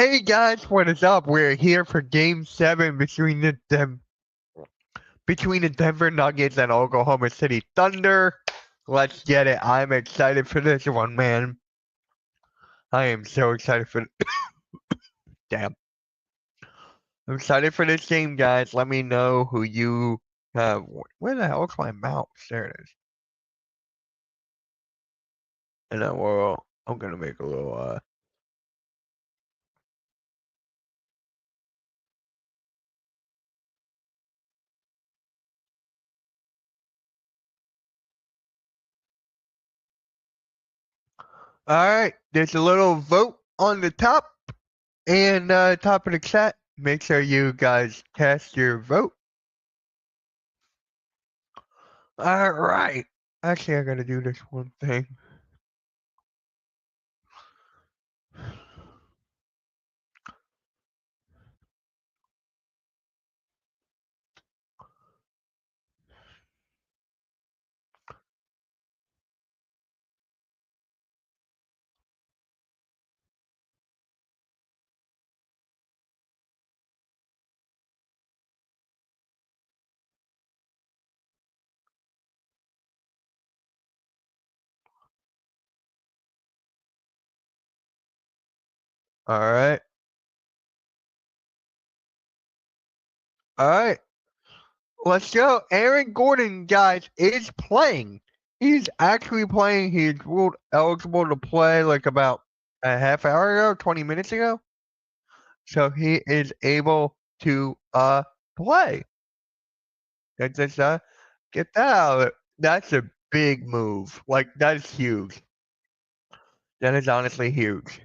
Hey guys, what is up? We're here for Game 7 between the Denver Nuggets and Oklahoma City Thunder. Let's get it. I'm excited for this one, man. I am so excited for damn. I'm excited for this game, guys. Let me know who you have. Where the hell is my mouse? There it is. And then I'm gonna make a little Alright, there's a little vote on the top and top of the chat. Make sure you guys cast your vote. Alright. Actually, I gotta do this one thing. Alright. Alright. Let's go. Aaron Gordon, guys, is playing. He's actually playing. He's ruled eligible to play like about a half hour ago, 20 minutes ago. So he is able to play. Let's get that out. That's a big move. Like, that's huge. That is honestly huge.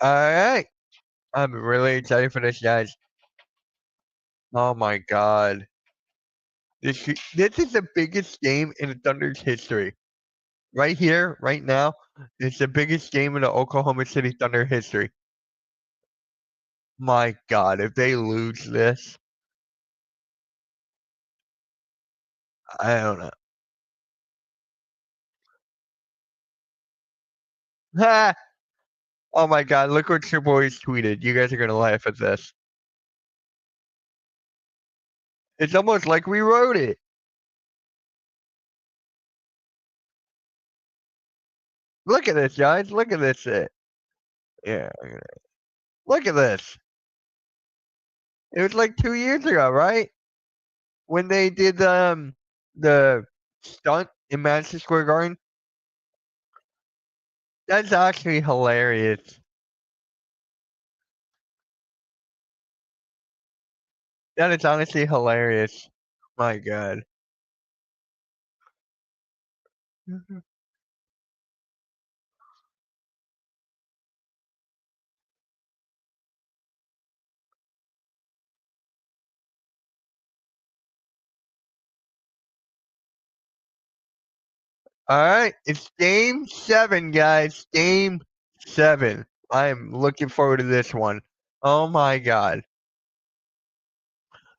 Alright. I'm really excited for this, guys. Oh my god. This is the biggest game in the Thunder's history. Right here, right now, it's the biggest game in the Oklahoma City Thunder history. My god, if they lose this, I don't know. Ha! Oh my god, look what your boys tweeted. You guys are gonna laugh at this. It's almost like we wrote it. Look at this, guys. Look at this shit. Yeah. Look at this. It was like 2 years ago, right? When they did the stunt in Madison Square Garden. That's actually hilarious. That is honestly hilarious. My god. Alright, it's game 7, guys. Game 7. I am looking forward to this one. Oh my god.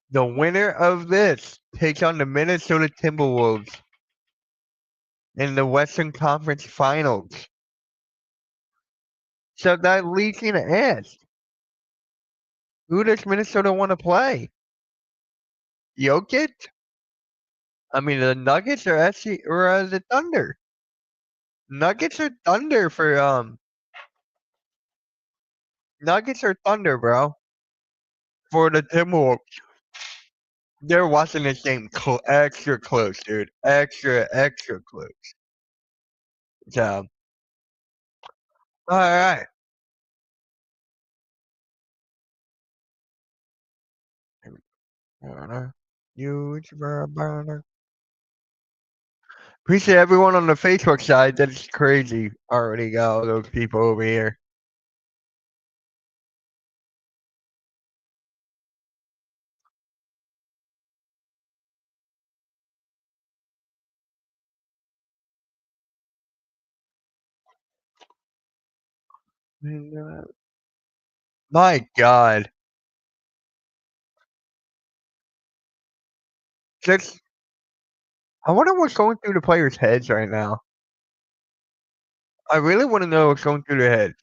The winner of this takes on the Minnesota Timberwolves in the Western Conference Finals. So that leads me to ask, who does Minnesota want to play? Jokic? I mean, the Nuggets or the Thunder? Nuggets or Thunder for Nuggets or Thunder, bro? For the Timberwolves. They're watching this game extra close, dude. Extra close. So, all right. Huge burner. Appreciate everyone on the Facebook side. That's crazy. Already got all those people over here. My God. Just I wonder what's going through the players' heads right now. I really wanna know what's going through their heads.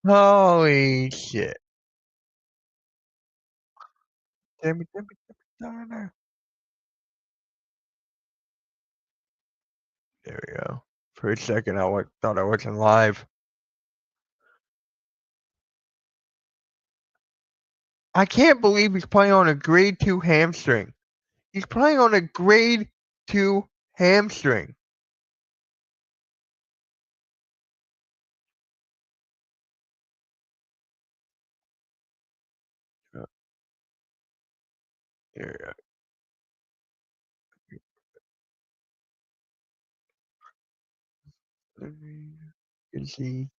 Holy shit. There we go. For a second, thought I wasn't live. I can't believe he's playing on a grade 2 hamstring. He's playing on a grade 2 hamstring. There we go. You can see.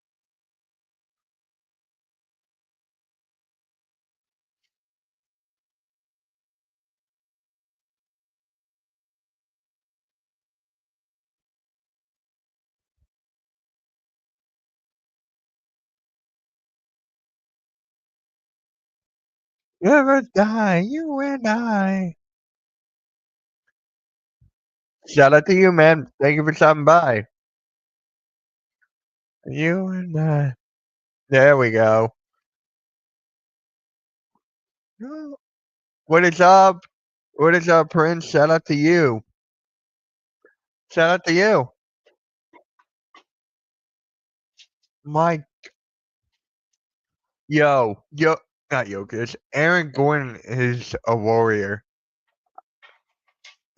Never die, you and I. Shout out to you, man. Thank you for stopping by. You and I. There we go. Oh, what is up? What is up, Prince? Shout out to you. Shout out to you. My not Jokic. Aaron Gordon is a warrior.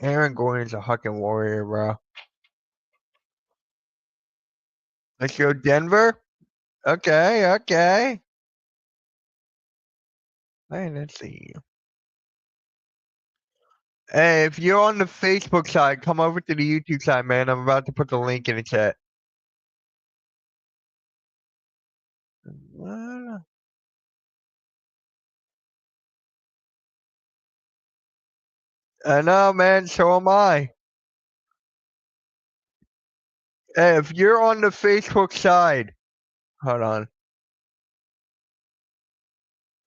Aaron Gordon is a fucking warrior, bro. Let's go Denver. Okay, okay. Hey, let's see. Hey, if you're on the Facebook side, come over to the YouTube side, man. I'm about to put the link in the chat. I know, man. So am I. Hey, if you're on the Facebook side, hold on.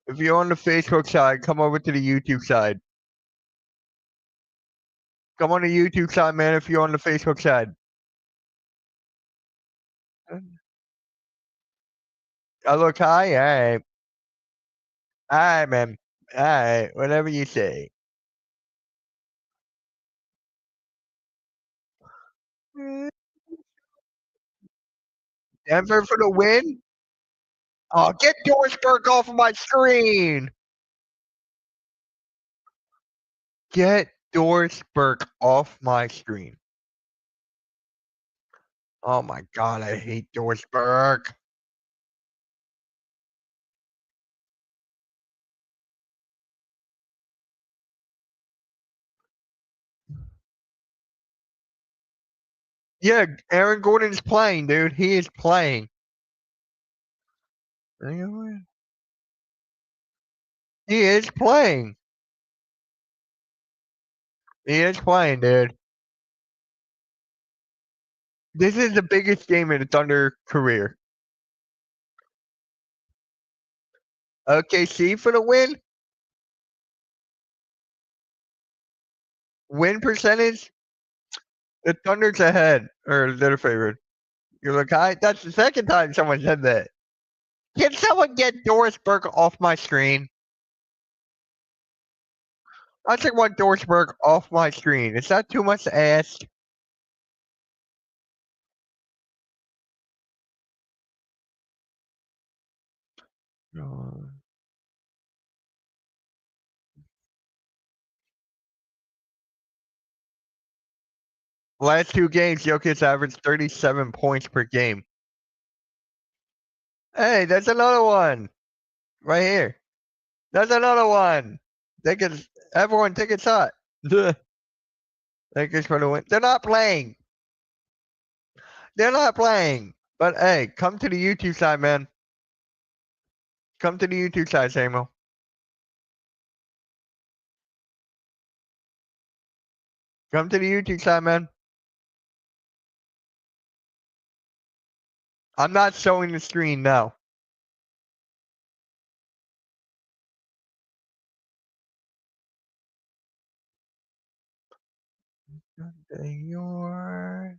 If you're on the Facebook side, come over to the YouTube side. Come on the YouTube side, man. If you're on the Facebook side. I look high. All right, man. All right, whatever you say. Denver for the win. Oh, get Dorsberg off of my screen. Get Dorsberg off my screen. Oh my god, I hate Dorsberg. Yeah, Aaron Gordon's playing, dude. He is playing. He is playing. He is playing, dude. This is the biggest game in the Thunder career. OKC for the win. Win percentage. The Thunder's ahead, or they're the favorite. You look high. That's the second time someone said that. Can someone get Dorsberg off my screen? I just want Dorsberg off my screen. Is that too much to ask? Last two games, Jokic averaged 37 points per game. Hey, that's another one. Right here. That's another one. Everyone take a shot. Lakers for the win. They're not playing. They're not playing. But hey, come to the YouTube side, man. Come to the YouTube side, Samuel. Come to the YouTube side, man. I'm not showing the screen now. Your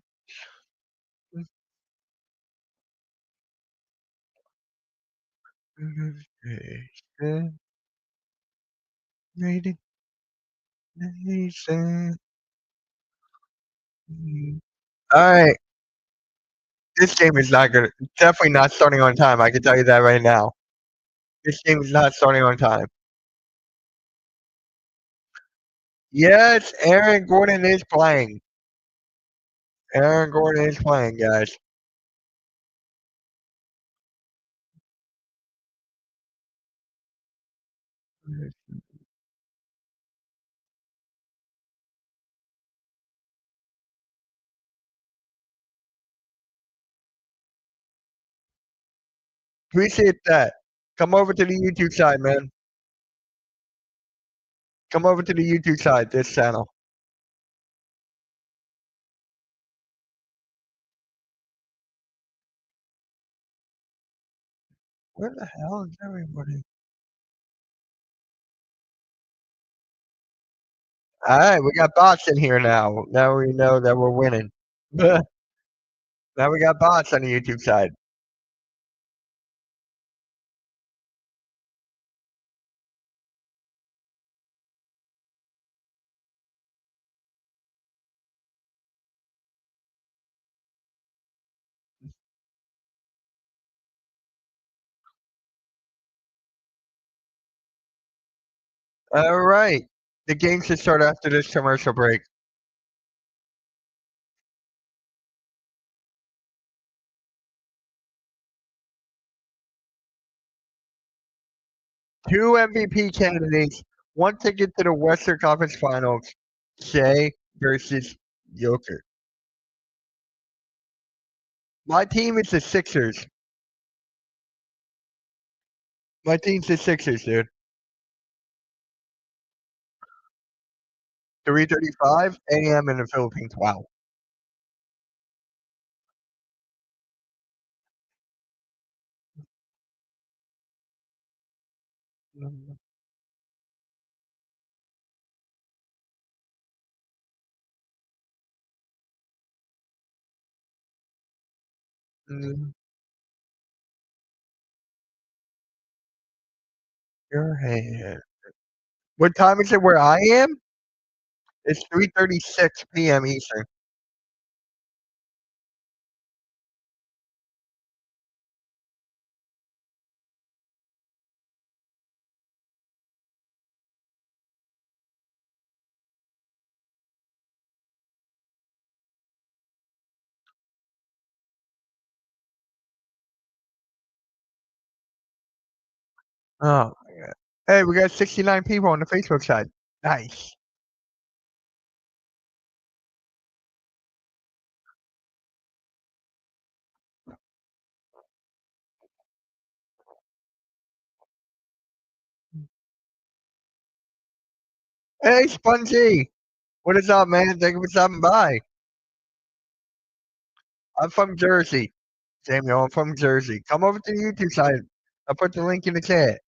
rated nation. All right, this game is not gonna definitely not starting on time. I can tell you that right now. This game is not starting on time. Yes, Aaron Gordon is playing. Aaron Gordon is playing, guys. Appreciate that. Come over to the YouTube side, man. Come over to the YouTube side, this channel. Where the hell is everybody? All right, we got bots in here now. Now we know that we're winning. Now we got bots on the YouTube side. All right. The game should start after this commercial break. Two MVP candidates, one ticket to the Western Conference Finals. Shea versus Joker. My team is the Sixers. My team's the Sixers, dude. 3:35 a.m. in the Philippines. Wow. Mm, your hand. What time is it where I am? It's 3:36 p.m. Eastern. Oh my god. Hey, we got 69 people on the Facebook side. Nice. Hey, Spongy. What is up, man? Thank you for stopping by. I'm from Jersey. Samuel, I'm from Jersey. Come over to the YouTube side. I'll put the link in the chat.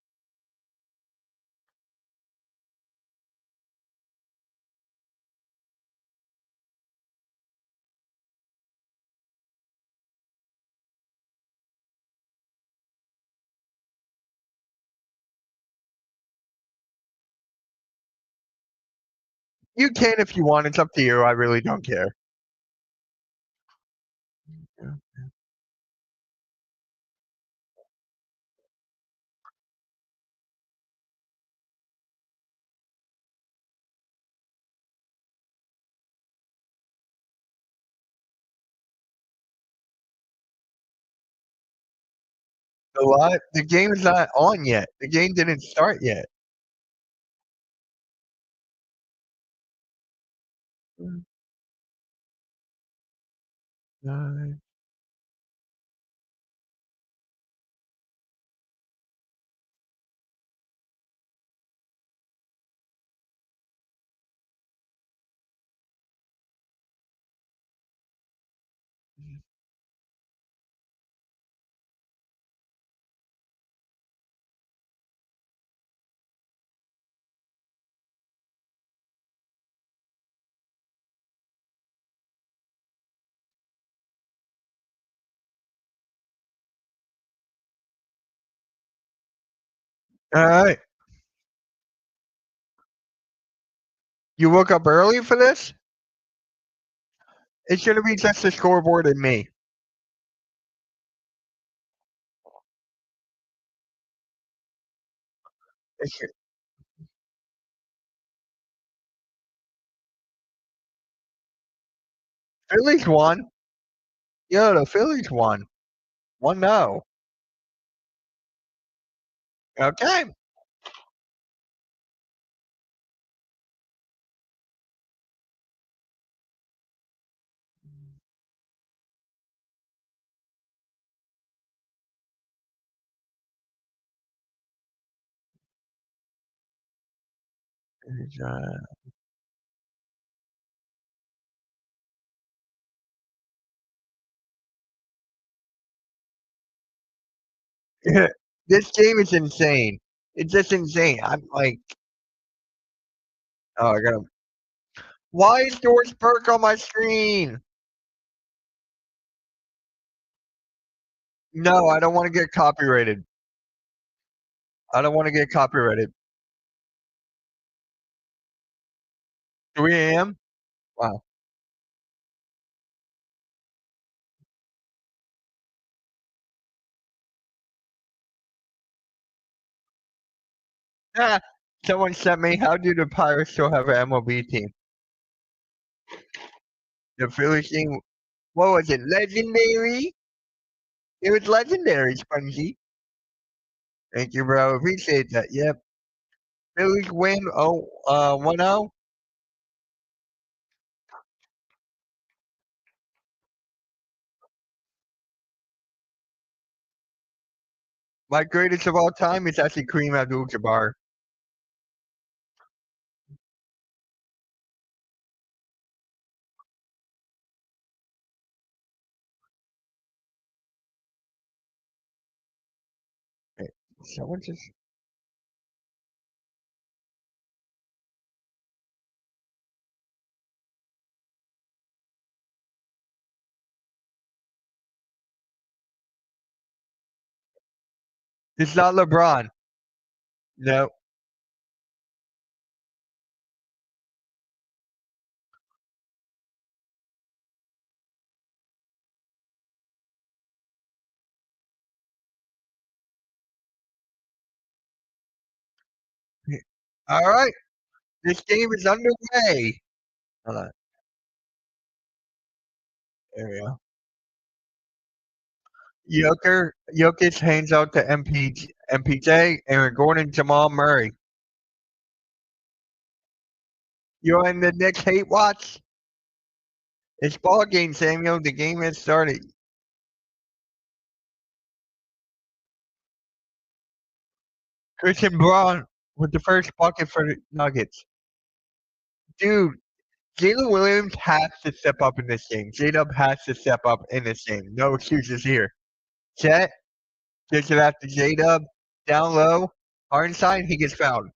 You can if you want. It's up to you. I really don't care. Yeah. The game is not on yet. The game didn't start yet. Mm, nine. All right. You woke up early for this? It's gonna be just the scoreboard and me. It's, Phillies won. Yo, the Phillies won. 1-0. Okay. Uh, this game is insane. It's just insane. I'm like, oh, I gotta. Why is George Burke on my screen? No, I don't want to get copyrighted. I don't want to get copyrighted. 3 a.m. Wow. Ah, someone sent me. How do the Pirates still have an MLB team? The Phillies team. What was it? Legendary. It was legendary, Spongy. Thank you, bro. Appreciate that. Yep. Phillies win. 1-0. My greatest of all time is actually Kareem Abdul-Jabbar. Hey, someone just. It's not LeBron. No. All right. This game is underway. Hold on. There we go. Jokic hands out to MPJ, Aaron Gordon, Jamal Murray. You're in the Knicks hate watch? It's ball game, Samuel. The game has started. Christian Braun with the first bucket for the Nuggets. Dude, Jalen Williams has to step up in this game. J-Dub has to step up in this game. No excuses here. Chet gets it after J-Dub. Down low. Hardenstein, he gets fouled.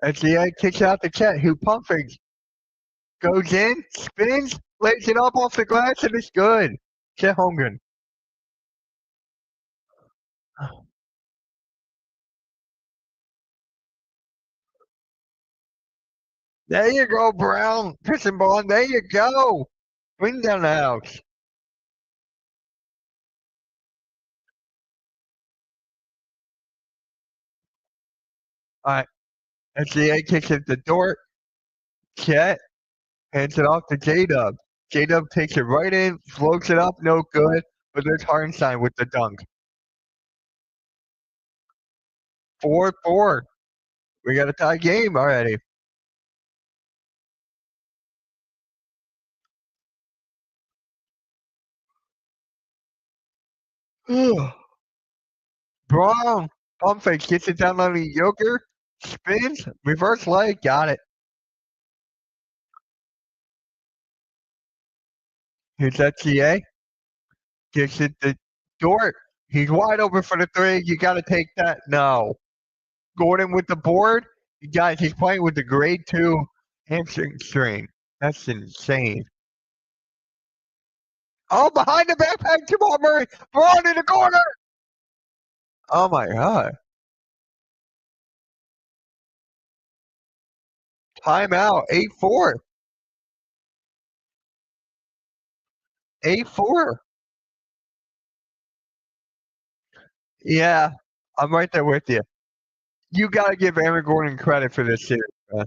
SGA kicks out to Chet, who pump fakes. Goes in, spins, lays it up off the glass, and it's good. Chet Holmgren. There you go, Brown. Christian Braun, there you go. Bring down the house. All right. SGA kicks it to Dort. Chet hands it off to J-Dub. J-Dub takes it right in, floats it up, no good. But there's Hardenstein with the dunk. 4-4. We got a tie game already. Brown, pump fake, gets it down on the Joker, spins, reverse leg, got it. Here's that GA. Gets it to Dort. He's wide open for the three. You got to take that. No. Gordon with the board. Guys, he's playing with the grade 2 hamstring strain. That's insane. Oh, behind the backpack, Jamal Murray. Braun in the corner. Oh, my God. Timeout. 8-4. 8-4. Yeah, I'm right there with you. You got to give Aaron Gordon credit for this series, man.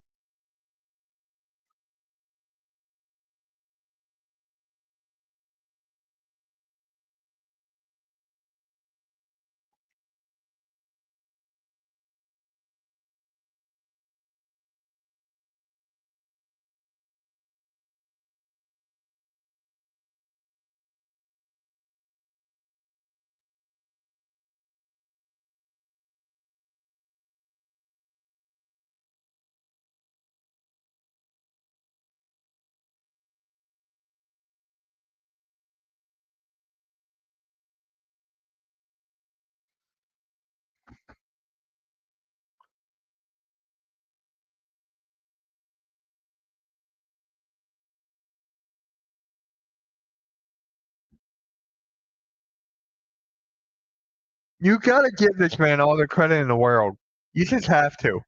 You got to give this man all the credit in the world. You just have to.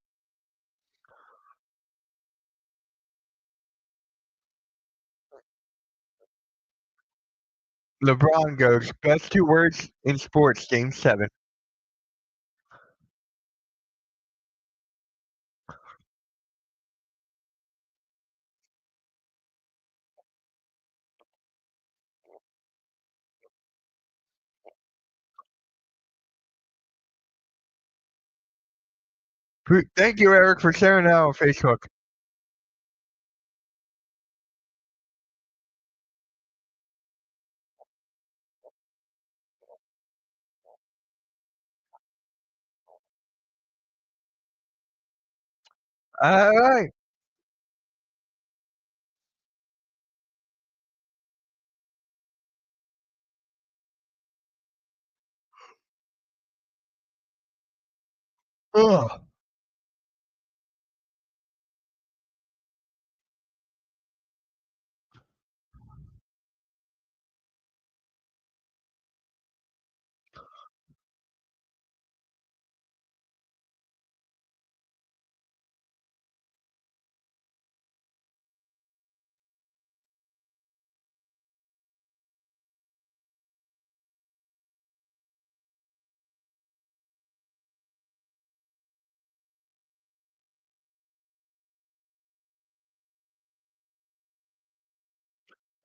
LeBron goes, best 2 words in sports, game 7. Thank you, Eric, for sharing that on Facebook. All right. Ugh.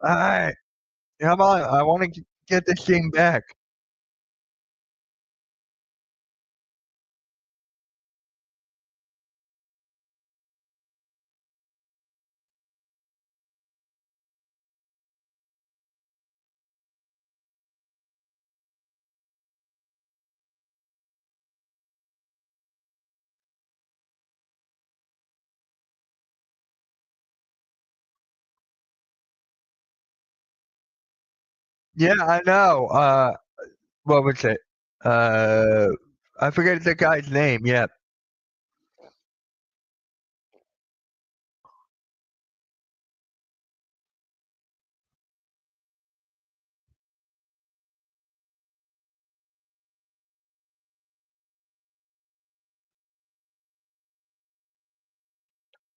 All right. Come on. I want to get this thing back. Yeah, I know. What was it? Uh, I forget the guy's name. Yeah.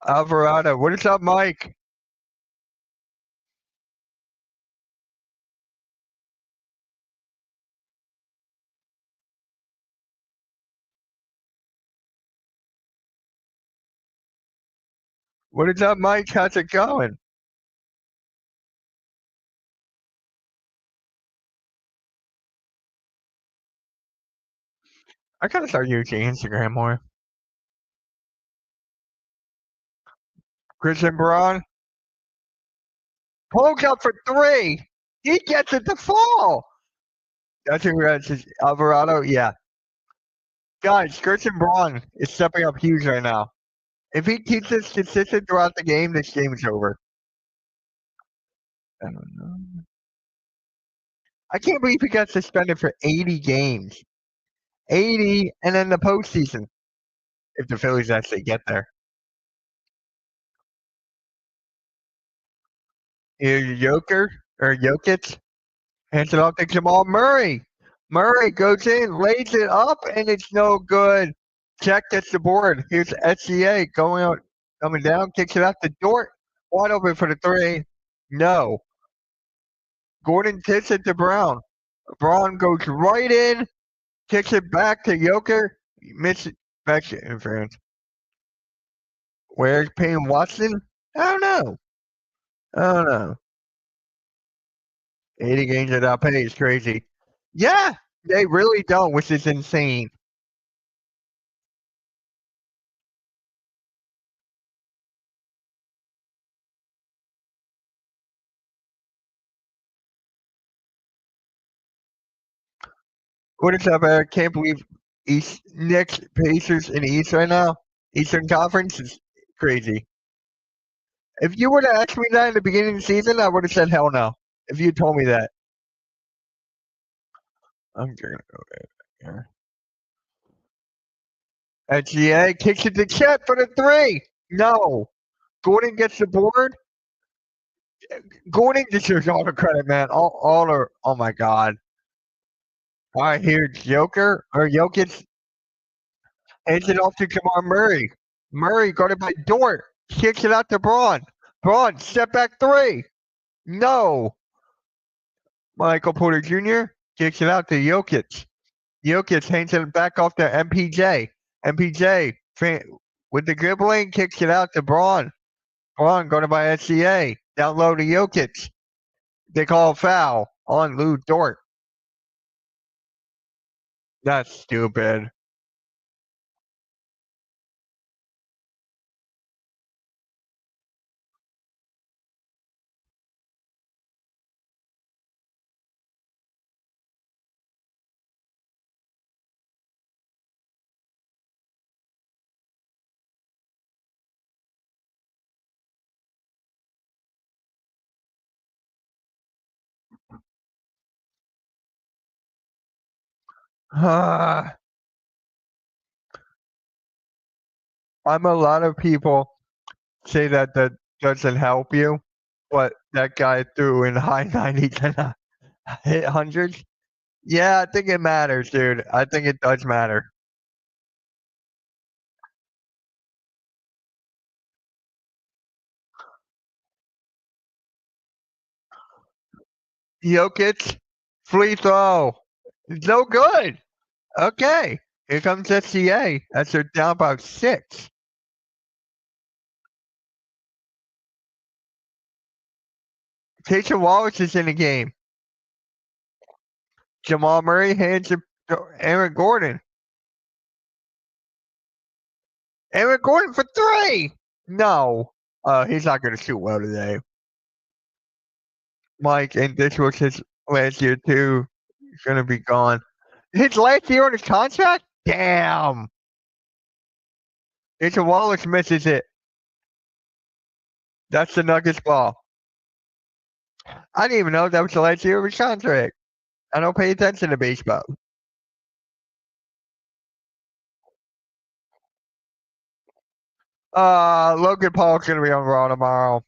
Alvarado. What is up, Mike? What is up, Mike? How's it going? I gotta start using Instagram more. Christian Braun pulls up for 3. He gets it to fall. I think that's Alvarado. Yeah. Guys, Christian Braun is stepping up huge right now. If he keeps this consistent throughout the game, this game is over. I don't know. I can't believe he got suspended for 80 games. 80, and then the postseason, if the Phillies actually get there. Here's Joker, or Jokic, hands it off to Jamal Murray. Murray goes in, lays it up, and it's no good. Check gets the board. Here's SGA going out, coming down, kicks it out to Dort. Wide open for the three. No. Gordon kicks it to Brown. Brown goes right in, kicks it back to Joker. Misses back to interference. Where's Payne Watson? I don't know. I don't know. 80 games without pay is crazy. Yeah, they really don't, which is insane. What is up, Eric? Can't believe East Knicks Pacers in the East right now. Eastern Conference is crazy. If you would have asked me that in the beginning of the season, I would have said hell no. If you told me that. I'm gonna go there. SGA kicks it to Chet for the three. No. Gordon gets the board. Gordon deserves all the credit, man. All the oh my god. All right, here's Joker or Jokic hands it off to Jamal Murray. Murray guarded by Dort. Kicks it out to Braun. Braun, step back three. No. Michael Porter Jr. kicks it out to Jokic. Jokic hands it back off to MPJ. MPJ with the dribbling kicks it out to Braun. Braun guarded by SCA. Down low to Jokic. They call a foul on Lou Dort. That's stupid. I'm a lot of people say that that doesn't help you, but that guy threw in high 90s and hit hundreds. Yeah, I think it matters, dude. I think it does matter. Jokic, free throw. No good. Okay. Here comes SCA. That's their down by 6. Taysom Wallace is in the game. Jamal Murray hands it to Aaron Gordon. Aaron Gordon for 3. No. He's not going to shoot well today. Mike, and this was his last year too. He's going to be gone. His last year on his contract? Damn. Taysom Wallace misses it. That's the Nuggets ball. I didn't even know that was the last year of his contract. I don't pay attention to baseball. Logan Paul's gonna be on Raw tomorrow.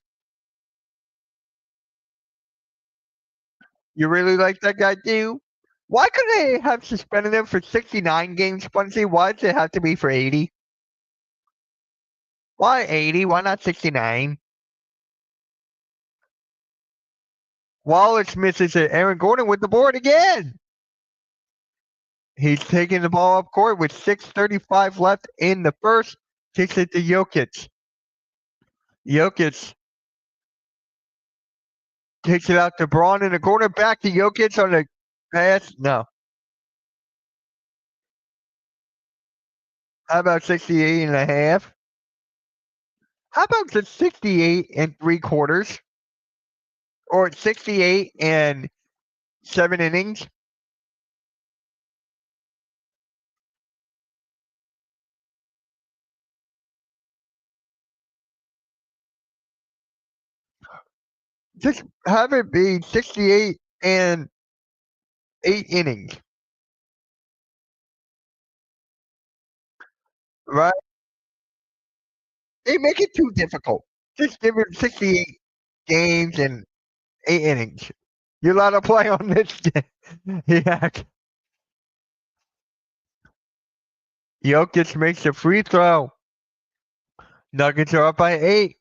You really like that guy too? Why could they have suspended him for 69 games, Spunsy? Why does it have to be for 80? Why 80? Why not 69? Wallace misses it. Aaron Gordon with the board again. He's taking the ball up court with 6:35 left in the first. Kicks it to Jokic. Jokic takes it out to Braun in the corner. Back to Jokic on the pass. No. How about 68 and a half? How about the 68 and 3/4? Or 68 and 7 innings? Just have it be 68 and 8 innings, right? They make it too difficult. Just give him 68 games and 8 innings. You're allowed to play on this game. Yeah. Jokic makes a free throw. Nuggets are up by 8.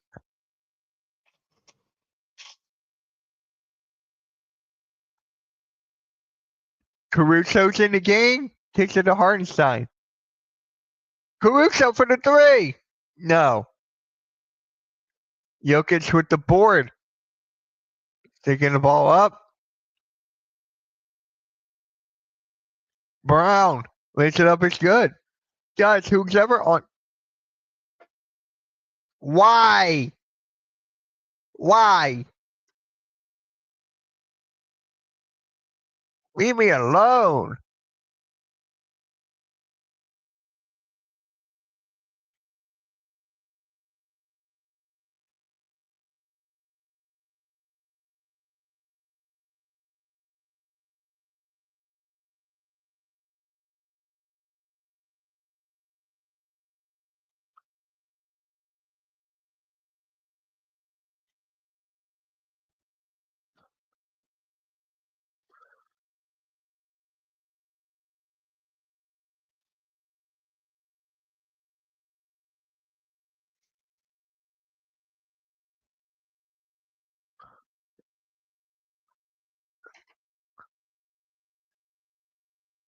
Caruso's in the game. Takes it to Hartenstein. Caruso for the 3. No. Jokic with the board. Taking the ball up. Brown. Lays it up. It's good. Guys, who's ever on. Why? Why? Leave me alone.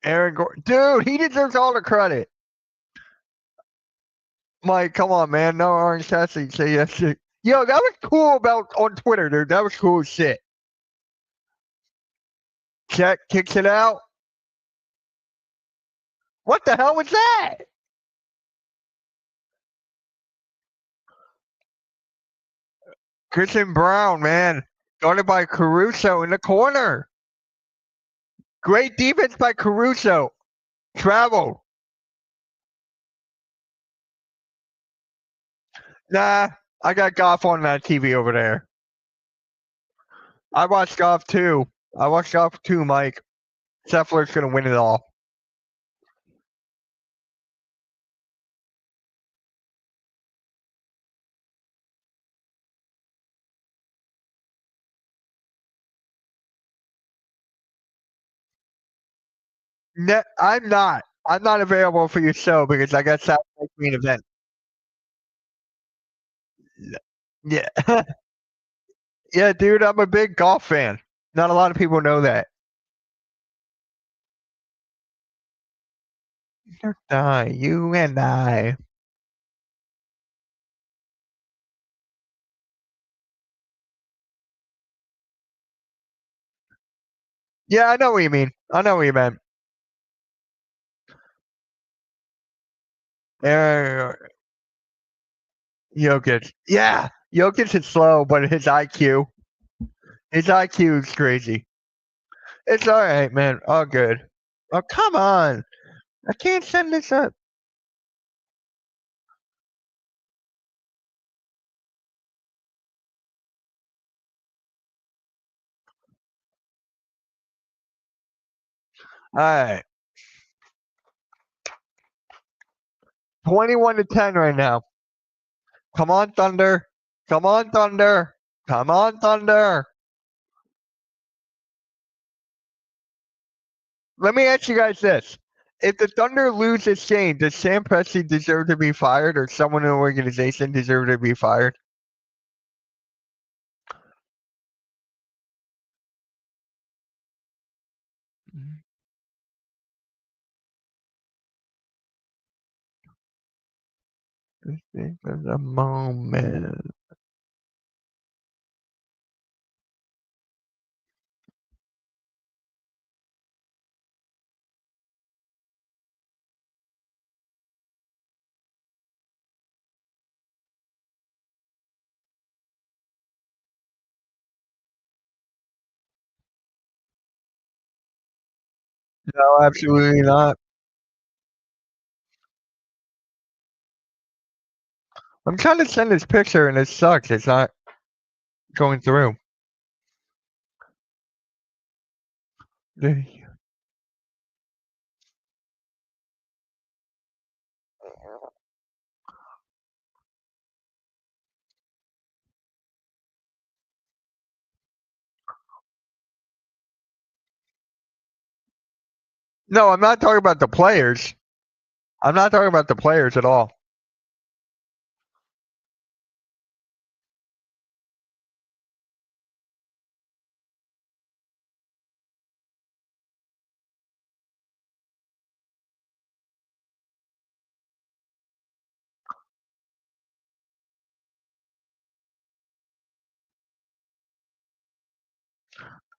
Aaron Gordon. Dude, he deserves all the credit. Mike, come on, man. No Orange Cassidy say yes. Yo, that was cool about on Twitter, dude. That was cool as shit. Check kicks it out. What the hell was that? Christian Brown, man. Guarded by Caruso in the corner. Great defense by Caruso. Travel. Nah, I got golf on that TV over there. I watched golf too. Mike. Scheffler's going to win it all. I'm not. I'm not available for your show because I got Saturday main event. Yeah. Yeah, dude, I'm a big golf fan. Not a lot of people know that. You and I. Yeah, I know what you mean. I know what you meant. Uh, Jokic. Yeah, Jokic is slow, but his IQ is crazy. It's all right, man. All good. Oh, come on. I can't send this up. All right. 21-10 right now. Come on, Thunder. Come on, Thunder. Come on, Thunder. Let me ask you guys this. If the Thunder lose this game, does Sam Presti deserve to be fired or someone in the organization deserve to be fired? Just think of the moment. No, absolutely not. I'm trying to send this picture and it sucks. It's not going through. No, I'm not talking about the players. I'm not talking about the players at all.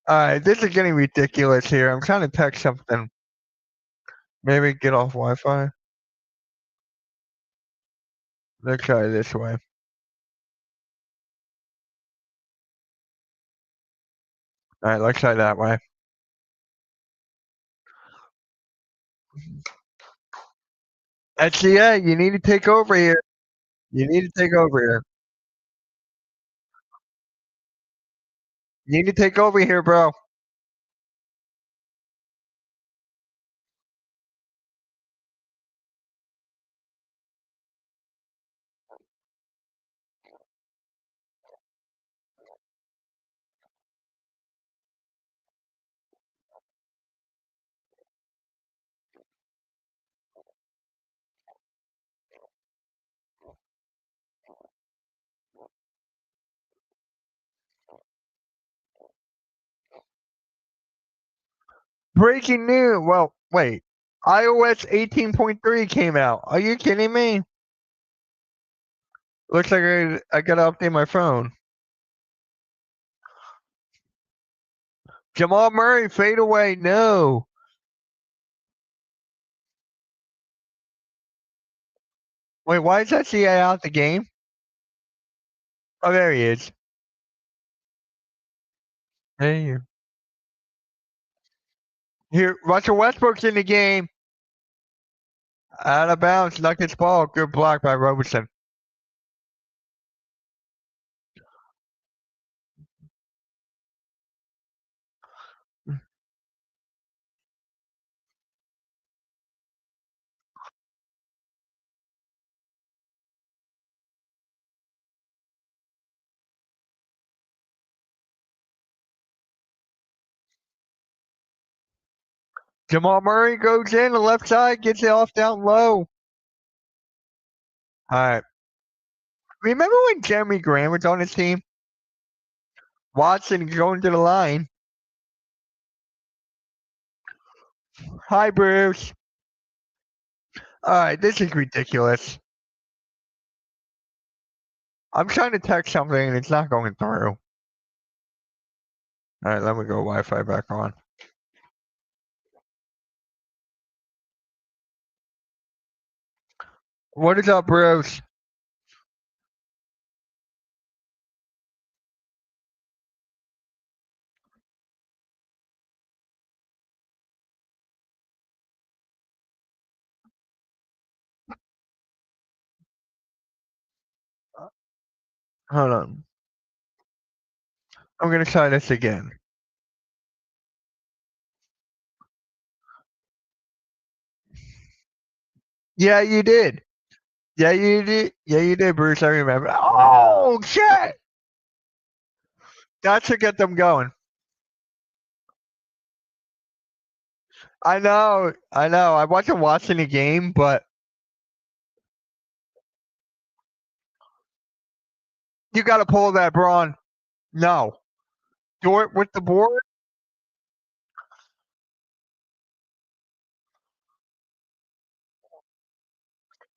All right, this is getting ridiculous here. I'm trying to text something. Maybe get off Wi-Fi. Let's try this way. All right, let's try that way. SCA, you need to take over here. You need to take over here. You need to take over here, bro. Breaking news. Well, wait. iOS 18.3 came out. Are you kidding me? Looks like I gotta update my phone. Jamal Murray, fade away. No. Wait, why is that CA out the game? Oh, there he is. Hey. Here, Russell Westbrook's in the game. Out of bounds, Nuggets ball. Good block by Robertson. Jamal Murray goes in the left side, gets it off down low. All right. Remember when Jeremy Grant was on his team? Watson going to the line. Hi, Bruce. All right, this is ridiculous. I'm trying to text something and it's not going through. All right, let me go Wi-Fi back on. What is up, Bruce? Hold on. I'm gonna try this again. Yeah, you did. Yeah, you did. Yeah, you did, Bruce. I remember. Oh shit! That should get them going. I know. I know. I wasn't watching the game, but you got to pull that, Braun. No. Dort with the board.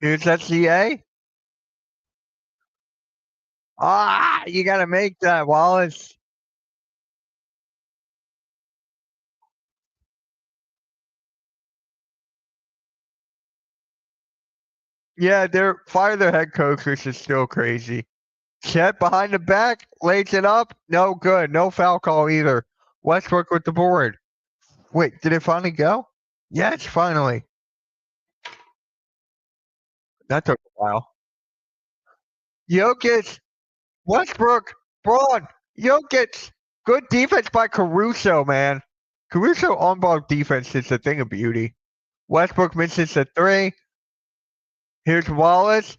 Here's that CA. Ah, you got to make that, Wallace. Yeah, they're fire their head coach, which is still crazy. Chet behind the back, lays it up. No good. No foul call either. Westbrook with the board. Wait, did it finally go? Yes, finally. That took a while. Jokic, Westbrook, Braun, Jokic. Good defense by Caruso, man. Caruso on ball defense is a thing of beauty. Westbrook misses the three. Here's Wallace.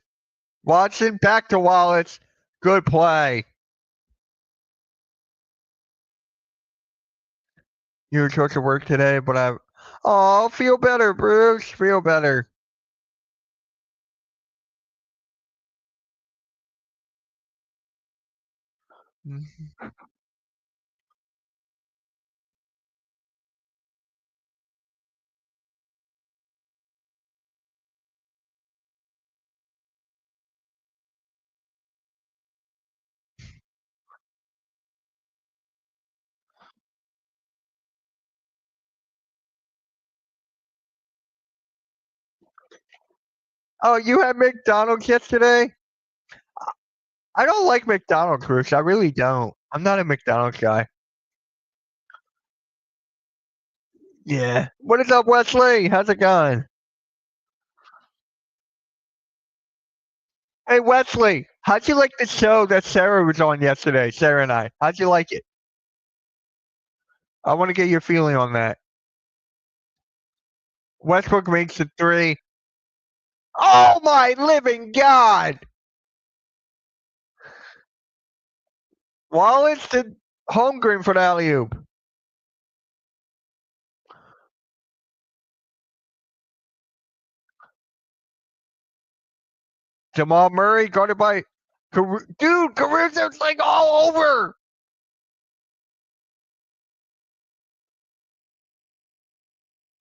Watson back to Wallace. Good play. You were supposed to work today, but Oh, feel better, Bruce. Feel better. Oh, you had McDonald's yesterday? I don't like McDonald's, Bruce. I really don't. I'm not a McDonald's guy. Yeah. What is up, Wesley? How's it going? Hey, Wesley, how'd you like the show that Sarah was on yesterday? Sarah and I. How'd you like it? I want to get your feeling on that. Westbrook makes the three. Oh my living God! Wallace did Holmgren for the alley oop. Jamal Murray guarded by dude. Caruso's like all over.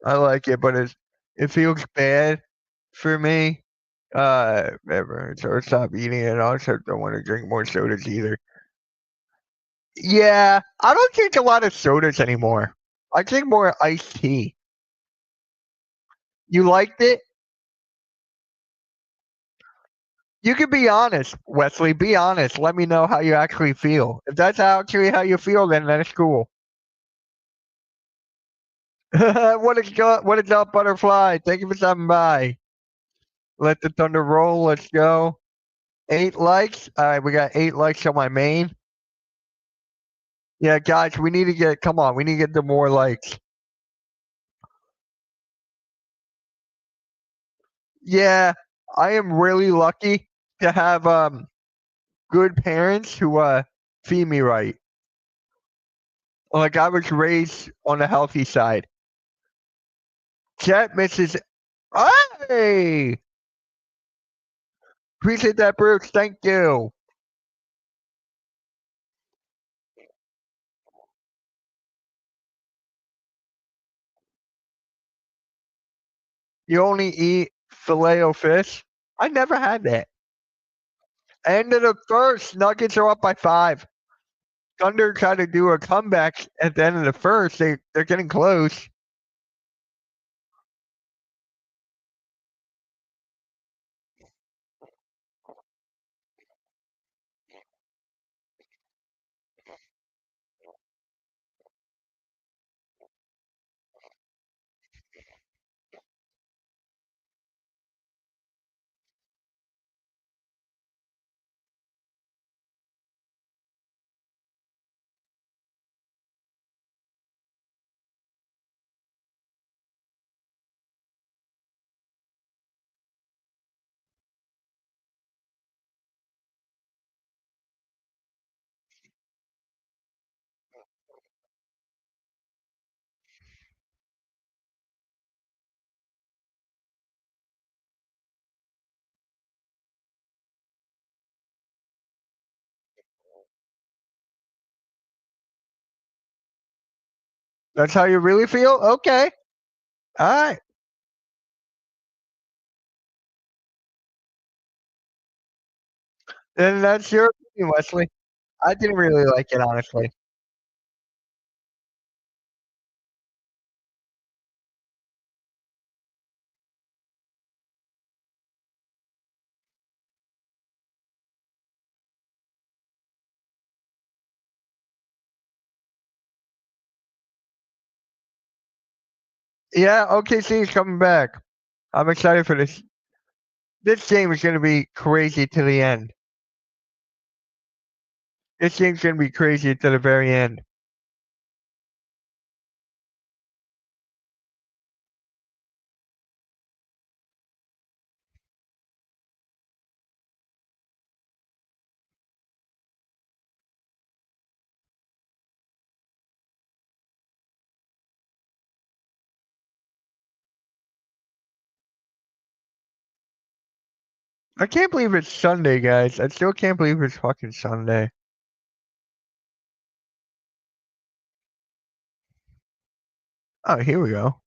I like it, but it feels bad for me. Ever. So stop eating it. I also don't want to drink more sodas either. Yeah, I don't drink a lot of sodas anymore. I drink more iced tea. You liked it? You can be honest, Wesley. Be honest. Let me know how you actually feel. If that's actually how you feel, then that's cool. What is up, butterfly? Thank you for stopping by. Let the thunder roll. Let's go. 8 likes. All right, we got 8 likes on my main. Yeah, guys, we need to get. Come on, we need to get the more likes. Yeah, I am really lucky to have good parents who feed me right. Like I was raised on the healthy side. Jet misses. Hey, appreciate that, Bruce. Thank you. You only eat filet o fish. I never had that. End of the first, Nuggets are up by 5. Thunder tried to do a comeback at the end of the first. They're getting close. That's how you really feel? Okay. All right. Then that's your opinion, Wesley. I didn't really like it, honestly. Yeah, OKC is coming back. I'm excited for this. This game is going to be crazy to the end. This game's going to be crazy to the very end. I can't believe it's Sunday, guys. I still can't believe it's fucking Sunday. Oh, here we go.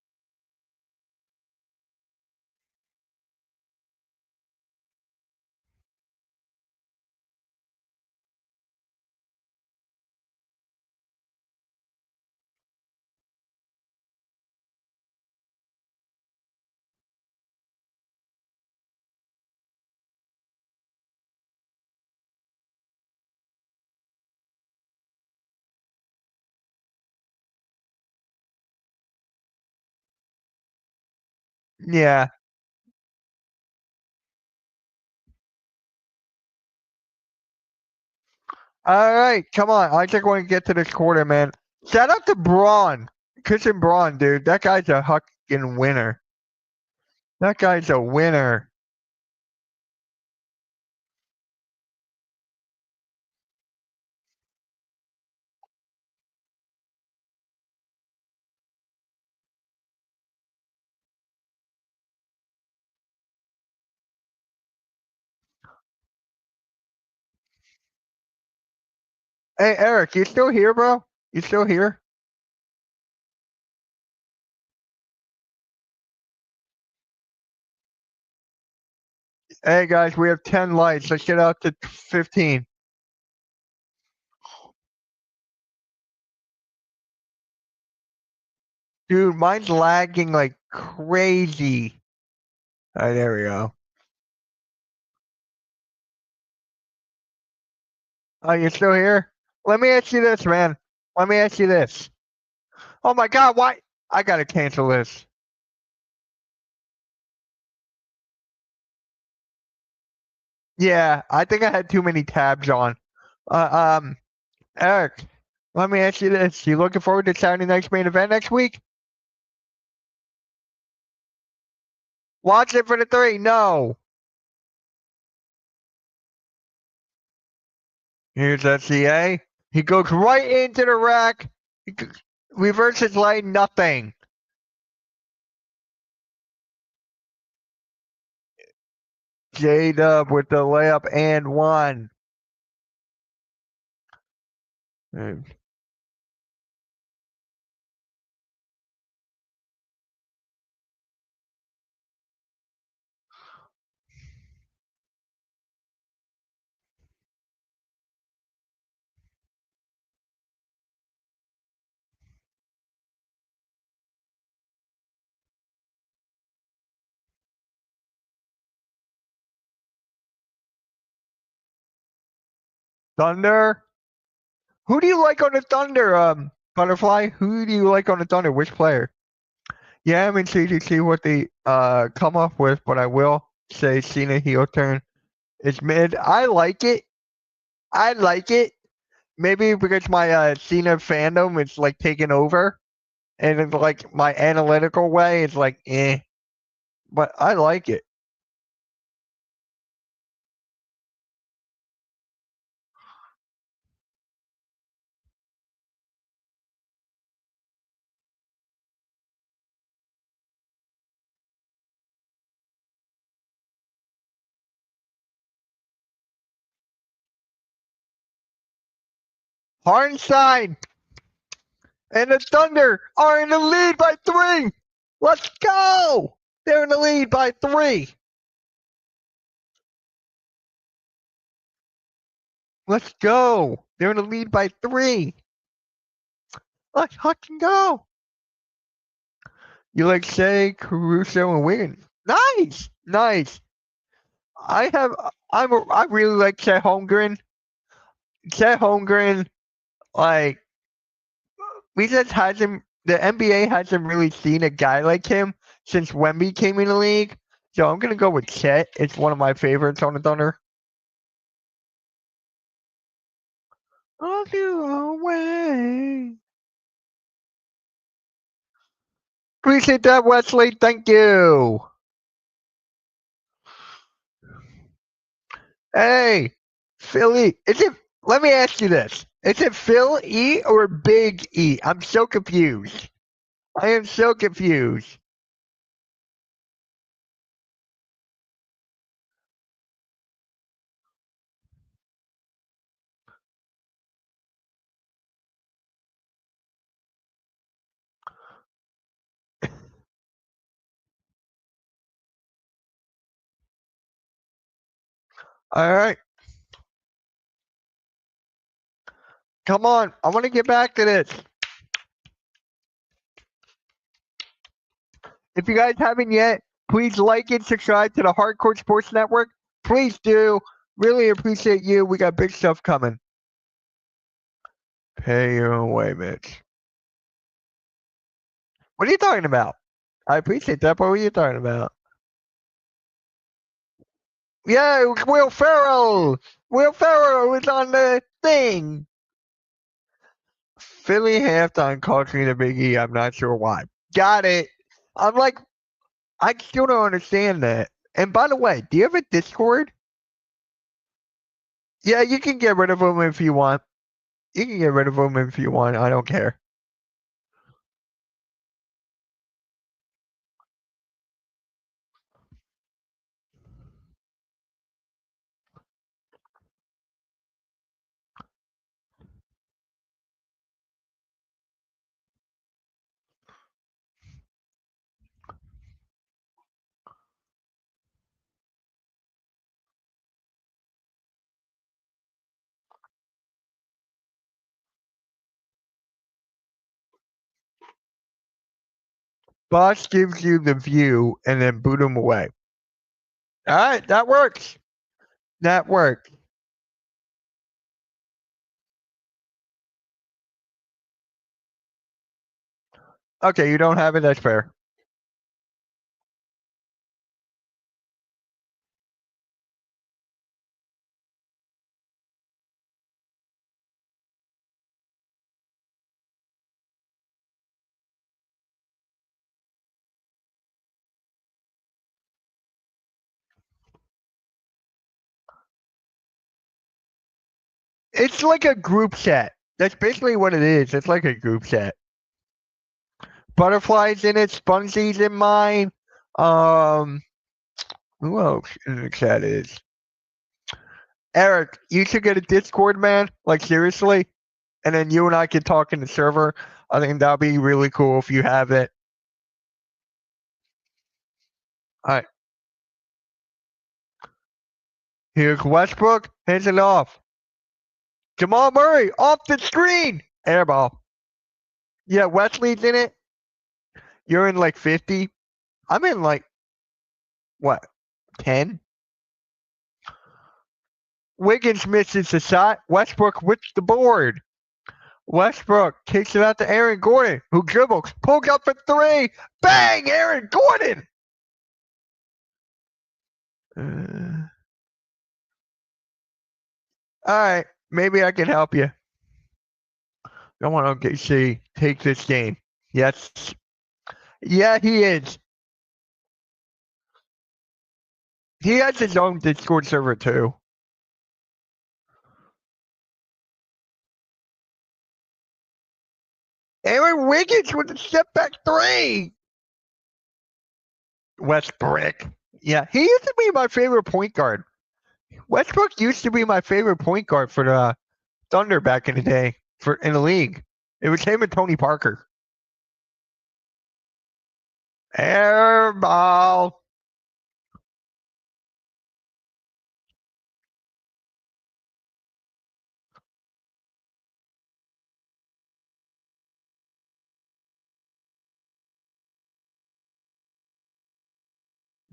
Yeah. All right, come on. I just want to get to this quarter, man. Shout out to Braun. Christian Braun, dude. That guy's a fucking winner. That guy's a winner. Hey, Eric, you still here, bro? You still here? Hey, guys, we have 10 lights. Let's get out to 15. Dude, mine's lagging like crazy. All right, there we go. Oh, you still here? Let me ask you this, man. Let me ask you this. Oh my God, why? I gotta cancel this. Yeah, I think I had too many tabs on. Uh, um, Eric, let me ask you this. You looking forward to Saturday night's main event next week? Watch it for the three. No. Here's SCA. He goes right into the rack. Reverses lane, nothing. J-Dub with the layup and one. Thunder. Who do you like on the Thunder, Butterfly? Who do you like on the Thunder? Which player? Yeah, I'm intrigued to see what they come up with, but I will say Cena heel turn is mid. I like it. I like it. Maybe because my Cena fandom is like taking over, and it's like my analytical way is like eh, but I like it. Hartenstein and the Thunder are in the lead by 3. Let's go! They're in the lead by 3. Let's go! They're in the lead by 3. Let's fucking go! You like Shea, Caruso, and Wiggins. Nice, nice. I really like Chet Holmgren. Chet Holmgren, like we just hasn't the NBA hasn't really seen a guy like him since Wemby came in the league. So I'm gonna go with Chet. It's one of my favorites on the Thunder. I'll do away. Appreciate that, Wesley. Thank you. Hey, Philly. Is it? Let me ask you this: is it Phil E or Big E? I'm so confused. I am so confused. All right. Come on. I want to get back to this. If you guys haven't yet, please like and subscribe to the Hardcore Sports Network. Please do. Really appreciate you. We got big stuff coming. Pay your own way, Mitch. What are you talking about? I appreciate that, but what are you talking about? Yeah, it was Will Ferrell. Will Ferrell was on the thing. Philly halftime culture the Big E. I'm not sure why. Got it. I'm like, I still don't understand that. And by the way, do you have a Discord? Yeah, you can get rid of them if you want. You can get rid of them if you want. I don't care. Boss gives you the view and then boot them away. All right, that works. That works. Okay, you don't have it. That's fair. It's like a group chat. That's basically what it is. It's like a group chat. Butterflies in it, Sponsy's in mine. Um, who else in the chat is? Eric, you should get a Discord, man. Like seriously, and then you and I can talk in the server. I think that'd be really cool if you have it. All right, here's Westbrook. Hands it off. Jamal Murray off the screen. Airball. Yeah, Wesley's in it. You're in like 50. I'm in like what 10. Wiggins misses the shot. Westbrook with the board. Westbrook kicks it out to Aaron Gordon, who dribbles, pulls up for three. Bang! Aaron Gordon. All right, maybe I can help you. I want OKC take this game. Yes. Yeah, he is. He has his own Discord server too. Aaron Wiggins with a step back three. Westbrook. Yeah, he used to be my favorite point guard. Westbrook used to be my favorite point guard for the Thunder back in the day for in the league. It was him and Tony Parker. Airball.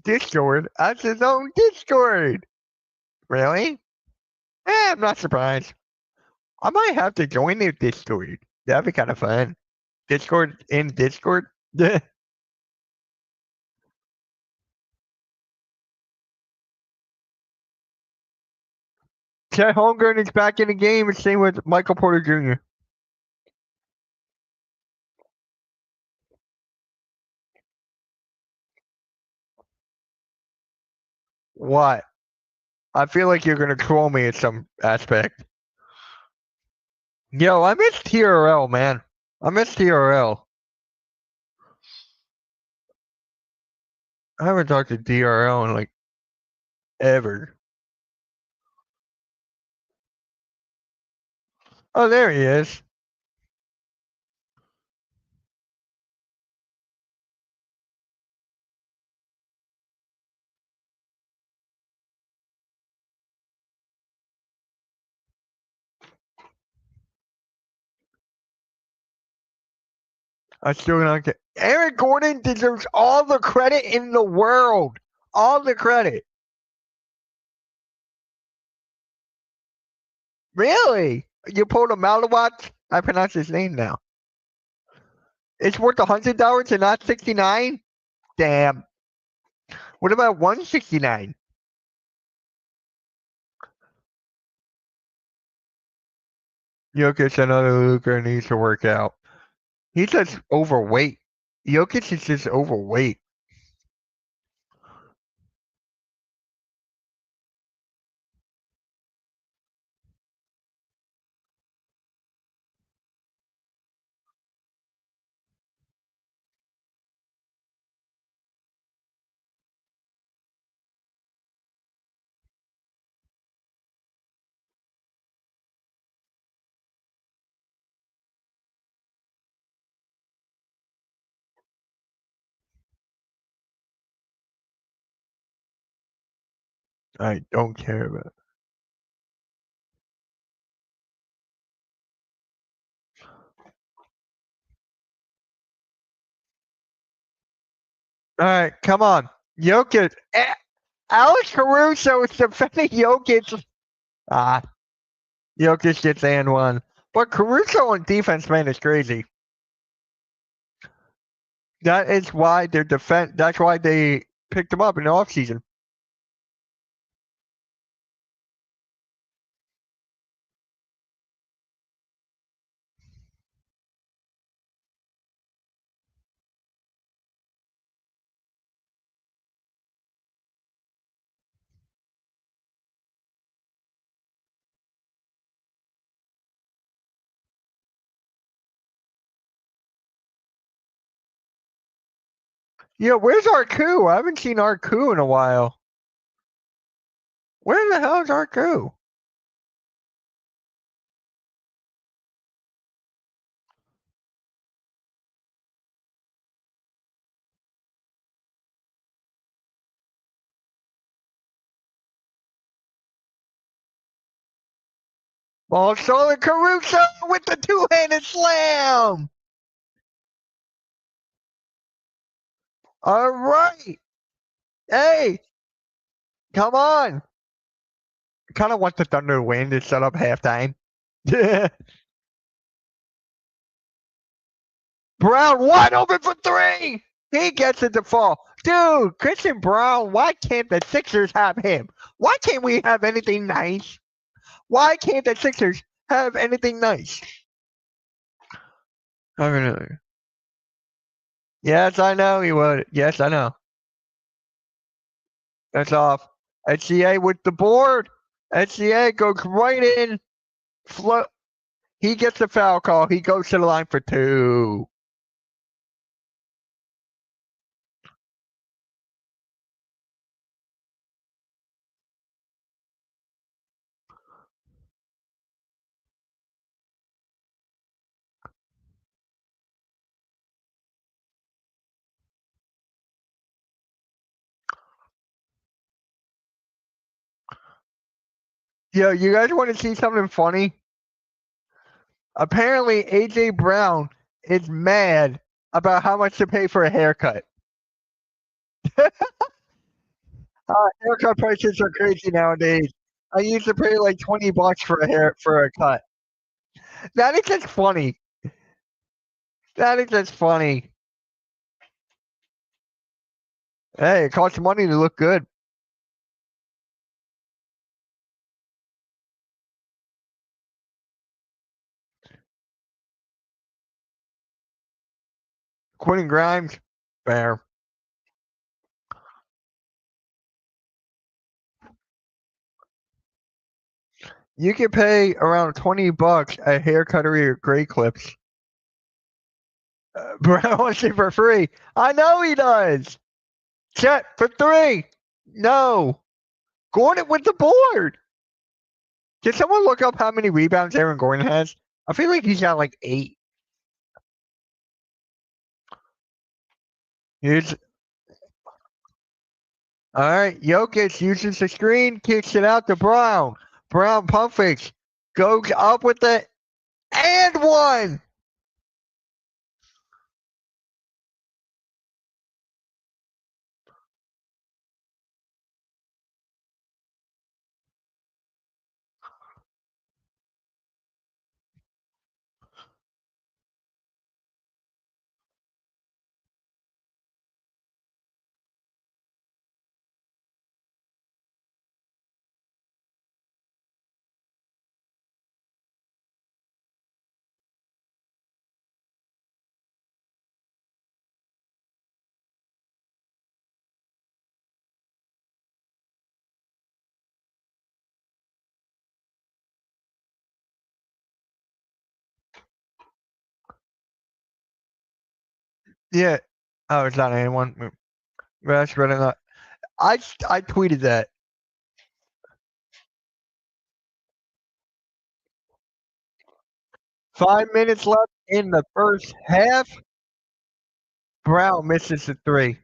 Discord. That's his own Discord. Really? I'm not surprised. I might have to join their Discord. That'd be kind of fun. Discord in Discord. Chet Holmgren is back in the game. And same with Michael Porter Jr. What? I feel like you're gonna troll me at some aspect. Yo, I miss TRL, man. I miss TRL. I haven't talked to DRL in like ever. Oh, there he is. I still don't get. Aaron Gordon deserves all the credit in the world. All the credit. Really? You pulled a Malawat? I pronounce his name now. It's worth $100 and not 69. Damn. What about 169? Jokic, another Luka, needs to work out. He's just overweight. Jokic is just overweight. I don't care about it. All right, come on. Jokic. Alex Caruso is defending Jokic. Ah, Jokic gets and one. But Caruso on defense, man, is crazy. That is why their defense. That's why they picked him up in the offseason. Yeah, where's Arku? I haven't seen Arku in a while. Where the hell is Arku? Ball stolen. Caruso with the two-handed slam. All right. Hey, come on. Kind of want the Thunder to win to set up halftime. Brown wide open for three. He gets it to fall. Dude, Christian Brown, why can't the Sixers have him? Why can't we have anything nice? Why can't the Sixers have anything nice? Yes, I know he would. Yes, I know. That's off. HCA with the board. HCA goes right in. Float. He gets the foul call. He goes to the line for two. Yo, you guys want to see something funny? Apparently, AJ Brown is mad about how much to pay for a haircut. Haircut prices are crazy nowadays. I used to pay like $20 for a cut. That is just funny. That is just funny. Hey, it costs money to look good. Quentin Grimes, fair. You can pay around $20 a haircut or your gray clips. Brown wants it for free. I know he does. Chet for three. No. Gordon with the board. Can someone look up how many rebounds Aaron Gordon has? I feel like he's got like 8. Here's all right. Jokic uses the screen, kicks it out to Brown. Brown pump fakes, goes up with it, and one. Yeah. Oh, it's not anyone. That's better not. I tweeted that. Five minutes left in the first half. Brown misses the three.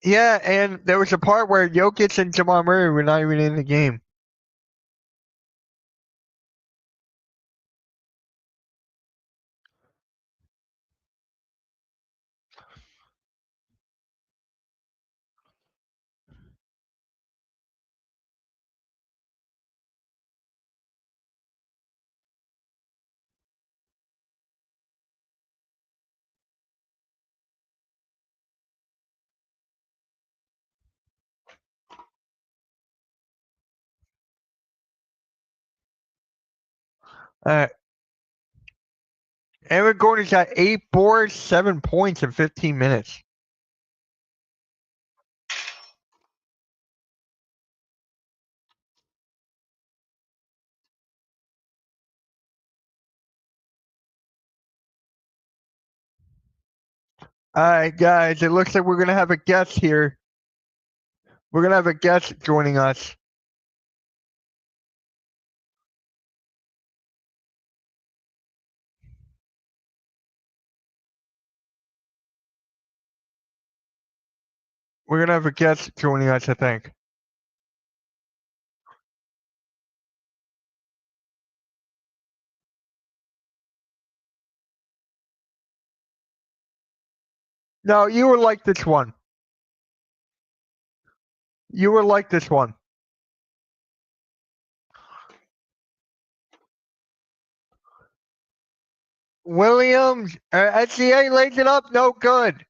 Yeah, and there was a part where Jokic and Jamal Murray were not even in the game. Uh, Aaron Gordon's got 8 boards, 7 points in 15 minutes. All right, guys, it looks like we're going to have a guest here. We're going to have a guest joining us. We're going to have a guest joining us, I think. No, you were like this one. You were like this one. Williams, SCA lays it up, no good.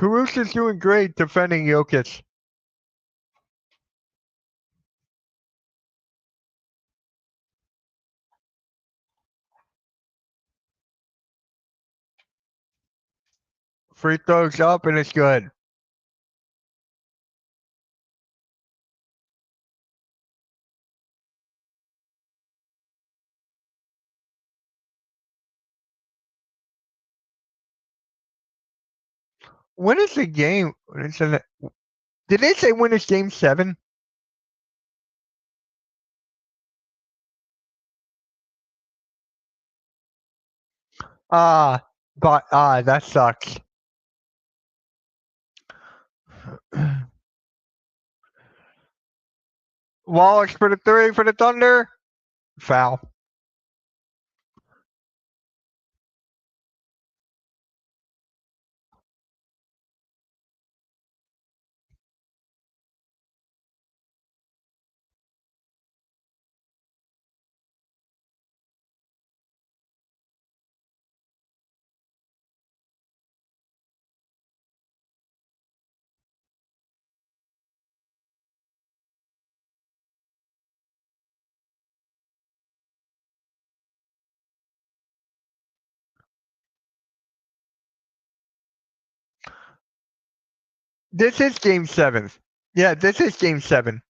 Caruso's doing great defending Jokic. Free throws up and it's good. When is the game? Did they say when is game 7? But that sucks. Wallace for the 3 for the Thunder. Foul. This is game 7. Yeah, this is game 7.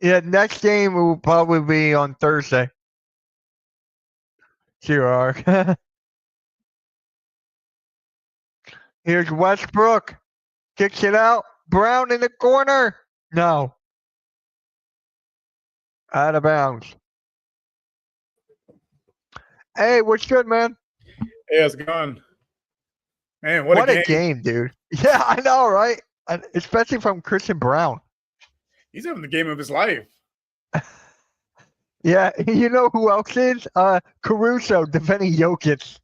Yeah, next game will probably be on Thursday. Sure. Here's Westbrook. Kicks it out. Brown in the corner. No. Out of bounds. Hey, what's good, man? Hey, how's it going? Man, what a What a game. game, dude. Yeah, I know, right? And especially from Christian Brown. He's having the game of his life. Yeah, you know who else is? Caruso defending Jokic.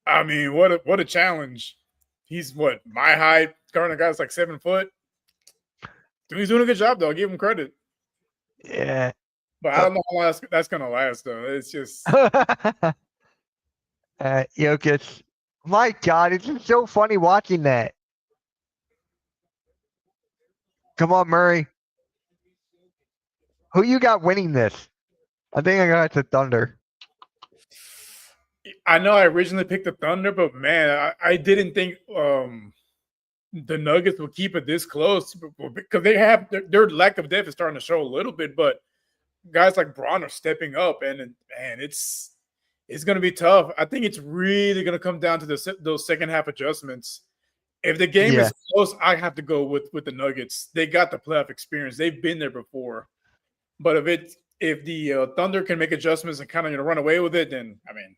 I mean, what a challenge. He's what, my height, guarding a guy that's like 7 foot. He's doing a good job though. I'll give him credit. Yeah. But I don't know how long that's gonna last though. It's just Jokic. My God, it's just so funny watching that. Come on, Murray. Who you got winning this? I think I got the Thunder. I know I originally picked the Thunder, but man, I didn't think the Nuggets would keep it this close because they have their lack of depth is starting to show a little bit, but guys like Braun are stepping up, and man, it's going to be tough. I think it's really going to come down to those second half adjustments. If the game is close, I have to go with the Nuggets. They got the playoff experience; they've been there before. But if the Thunder can make adjustments and kind of run away with it, then I mean,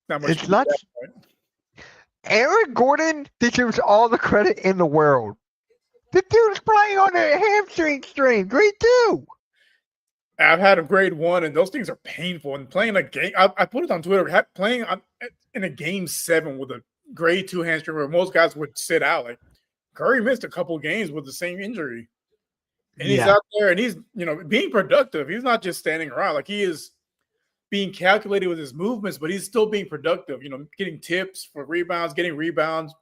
not much. It's not. Aaron Gordon deserves all the credit in the world. The dude's playing on a hamstring strain. Grade 2. I've had a grade 1, and those things are painful. And playing a game, I put it on Twitter. Playing in a game 7 with a grade 2 hamstring, where most guys would sit out. Like Curry missed a couple games with the same injury, and he's out there and he's being productive. He's not just standing around. Like he is being calculated with his movements, but he's still being productive. Getting tips for rebounds, getting rebounds.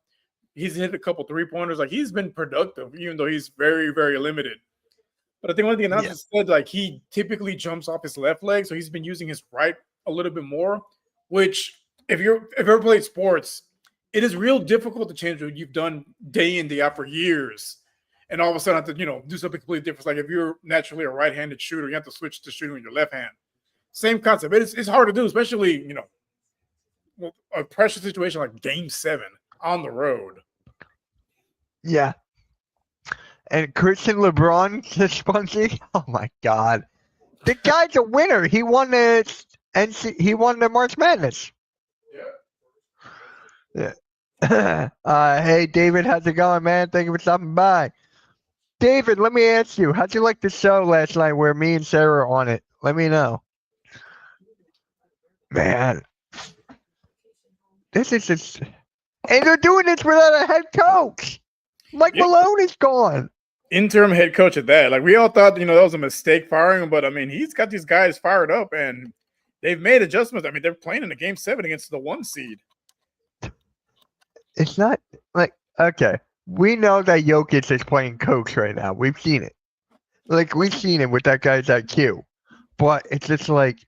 He's hit a couple 3-pointers. Like he's been productive, even though he's very, very limited. But I think one of the announcers said like he typically jumps off his left leg, so he's been using his right a little bit more. Which, if you've ever played sports, it is real difficult to change what you've done day in, day out for years, and all of a sudden have to do something completely different. Like if you're naturally a right-handed shooter, you have to switch to shooting with your left hand. Same concept. It's hard to do, especially a pressure situation like Game 7 on the road. Yeah. And Christian LeBron just spongy. Oh my God, the guy's a winner. He won the March Madness. Yeah. Hey David, how's it going, man? Thank you for stopping by. David, let me ask you, how'd you like the show last night where me and Sarah are on it? Let me know. Man, this is just, and they're doing this without a head coach. Mike Malone is gone. Interim head coach at that. Like we all thought, that was a mistake firing him, but I mean, he's got these guys fired up and they've made adjustments. I mean, they're playing in a game 7 against the 1 seed. It's not like, okay, we know that Jokic is playing coach right now. We've seen it. Like we've seen it with that guy's IQ, but it's just like,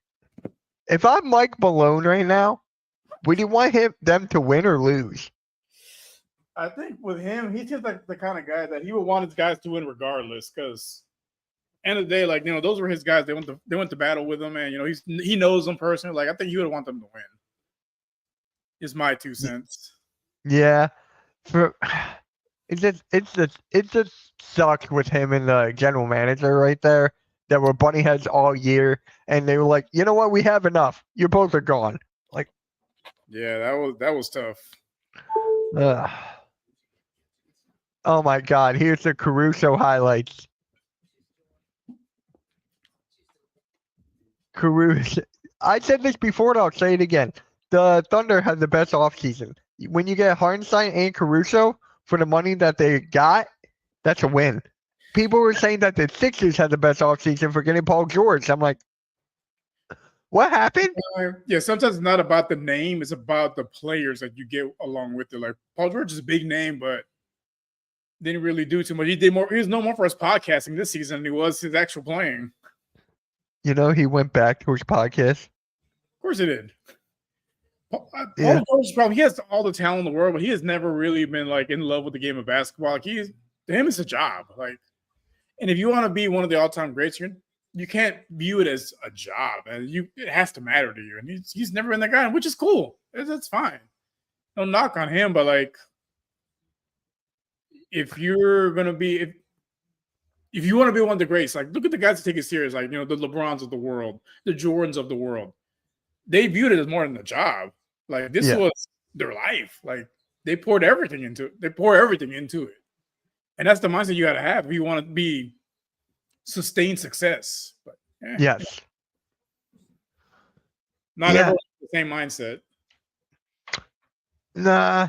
if I'm Mike Malone right now, would you want them to win or lose? I think with him, he's just like the kind of guy that he would want his guys to win regardless. Because end of the day, like those were his guys. They went to battle with him, and he knows them personally. Like I think he would want them to win. Is my 2 cents. Yeah, it just sucks with him and the general manager right there. That were bunny heads all year, and they were like, you know what, we have enough. You both are gone. Like, yeah, that was tough. Oh my God! Here's the Caruso highlights. Caruso. I said this before, and I'll say it again. The Thunder had the best offseason. When you get Hartenstein and Caruso for the money that they got, that's a win. People were saying that the Sixers had the best offseason for getting Paul George. I'm like, what happened? Yeah, sometimes it's not about the name. It's about the players that you get along with it. Like Paul George is a big name, but didn't really do too much. He was no more for his podcasting this season than he was his actual playing. He went back to his podcast. Of course he did. Paul George he has all the talent in the world, but he has never really been like in love with the game of basketball. Like to him, it's a job. Like, and if you want to be one of the all-time greats, you can't view it as a job, and it has to matter to you. And he's never been that guy, which is cool. That's fine. No knock on him, but like, if you're gonna be if you want to be one of the greats, like look at the guys that take it serious, like the LeBrons of the world, the Jordans of the world. They viewed it as more than a job. Like this was their life. Like they poured everything into it. They pour everything into it. And that's the mindset you got to have if you want to be sustained success. But Yes. not everyone has the same mindset. Nah.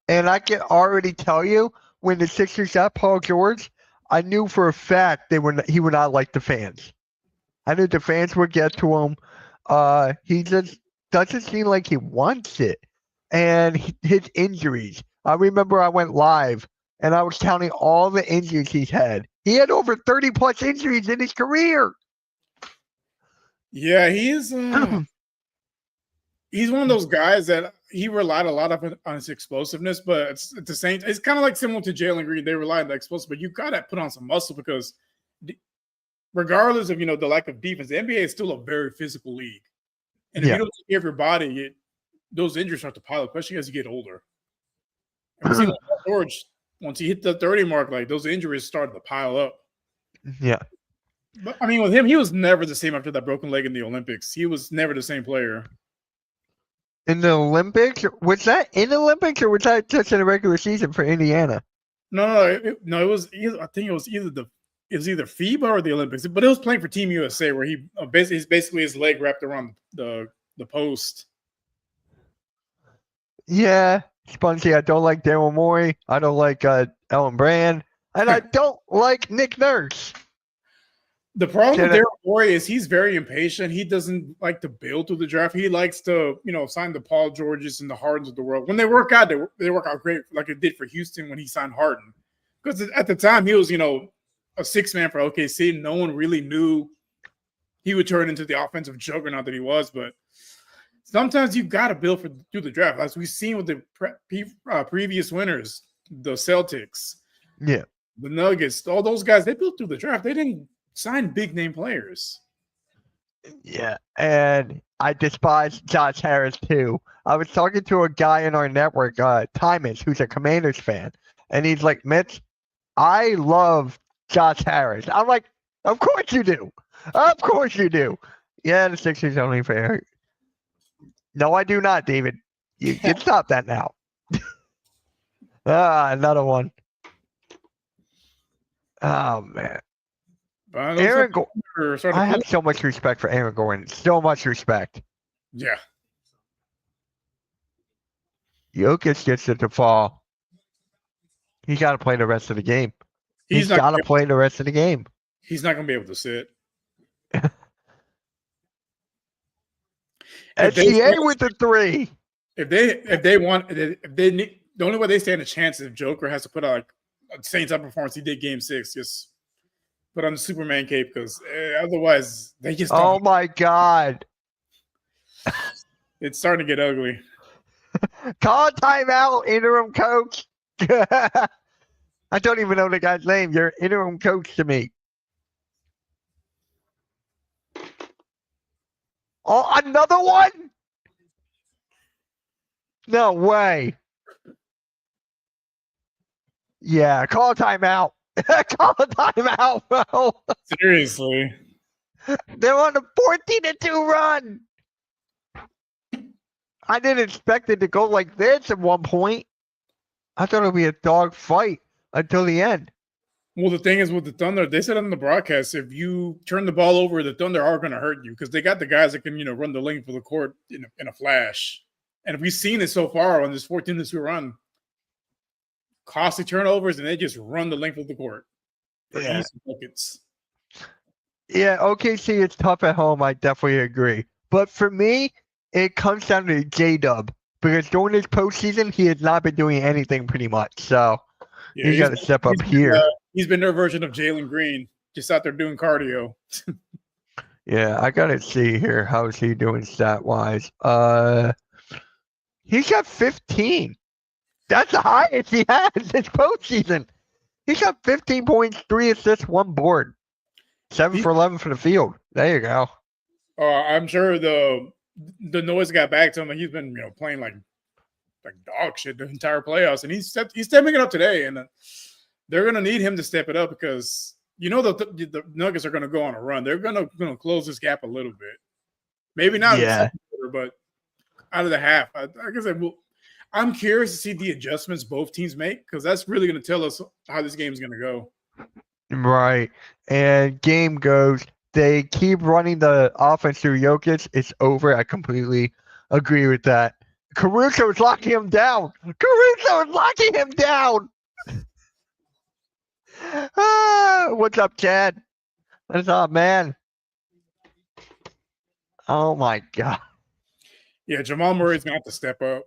And I can already tell you when the Sixers got Paul George, I knew for a fact he would not like the fans. I knew the fans would get to him. He just doesn't seem like he wants it. And his injuries. I remember I went live and I was counting all the injuries he's had. He had over 30 plus injuries in his career. Yeah, he's one of those guys that he relied a lot on his explosiveness, but it's the same. It's kind of like similar to Jalen Green. They rely on the explosive, but you got to put on some muscle because regardless of the lack of defense, the NBA is still a very physical league. And if you don't take care of your body, those injuries start to pile up, especially as you get older. And we see George, once he hit the 30 mark, like those injuries started to pile up. Yeah. But I mean, with him, he was never the same after that broken leg in the Olympics. He was never the same player. In the Olympics? Was that in the Olympics or was that just in the regular season for Indiana? No. It was either, I think it was either FIBA or the Olympics, but it was playing for Team USA where he basically his leg wrapped around the post. Yeah, Spongy, I don't like Daryl Morey. I don't like Ellen Brand. And I don't like Nick Nurse. The problem with Daryl Morey is he's very impatient. He doesn't like to build through the draft. He likes to, sign the Paul Georges and the Hardens of the world. When they work out, they work out great, like it did for Houston when he signed Harden. Because at the time, he was, a six-man for OKC. No one really knew he would turn into the offensive juggernaut that he was. But sometimes you got to build through the draft. As we've seen with the previous winners, the Celtics, the Nuggets, all those guys, they built through the draft. They didn't sign big-name players. Yeah, and I despise Josh Harris, too. I was talking to a guy in our network, Tymus, who's a Commanders fan, and he's like, Mitch, I love Josh Harris. I'm like, of course you do. Of course you do. Yeah, the Sixers only fair. No, I do not, David. You can stop that now. Another one. Oh, man. Aaron Gordon. I have so much respect for Aaron Gordon. So much respect. Yeah. Jokic gets it to fall. He's got to play the rest of the game. He's got to play the rest of the game. He's not going to be able to sit. SGA with the three. The only way they stand a chance is if Joker has to put out like a Saints up performance he did Game 6. Just put on the Superman cape because otherwise they just. Oh my God! It's starting to get ugly. Call timeout, interim coach. I don't even know the guy's name. You're interim coach to me. Oh, another one? No way. Yeah, call timeout. Call a timeout, bro. Seriously. They're on a 14-2 run. I didn't expect it to go like this at one point. I thought it would be a dog fight until the end. Well, the thing is with the Thunder, they said on the broadcast, if you turn the ball over, the Thunder are going to hurt you because they got the guys that can, run the length of the court in a flash. And we've seen it so far on this 14-2 run. Costly turnovers, and they just run the length of the court for easy buckets. Yeah, OKC is tough at home. I definitely agree. But for me, it comes down to J-Dub because during this postseason, he has not been doing anything pretty much. So he's got to step up here. He's been their version of Jalen Green, just out there doing cardio. Yeah, I got to see here. How is he doing stat-wise? He's got 15. That's the highest he has this postseason. He's got 15 points, 3 assists, 1 board. 7 for 11 for the field. There you go. I'm sure the noise got back to him, and he's been playing like dog shit the entire playoffs, and he's stepping it up today, and they're gonna need him to step it up because the Nuggets are gonna go on a run. They're gonna close this gap a little bit. Maybe not in the second quarter, but out of the half. Like I said, I'm curious to see the adjustments both teams make because that's really going to tell us how this game is going to go. Right. And game goes, they keep running the offense through Jokic. It's over. I completely agree with that. Caruso is locking him down. Caruso is locking him down. What's up, Chad? What's up, man? Oh my God. Yeah, Jamal Murray's going to have to step up.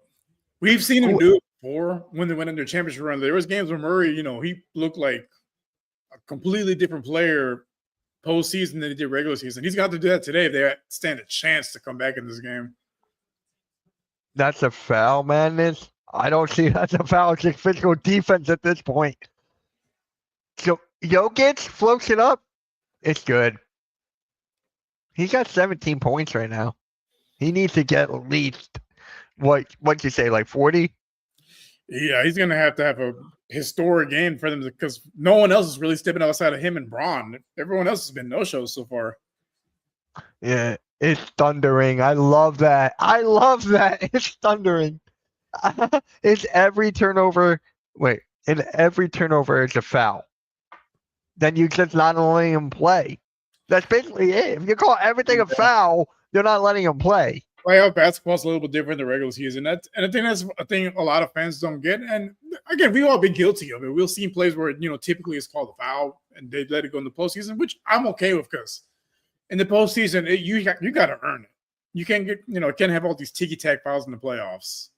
We've seen him do it before when they went into their championship run. There was games where Murray, he looked like a completely different player postseason than he did regular season. He's got to do that today if they stand a chance to come back in this game. That's a foul, madness. I don't see that's a foul. It's just physical defense at this point. So Jokic floats it up. It's good. He's got 17 points right now. He needs to get at least what'd you say, like 40? Yeah, he's gonna have to have a historic game for them because no one else is really stepping outside of him and Braun. Everyone else has been no shows so far. Yeah, it's thundering. I love that. It's thundering. It's every turnover. Wait, in every turnover, it's a foul. Then you just not letting him play. That's basically it. If you call everything a foul, you're not letting him play. Playoff basketball's a little bit different than regular season. And I think that's a thing a lot of fans don't get. And again, we've all been guilty of it. We'll see plays where typically it's called a foul and they let it go in the postseason, which I'm okay with because in the postseason, you got to earn it. You can't can't have all these ticky-tack fouls in the playoffs.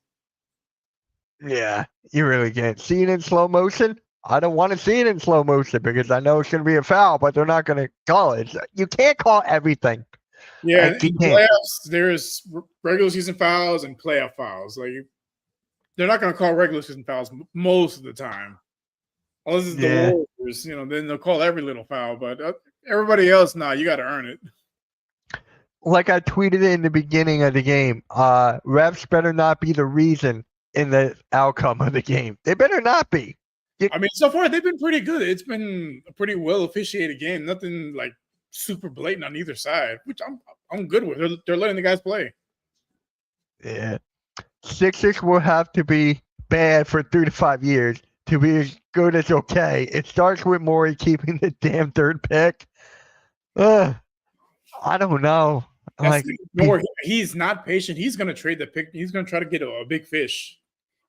Yeah, you really can't. See it in slow motion? I don't want to see it in slow motion because I know it's going to be a foul, but they're not going to call it. You can't call everything. Yeah, in the playoffs, there's regular season fouls and playoff fouls. Like they're not going to call regular season fouls most of the time, unless it's the Warriors. Then they'll call every little foul. But everybody else, you got to earn it. Like I tweeted in the beginning of the game, refs better not be the reason in the outcome of the game. They better not be. I mean, so far they've been pretty good. It's been a pretty well officiated game. Nothing like super blatant on either side, which I'm good with. They're letting the guys play. Yeah, Sixers will have to be bad for 3 to 5 years to be as good as okay. It starts with Morey keeping the damn third pick. I don't know. He's not patient. He's going to trade the pick. He's going to try to get a big fish.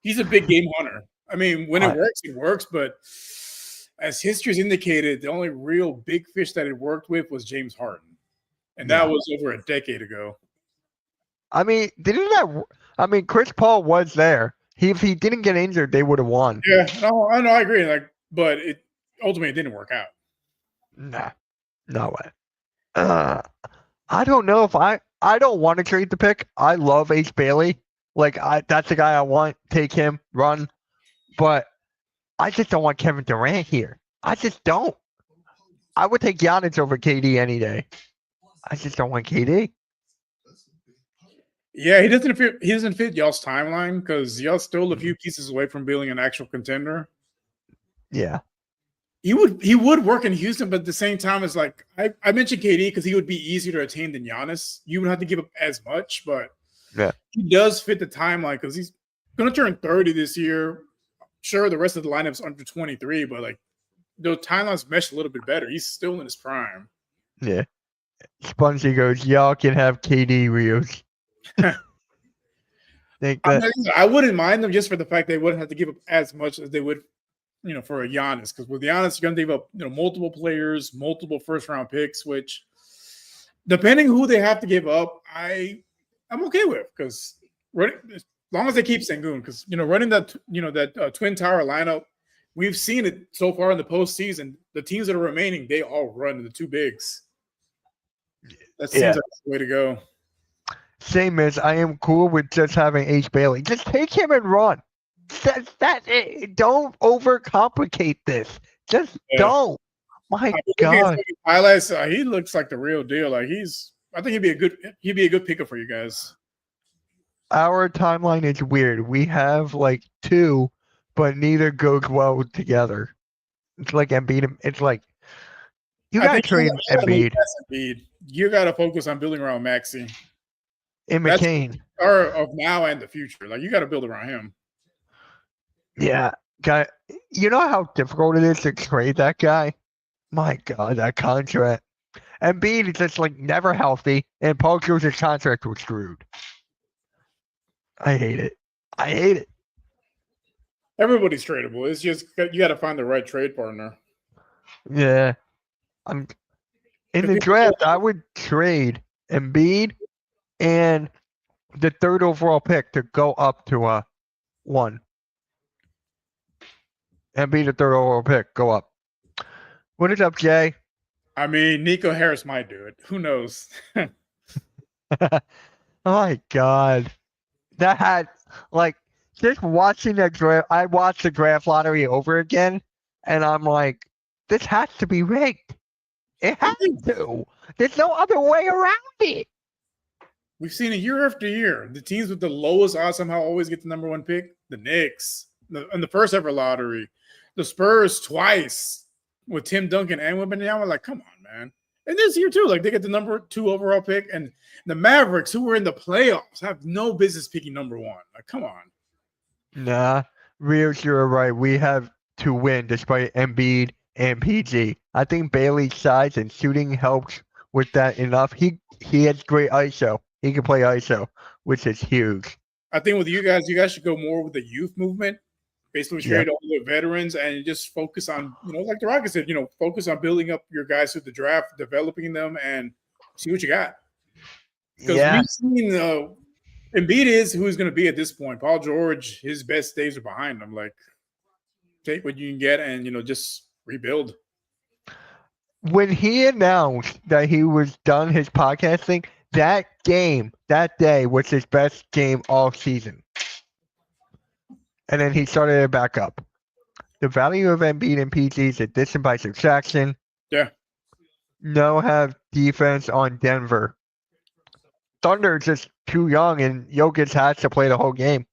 He's a big game hunter. I mean, when it works, it works. But as history's indicated, the only real big fish that it worked with was James Harden. And that was over a decade ago. I mean, Chris Paul was there. If he didn't get injured, they would have won. Yeah, no, I agree. But ultimately it didn't work out. Nah, no way. I don't know if I don't want to trade the pick. I love Ace Bailey. That's the guy I want. Take him, run. But I just don't want Kevin Durant here. I just don't. I would take Giannis over KD any day. I just don't want KD. Yeah, he doesn't fit y'all's timeline because y'all still a few pieces away from building an actual contender. Yeah. He would work in Houston, but at the same time, it's like I mentioned KD because he would be easier to attain than Giannis. You wouldn't have to give up as much, but he does fit the timeline because he's going to turn 30 this year. Sure, the rest of the lineup's under 23, but the timelines mesh a little bit better. He's still in his prime. Yeah. Spongy goes, y'all can have KD Rios. I wouldn't mind them just for the fact they wouldn't have to give up as much as they would, for a Giannis. Because with Giannis, you're going to give up, multiple players, multiple first-round picks, which, depending who they have to give up, I'm okay with. Because as long as they keep Sengun, because running that twin tower lineup, we've seen it so far in the postseason. The teams that are remaining, they all run the two bigs. That seems like the way to go. Same as I am cool with just having Ace Bailey. Just take him and run. That's it. Don't overcomplicate this. Just don't. My God. Highlights. He looks like the real deal. I think he'd be a good pickup for you guys. Our timeline is weird. We have two, but neither goes well together. It's like Embiid. It's like you got to trade Embiid. You got to focus on building around Maxey. And McCain. Or of now and the future. You got to build around him. Yeah, guy. You know how difficult it is to trade that guy? My God, that contract. Embiid is just like never healthy, and Paul George's contract was screwed. I hate it. I hate it. Everybody's tradable. It's just you got to find the right trade partner. Yeah, I'm in the Because draft. I would trade Embiid and the third overall pick to go up to a one. Embiid, the third overall pick, go up. What is up, Jay? I mean, Nico Harris might do it. Who knows? Oh my God, that had like just watching that draft. I watched the draft lottery over again, and I'm like, this has to be rigged. It has to. There's no other way around it. We've seen it year after year. The teams with the lowest odds somehow always get the number one pick. The Knicks in the first ever lottery. The Spurs twice with Tim Duncan and Wembanyama. Like, come on, man. And this year too, like they get the number 2 overall pick, and the Mavericks, who were in the playoffs, have no business picking number 1. Like, come on. Nah, Rios, you're right. We have to win despite Embiid and PG. I think Bailey's size and shooting helps with that enough. He has great ISO. He can play ISO, which is huge. I think with you guys should go more with the youth movement. Basically, trade all the veterans and just focus on, like the Rockets said, focus on building up your guys through the draft, developing them, and see what you got. Because we've seen Embiid is who he's going to be at this point. Paul George, his best days are behind him. Like, take what you can get and, just rebuild. When he announced that he was done his podcasting, that day was his best game all season. And then he started it back up. The value of Embiid and PG is addition by subtraction. Yeah. No have defense on Denver. Thunder is just too young, and Jokic has to play the whole game.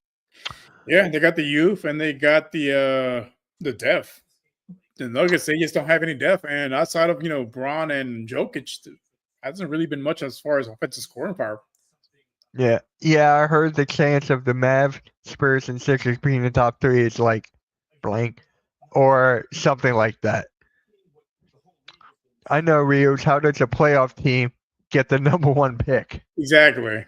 Yeah, they got the youth and they got the depth. The Nuggets, they just don't have any depth, and outside of Braun and Jokic, hasn't really been much as far as offensive scoring power. Yeah, I heard the chance of the Mavs, Spurs, and Sixers being the top 3 is like blank or something like that. I know, Rios. How does a playoff team get the number 1 pick? Exactly.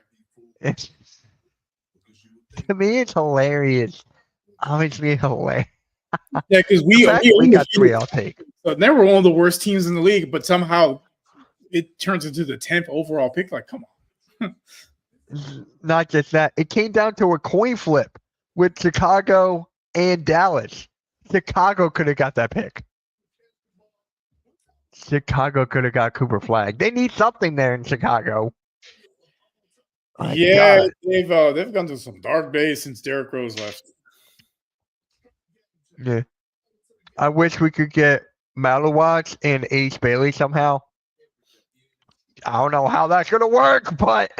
To me, it's hilarious. Obviously, hilarious. Yeah, because we got 3. I'll take. So they were one of the worst teams in the league, but somehow it turns into the 10th overall pick. Like, come on. Not just that. It came down to a coin flip with Chicago and Dallas. Chicago could have got that pick. Chicago could have got Cooper Flag. They need something there in Chicago. Yeah, they've gone through some dark days since Derrick Rose left. Yeah. I wish we could get Malowatch and Ace Bailey somehow. I don't know how that's gonna work, but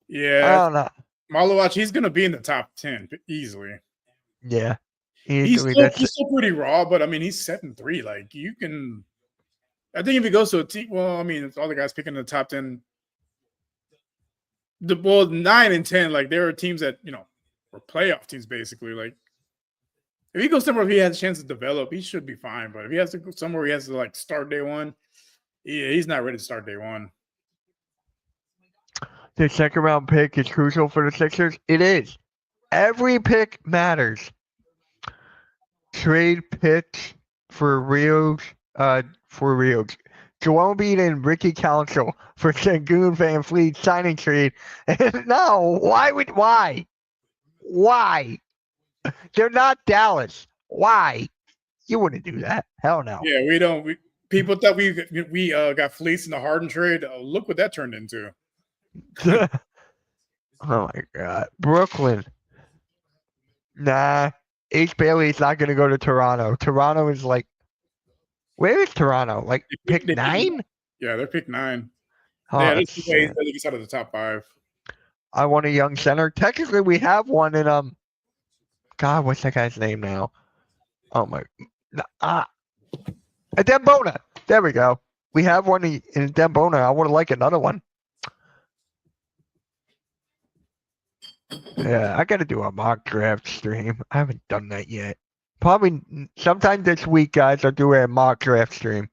yeah, I don't know. Malowatch, he's gonna be in the top 10 easily. Yeah, he's still pretty raw, but I mean, he's 7'3". Like, you can. I think if he goes to a team, well, I mean, all the guys picking the top 10. 9 and 10, like there are teams that were playoff teams basically. Like, if he goes somewhere he has a chance to develop, he should be fine. But if he has to go somewhere he has to like start day one, he's not ready to start day one. The second round pick is crucial for the Sixers. It is. Every pick matters. Trade pitch for Rios. Joel Embiid and Ricky Council for Sengun Van Fleet signing trade. No, why? They're not Dallas. Why? You wouldn't do that. Hell no. Yeah, we don't. People thought we got fleeced in the Harden trade. Look what that turned into. Oh my God, Brooklyn. Nah, Ace Bailey's not going to go to Toronto. Toronto is like. Where is Toronto? Like pick 9? Yeah, they're pick 9. Oh, yeah, that's the way he gets out of the top 5. I want a young center. Technically, we have one in God, what's that guy's name now? Oh my, Dembona. There we go. We have one in Dembona. I would like another one. Yeah, I got to do a mock draft stream. I haven't done that yet. Probably sometime this week, guys. I'll do a mock draft stream.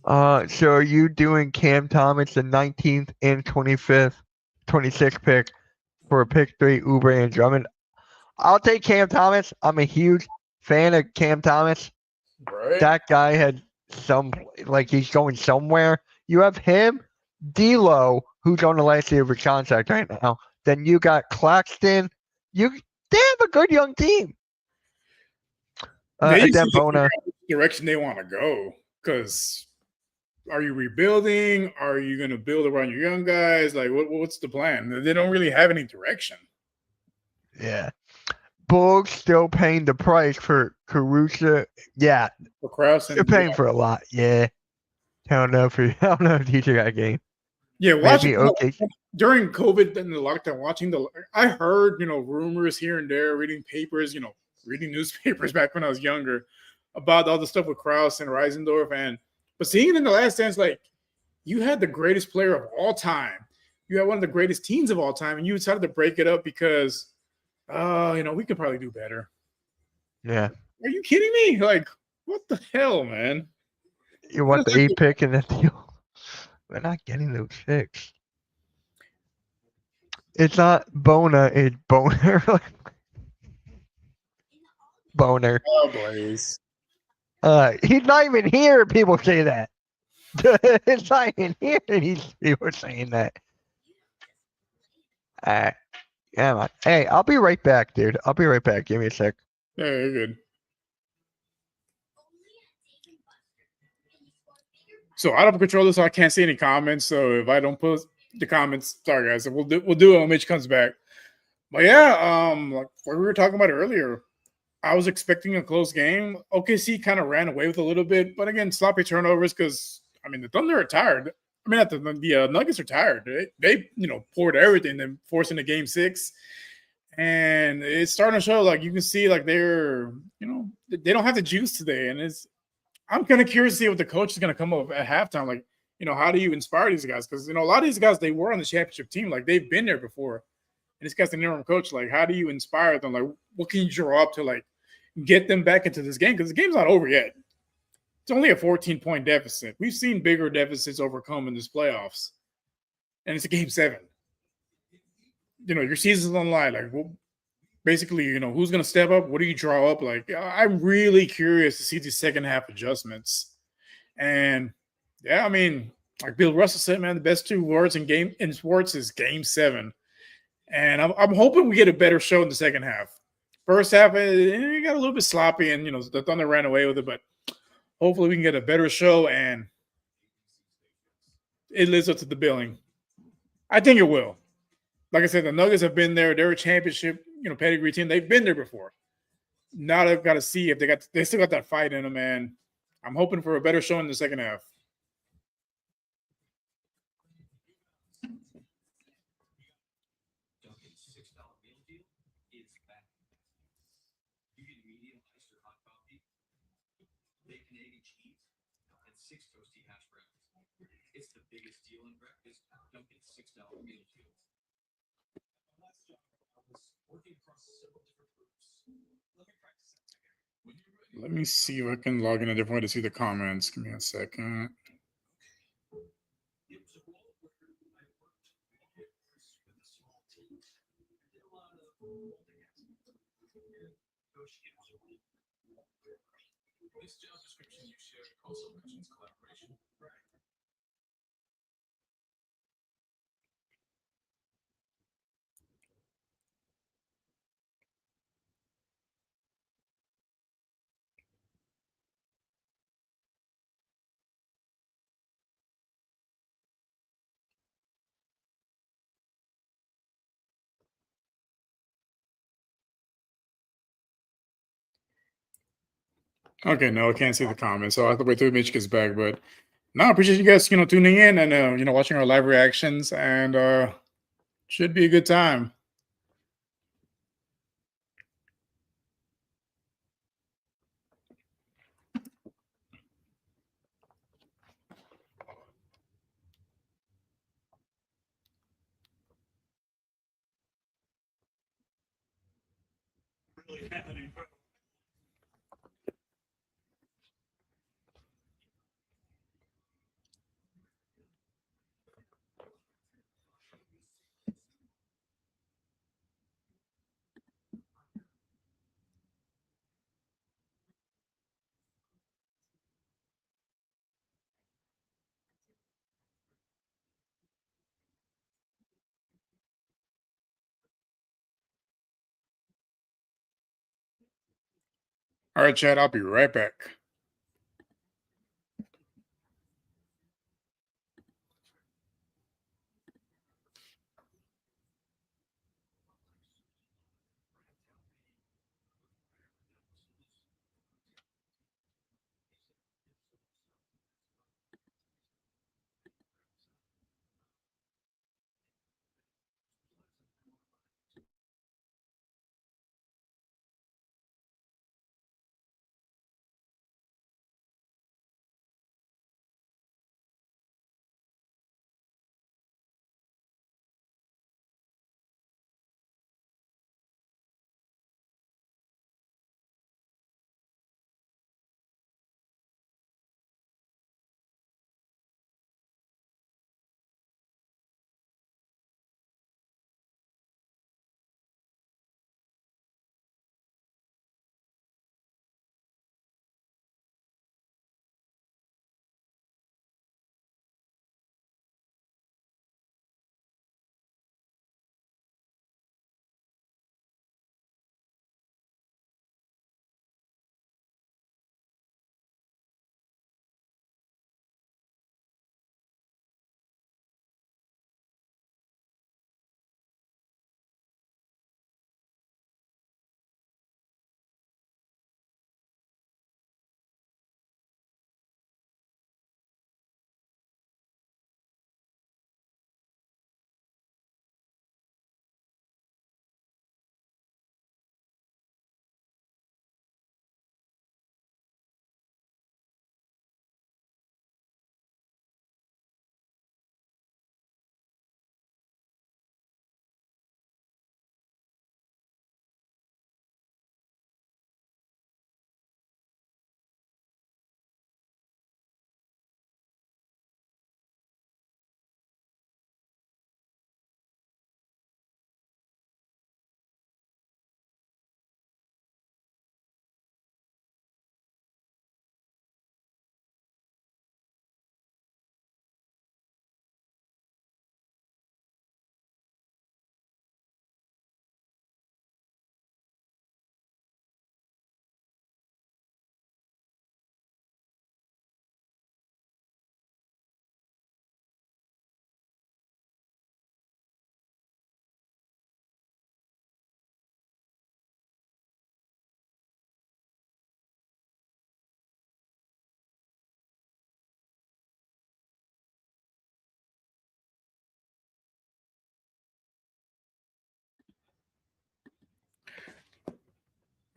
So are you doing Cam Thomas the 19th and 25th, 26th pick for a pick 3 Uber and Drummond? I'll take Cam Thomas. I'm a huge fan of Cam Thomas. Right. That guy had he's going somewhere. You have him, D'Lo, who's on the last year of his contract right now. Then you got Claxton. They have a good young team. They And just then need to figure Bona. out which direction they want to go. Because are you rebuilding? Are you going to build around your young guys? Like, what's the plan? They don't really have any direction. Yeah. Bulls still paying the price for Caruso. Yeah. For Krause They're and paying for a lot. Yeah. I don't know if DJ got a game. yeah, watching OKC. During COVID and the lockdown, I heard rumors here and there, reading papers, reading newspapers back when I was younger about all the stuff with Krause and Reisendorf, but seeing it in the Last Dance, like you had the greatest player of all time, you had one of the greatest teams of all time, and you decided to break it up because, we could probably do better. Yeah. Are you kidding me? Like, what the hell, man? You want the 8 pick in that deal? We're not getting those picks. It's not Bona, it's Boner. Boner. Oh, Blaze. He's not even here. People say that. It's not even here. And people are saying that. Yeah, hey, I'll be right back, dude. I'll be right back. Give me a sec. Yeah, you're good. So I don't control this, so I can't see any comments. So if I don't put the comments, sorry guys. So we'll do it when Mitch comes back. But yeah, like what we were talking about earlier, I was expecting a close game. OKC kind of ran away with a little bit, but again, sloppy turnovers because the Thunder are tired. The Nuggets are tired. They poured everything, then forcing a game 6, and it's starting to show. Like you can see, like they're they don't have the juice today, and I'm kind of curious to see what the coach is going to come up with at halftime. Like how do you inspire these guys? Because a lot of these guys, they were on the championship team, like they've been there before, and this guy's the interim coach. Like how do you inspire them? Like what can you draw up to like get them back into this game? Because the game's not over yet. It's only a 14-point deficit. We've seen bigger deficits overcome in this playoffs, and it's a game 7. Your season's on the line. Like, well, basically, who's going to step up? What do you draw up? Like, I'm really curious to see these second half adjustments. And yeah, like Bill Russell said, man, the best 2 words in sports is game 7. And I'm hoping we get a better show in the second half. First half, it got a little bit sloppy, and the Thunder ran away with it, but hopefully we can get a better show and it lives up to the billing. I think it will. Like I said, the Nuggets have been there. They're a championship, pedigree team. They've been there before. Now they've got to see if they still got that fight in them, and I'm hoping for a better show in the second half. Let me see if I can log in a different way to see the comments. Give me a second. Okay, no, I can't see the comments, so I'll have to wait till Mitch gets back. But no, I appreciate you guys, tuning in and watching our live reactions, and should be a good time. All right, Chad, I'll be right back.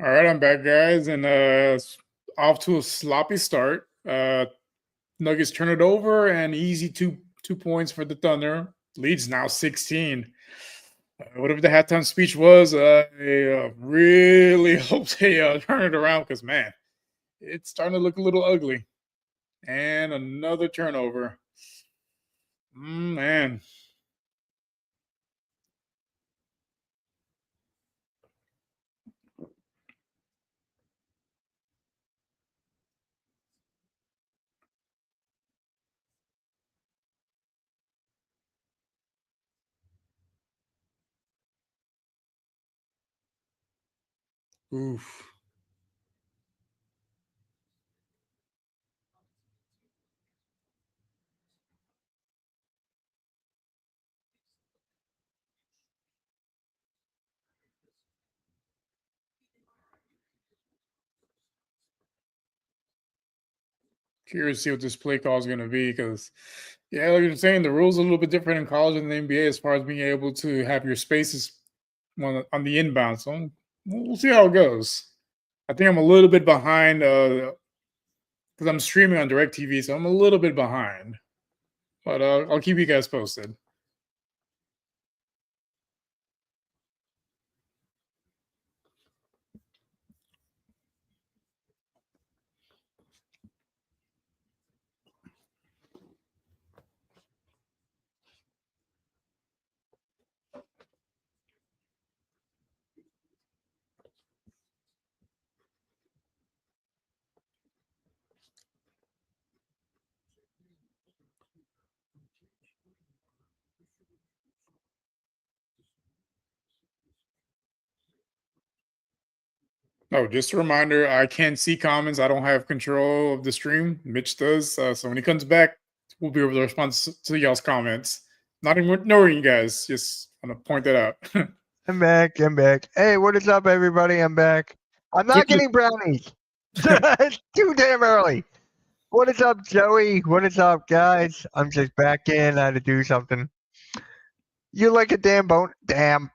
All right, I'm back, guys, and off to a sloppy start. Nuggets turn it over, and easy two points for the Thunder. Leads now 16. Whatever the halftime speech was, I really hope they turn it around because, man, it's starting to look a little ugly. And another turnover. Man. Oof. Curious to see what this play call is going to be because, yeah, like you're saying, the rules are a little bit different in college and the NBA as far as being able to have your spaces on the inbound. So we'll see how it goes. I think I'm a little bit behind because I'm streaming on DirecTV, so I'm a little bit behind. But I'll keep you guys posted. Oh, just a reminder, I can't see comments. I don't have control of the stream. Mitch does. So when he comes back, we'll be able to respond to y'all's comments. Not even ignoring you guys. Just want to point that out. I'm back. I'm back. Hey, what is up, everybody? I'm back. I'm not getting brownies. It's too damn early. What is up, Joey? What is up, guys? I'm just back in. I had to do something. You like a damn bone? Damn.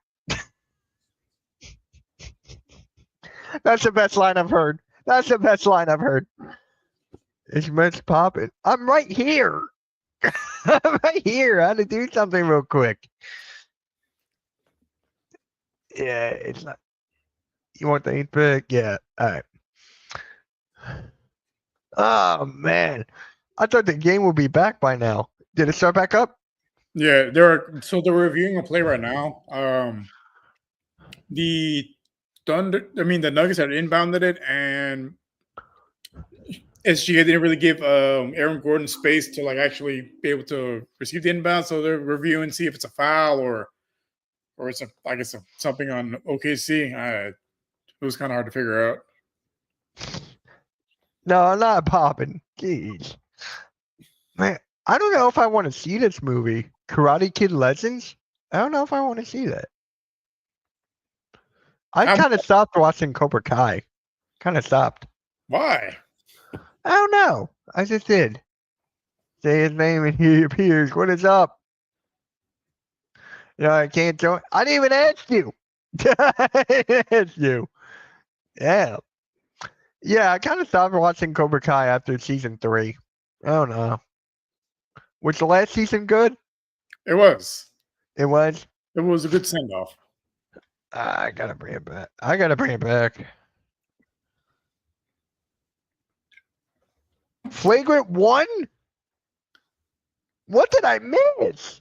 That's the best line I've heard. That's the best line I've heard. Is Mitch popping? I'm right here. I'm right here. I had to do something real quick. Yeah, it's not. You want the 8th pick? Yeah. All right. Oh man, I thought the game would be back by now. Did it start back up? Yeah, they're reviewing a play right now. The the Nuggets had inbounded it, and SGA didn't really give Aaron Gordon space to actually be able to receive the inbound. So they're reviewing, see if it's a foul or it's something on OKC. It was kind of hard to figure out. No, I'm not popping. Jeez, man, I don't know if I want to see this movie, Karate Kid Legends. I don't know if I want to see that. I kind of stopped watching Cobra Kai. Kind of stopped. Why? I don't know. I just did. Say his name and he appears. What is up? I can't join. I didn't even ask you. I didn't ask you. Yeah. Yeah, I kind of stopped watching Cobra Kai after season 3. I don't know. Was the last season good? It was. It was? It was a good send-off. I gotta bring it back. I gotta bring it back. Flagrant 1? What did I miss?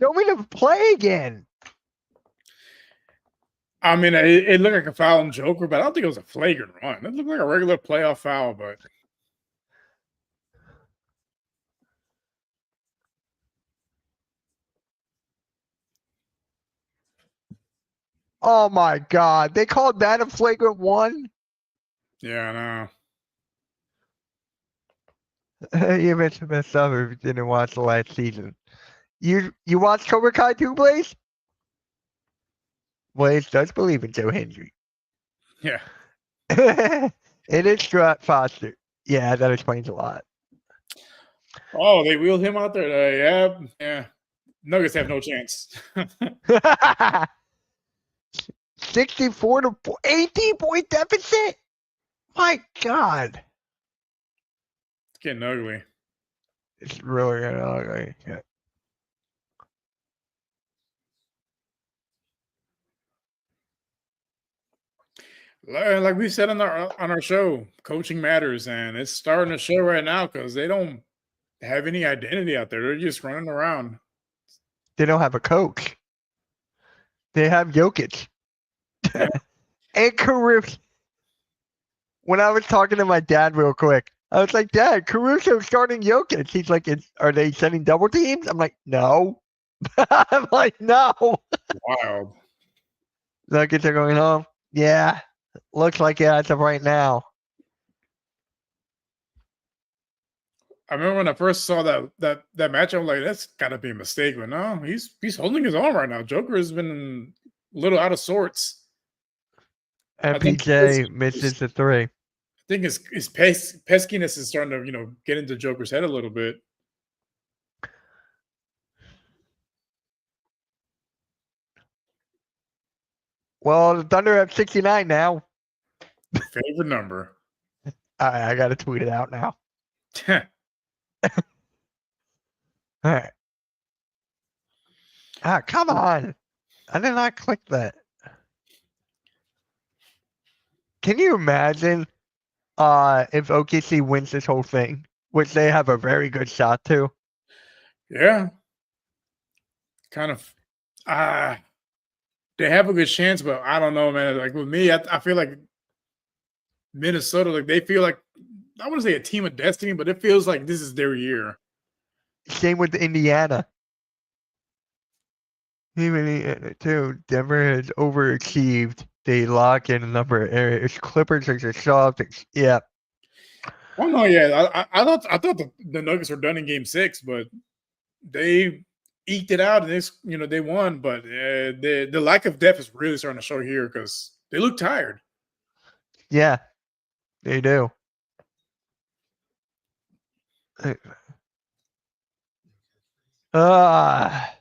Show me the play again. I mean, it looked like a foul on Joker, but I don't think it was a flagrant run. It looked like a regular playoff foul, but oh my God. They called that a flagrant 1? yeah, I know. You missed up if you didn't watch the last season. You watched Cobra Kai 2, Blaze? Blaze does believe in Joe Hendry. Yeah. It is Stuart Foster. Yeah, that explains a lot. Oh, they wheeled him out there. Yeah. Nuggets have no chance. 64 to 18-point deficit. My God, It's getting ugly. it's really getting ugly. Yeah. Like we said on our show, coaching matters, and it's starting to show right now because they don't have any identity out there. They're just running around. They don't have a coach. They have Jokic. Yeah. And Caruso. When I was talking to my dad real quick, I was like, Dad, Caruso's starting Jokic. He's like, are they sending double teams? I'm like, no. I'm like, no. Wild. Nuggets are going home. Yeah. Looks like it as of right now. I remember when I first saw that match, I'm like, that's got to be a mistake. But no, he's holding his own right now. Joker has been a little out of sorts. And PJ misses the 3. I think his peskiness is starting to get into Joker's head a little bit. Well, the Thunder have 69 now. Favorite number. I got to tweet it out now. All right. Come on. I did not click that. Can you imagine if OKC wins this whole thing, which they have a very good shot to? Yeah. Kind of. They have a good chance, but I don't know, man. Like with me, I feel like Minnesota, they feel like, I wouldn't say a team of destiny, but it feels like this is their year. Same with Indiana. Even too, Denver has overachieved. They lock in a number of areas. Clippers are just soft. Yeah. Oh no, yeah, I thought the Nuggets were done in Game 6, but they eked it out and they won. But the lack of depth is really starting to show here because they look tired. Yeah, they do. Ah,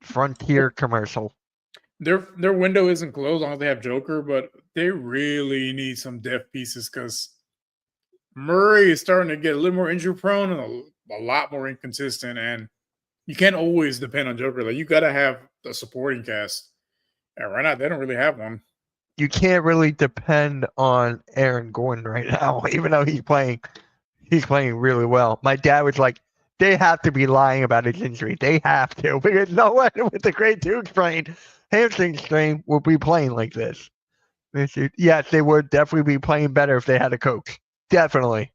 Frontier commercial. Their window isn't closed as long as they have Joker, but they really need some depth pieces because Murray is starting to get a little more injury prone and a lot more inconsistent, and you can't always depend on Joker. Like you got to have a supporting cast, and right now they don't really have one. You can't really depend on Aaron Gordon right now, even though he's playing really well. My dad was like, they have to be lying about his injury. They have to, because no one with the grade 2 sprain, hamstring strain will be playing like this. Yes, they would definitely be playing better if they had a coach. Definitely.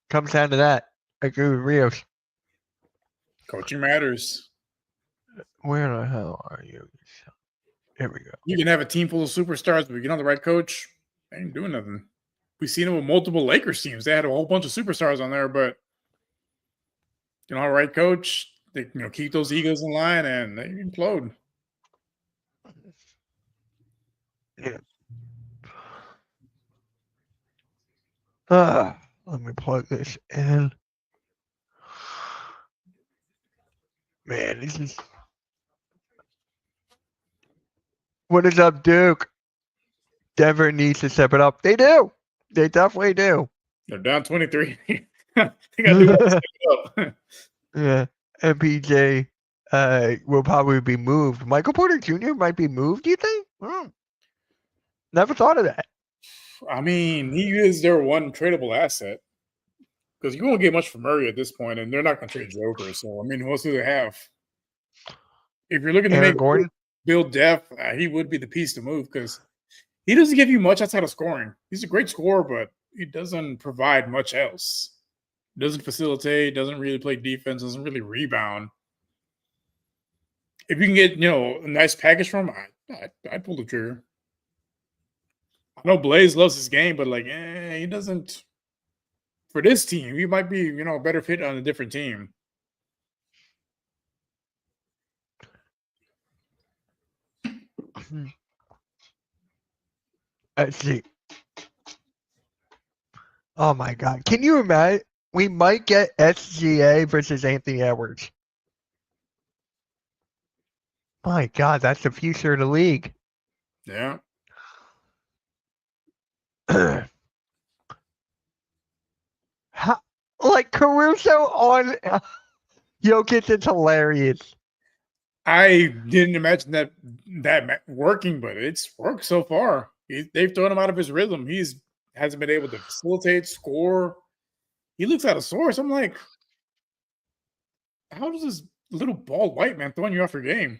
Comes down to that. I agree with Rios. Coaching matters. Where the hell are you? Here we go. You can have a team full of superstars, but if you get on the right coach, they ain't doing nothing. We've seen it with multiple Lakers teams. They had a whole bunch of superstars on there, but the right coach, they keep those egos in line and they implode. Yeah. Let me plug this in. Man, this is. What is up, Duke? Denver needs to step it up. They do. They definitely do. They're down 23. They got to do step it up. Yeah. MPJ will probably be moved. Michael Porter Jr. might be moved, do you think? Never thought of that. I mean, he is their one tradable asset because you won't get much from Murray at this point, and they're not going to trade Joker. So, I mean, who else do they have? If you're looking to Aaron Gordon? build depth, he would be the piece to move because he doesn't give you much outside of scoring. He's a great scorer, but he doesn't provide much else. Doesn't facilitate, doesn't really play defense, doesn't really rebound. If you can get, a nice package from him, I'd pull the trigger. I know Blaze loves his game, but he doesn't. For this team, he might be, a better fit on a different team. Let's see. Oh my God! Can you imagine? We might get SGA versus Anthony Edwards. My God, that's the future of the league. Yeah. Like Caruso on Jokic is hilarious. I didn't imagine that working, but it's worked so far. They've thrown him out of his rhythm. Hasn't been able to facilitate, score. He looks out of sorts. I'm like, how does this little bald white man throwing you off your game?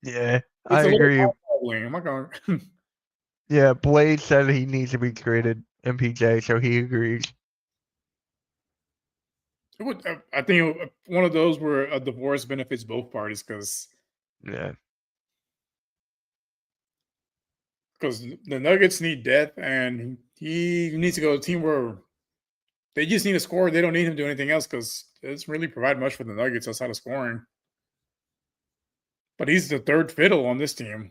Yeah, I agree. Am I going? Yeah, Blade said he needs to be traded. MPJ, so he agrees. I think one of those where a divorce benefits both parties because the Nuggets need depth and he needs to go to a team where they just need a scorer. They don't need him to do anything else because it doesn't really provide much for the Nuggets outside of scoring. But he's the third fiddle on this team.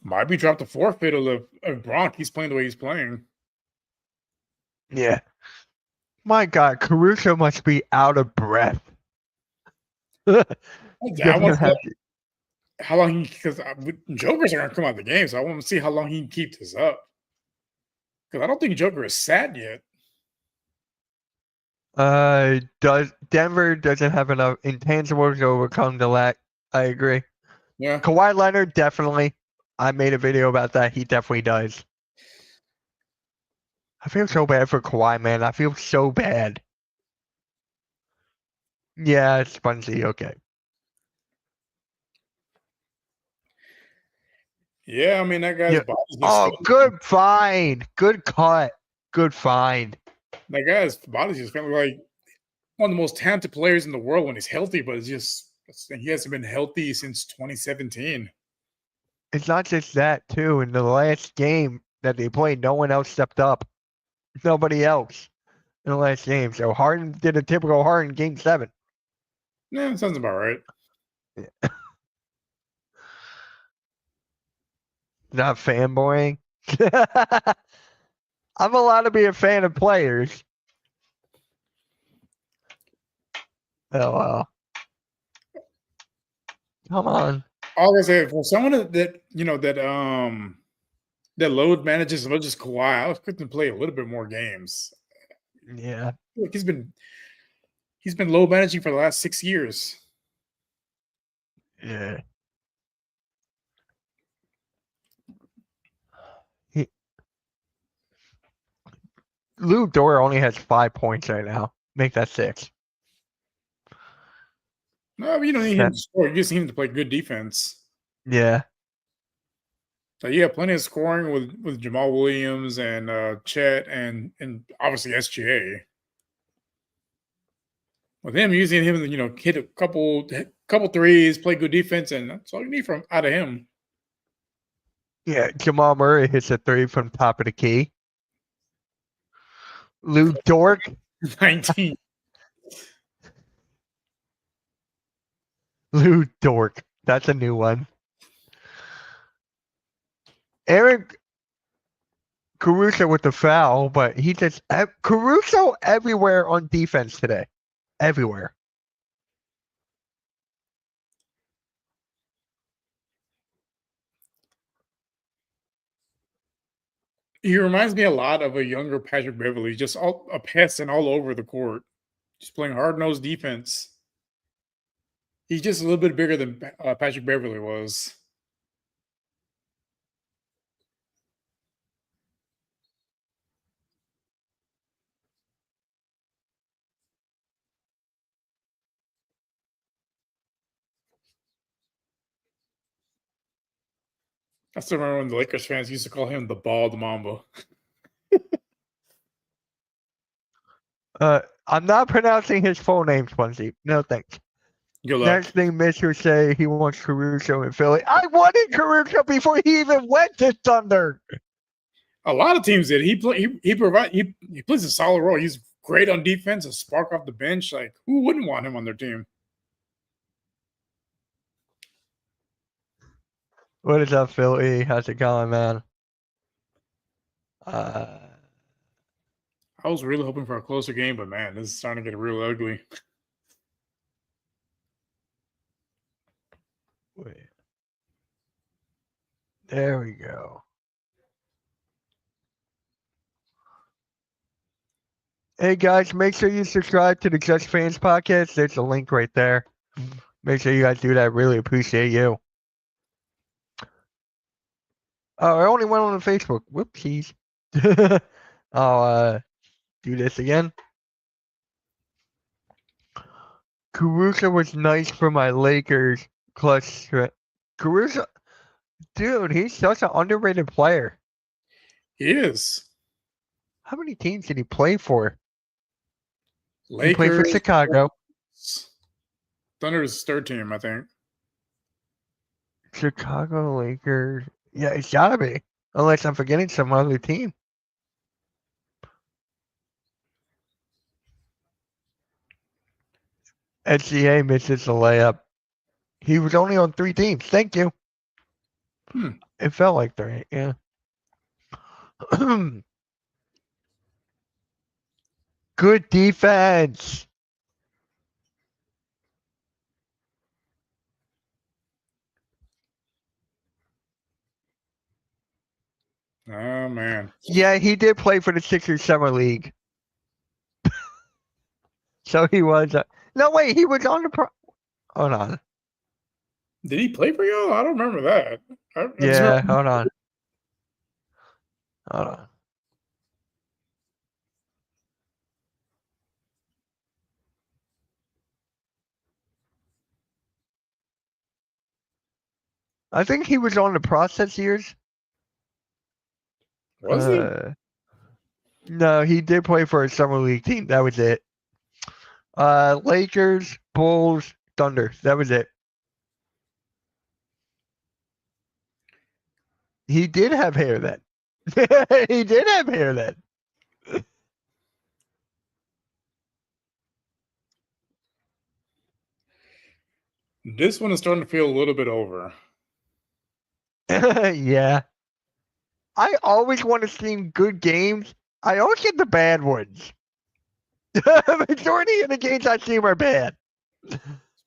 Might be dropped the fourth fiddle of Bronk. He's playing the way he's playing. Yeah. My God, Caruso must be out of breath. I want to how long because Jokers are going to come out of the game, so I want to see how long he can keep this up. Because I don't think Joker is sat yet. Denver doesn't have enough intangibles to overcome the lack. I agree. Yeah. Kawhi Leonard, definitely. I made a video about that. He definitely does. I feel so bad for Kawhi, man. I feel so bad. Yeah, it's Spongy. Okay. Yeah, I mean, that guy's body. Oh, good find. Good cut. Good find. That guy's body's just feeling like one of the most talented players in the world when he's healthy, but it's just he hasn't been healthy since 2017. It's not just that too. In the last game that they played, no one else stepped up. Nobody else in the last game. So Harden did a typical Harden game 7. Yeah, sounds about right. Yeah. Not fanboying. I'm allowed to be a fan of players. Oh well. Come on. All I say for someone that that load manages as much as Kawhi, I was expecting to play a little bit more games. Yeah. Like he's been load managing for the last 6 years. Yeah. Lou Dort only has 5 points right now. Make that 6. No, you don't need him to score. You just need him to play good defense. Yeah. So yeah, plenty of scoring with Jamal Williams and Chet and obviously SGA. With him using him, hit a couple threes, play good defense, and that's all you need from out of him. Yeah. Jamal Murray hits a 3 from top of the key. Lou Dort. 19. Lou Dort. That's a new one. Eric Caruso with the foul, but he just Caruso everywhere on defense today. Everywhere. He reminds me a lot of a younger Patrick Beverly, just a pest and all over the court, just playing hard nosed defense. He's just a little bit bigger than Patrick Beverly was. I still remember when the Lakers fans used to call him the bald Mamba. I'm not pronouncing his full name, Swansea. No thanks. Good luck. Next thing Mitch would say he wants Caruso in Philly. I wanted Caruso before he even went to Thunder. A lot of teams did. He plays a solid role. He's great on defense, a spark off the bench. Like, who wouldn't want him on their team? What is up, Philly? How's it going, man? I was really hoping for a closer game, but man, this is starting to get real ugly. Wait. There we go. Hey guys, make sure you subscribe to the Just Fans podcast. There's a link right there. Make sure you guys do that. I really appreciate you. Oh, I only went on Facebook. Whoopsies. I'll do this again. Caruso was nice for my Lakers clutch. Caruso, dude, he's such an underrated player. He is. How many teams did he play for? Lakers, He played for Chicago. Thunder's third team, I think. Chicago Lakers. Yeah, it's gotta be. Unless I'm forgetting some other team. SGA misses the layup. He was only on 3 teams. Thank you. It felt like 3, yeah. Good defense. Oh, man. Yeah, he did play for the Sixers Summer League. So he was. No, wait, he was on the Hold on. Did he play for y'all? I don't remember that. Yeah, hold on. Hold on. I think he was on the process years. Was he? No, he did play for a summer league team. That was it. Lakers, Bulls, Thunder. That was it. He did have hair then. He did have hair then. This one is starting to feel a little bit over. Yeah. I always want to see good games. I always get the bad ones. The majority of the games I see are bad.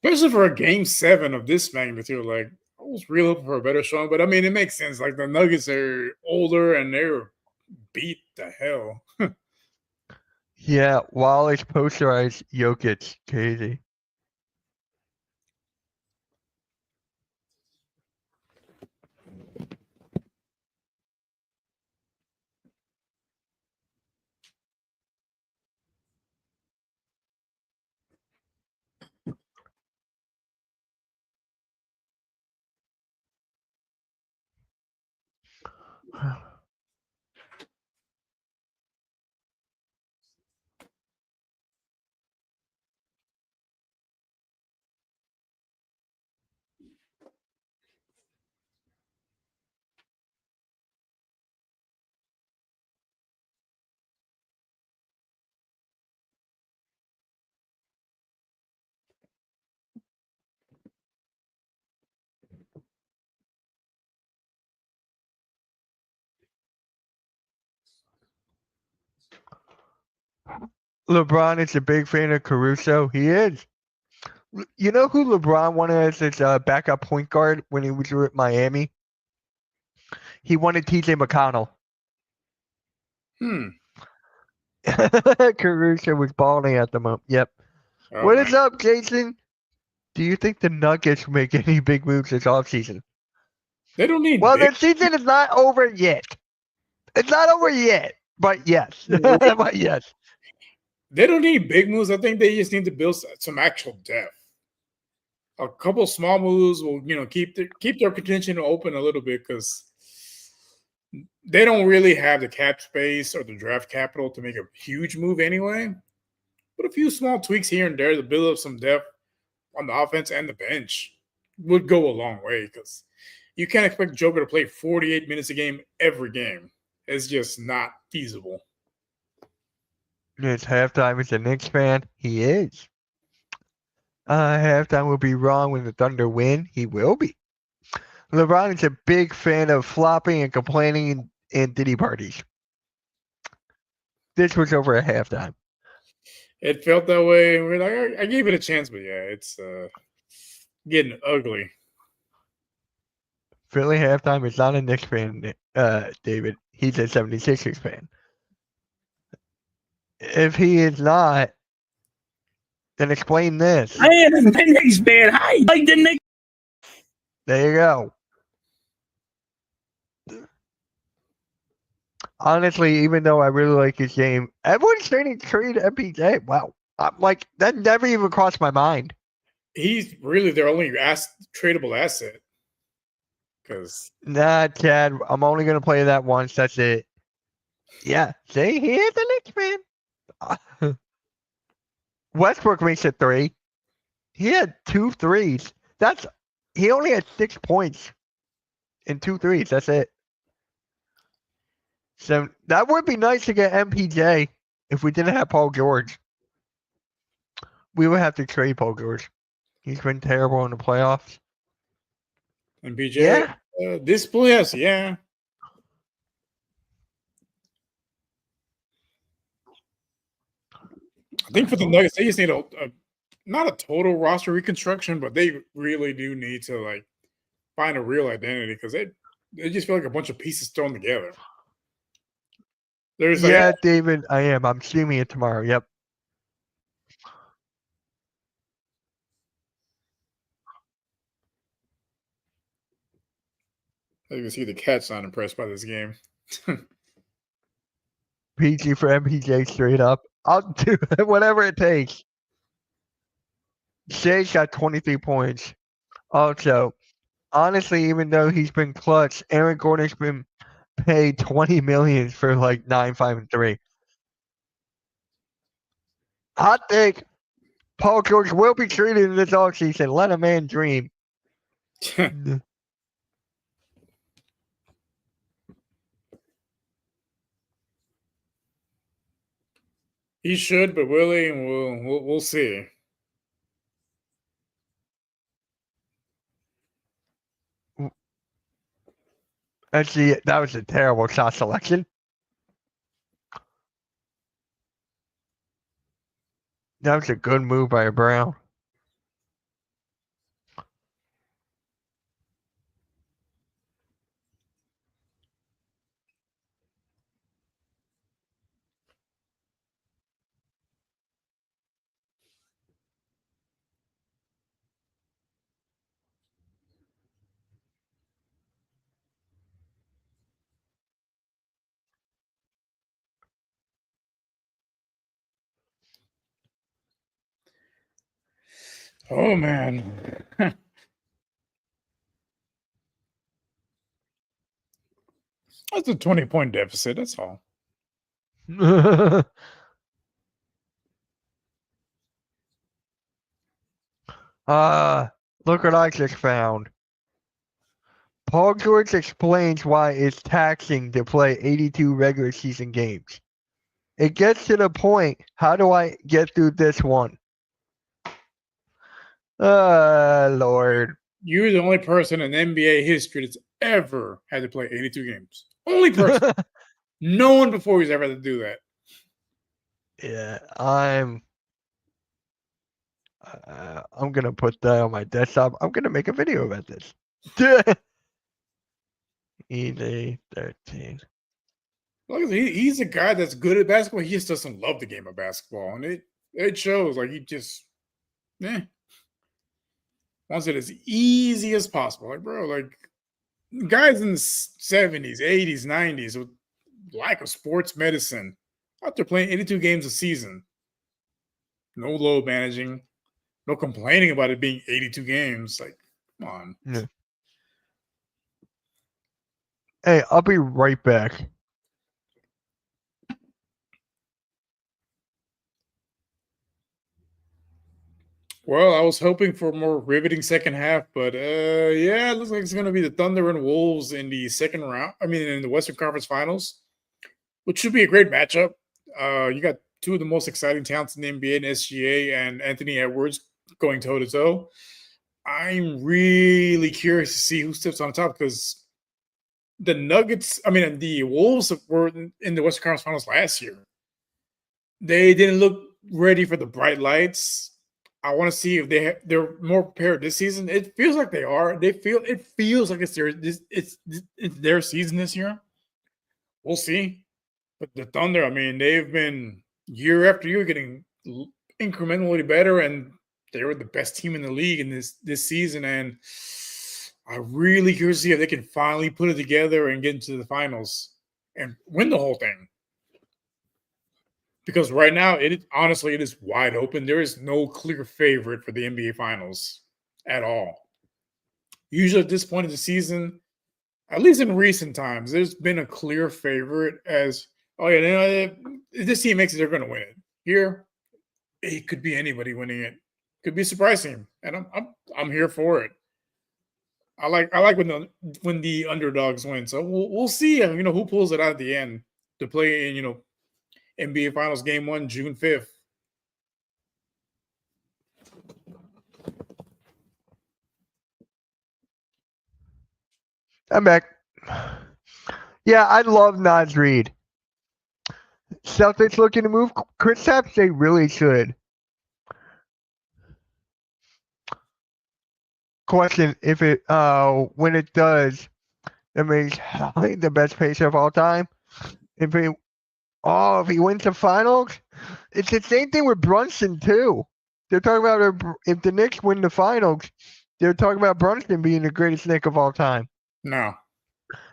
Especially for a game 7 of this magnitude. Like, I was really hoping for a better showing, but I mean, it makes sense. Like, the Nuggets are older and they're beat the hell. Yeah, Wallace posterized Jokic. Crazy. LeBron is a big fan of Caruso. He is. You know who LeBron wanted as his backup point guard when he was with Miami? He wanted TJ McConnell. Caruso was balling at the moment. Yep. Oh, What man. is up, Jason? Do you think the Nuggets will make any big moves this offseason? They don't need Well, big. the season is not over yet. It's not over yet, but yes. But yes. They don't need big moves. I think they just need to build some actual depth. A couple small moves will, keep their contention open a little bit because they don't really have the cap space or the draft capital to make a huge move anyway. But a few small tweaks here and there to build up some depth on the offense and the bench would go a long way because you can't expect Joker to play 48 minutes a game every game. It's just not feasible. It's halftime as a Knicks fan. He is. Halftime will be wrong when the Thunder win. He will be. LeBron is a big fan of flopping and complaining in Diddy parties. This was over at halftime. It felt that way. We're like, I gave it a chance, but yeah, it's getting ugly. Philly halftime is not a Knicks fan, David. He's a 76ers fan. If he is not, then explain this. I am a Knicks fan. I like the Knicks. There you go. Honestly, even though I really like his game, everyone's starting to trade MPJ. Wow. I'm like, that never even crossed my mind. He's really their only tradable asset. Because Nah, Chad, I'm only going to play that once. That's it. Yeah. See, he is a Knicks fan. Westbrook makes it 3. He had 2 threes. He only had 6 points and 2 threes. That's it. So that would be nice to get MPJ if we didn't have Paul George. We would have to trade Paul George. He's been terrible in the playoffs. MPJ, Yeah. This playoffs, yeah. I think for the Nuggets, they just need not a total roster reconstruction, but they really do need to find a real identity because they just feel like a bunch of pieces thrown together. David, I am. I'm streaming it tomorrow. Yep. You can see the cat's not impressed by this game. PG for MPJ straight up. I'll do whatever it takes. Shay's got 23 points. Also, honestly, even though he's been clutch, Aaron Gordon's been paid $20 million for 9, 5, and 3. Hot take. Paul George will be traded in this offseason. Let a man dream. He should, but will he? We'll see. Actually, that was a terrible shot selection. That was a good move by Brown. Oh man. That's a 20-point deficit. That's all. Look what I just found. Paul George explains why it's taxing to play 82 regular season games. It gets to the point, how do I get through this one? Lord. You're the only person in NBA history that's ever had to play 82 games. Only person. No one before he's ever had to do that. Yeah, I'm gonna put that on my desktop. I'm gonna make a video about this. Easy 13. Look, he's a guy that's good at basketball. He just doesn't love the game of basketball, and it shows. Like he just, wants it as easy as possible. Like, bro, like guys in the 70s, 80s, 90s with lack of sports medicine out there playing 82 games a season. No load managing, no complaining about it being 82 games. Like, come on. Yeah. Hey, I'll be right back. Well, I was hoping for a more riveting second half, but yeah, it looks like it's going to be the Thunder and Wolves in the second round. I mean, in the Western Conference Finals, which should be a great matchup. You got two of the most exciting talents in the NBA, in SGA and Anthony Edwards, going toe to toe. I'm really curious to see who steps on top because the Nuggets, the Wolves were in the Western Conference Finals last year. They didn't look ready for the bright lights. I want to see if they're more prepared this season. It feels like they are. It feels like it's their season this year. We'll see. But the Thunder, they've been year after year getting incrementally better, and they were the best team in the league in this season. And I'm really curious to see if they can finally put it together and get into the finals and win the whole thing. Because right now, it is wide open. There is no clear favorite for the NBA Finals at all. Usually at this point of the season, at least in recent times, there's been a clear favorite as, if this team makes it, they're going to win it. Here, it could be anybody winning it. Could be surprising, and I'm here for it. I like when the underdogs win. So we'll see. Who pulls it out at the end to play in NBA Finals Game 1, June 5th. I'm back. Yeah, I love Naz Reid. Celtics looking to move Kristaps? They really should. Question: if it when it does, that means the best pacer of all time. If he wins the finals, it's the same thing with Brunson too. They're talking about if the Knicks win the finals, they're talking about Brunson being the greatest Knick of all time. No,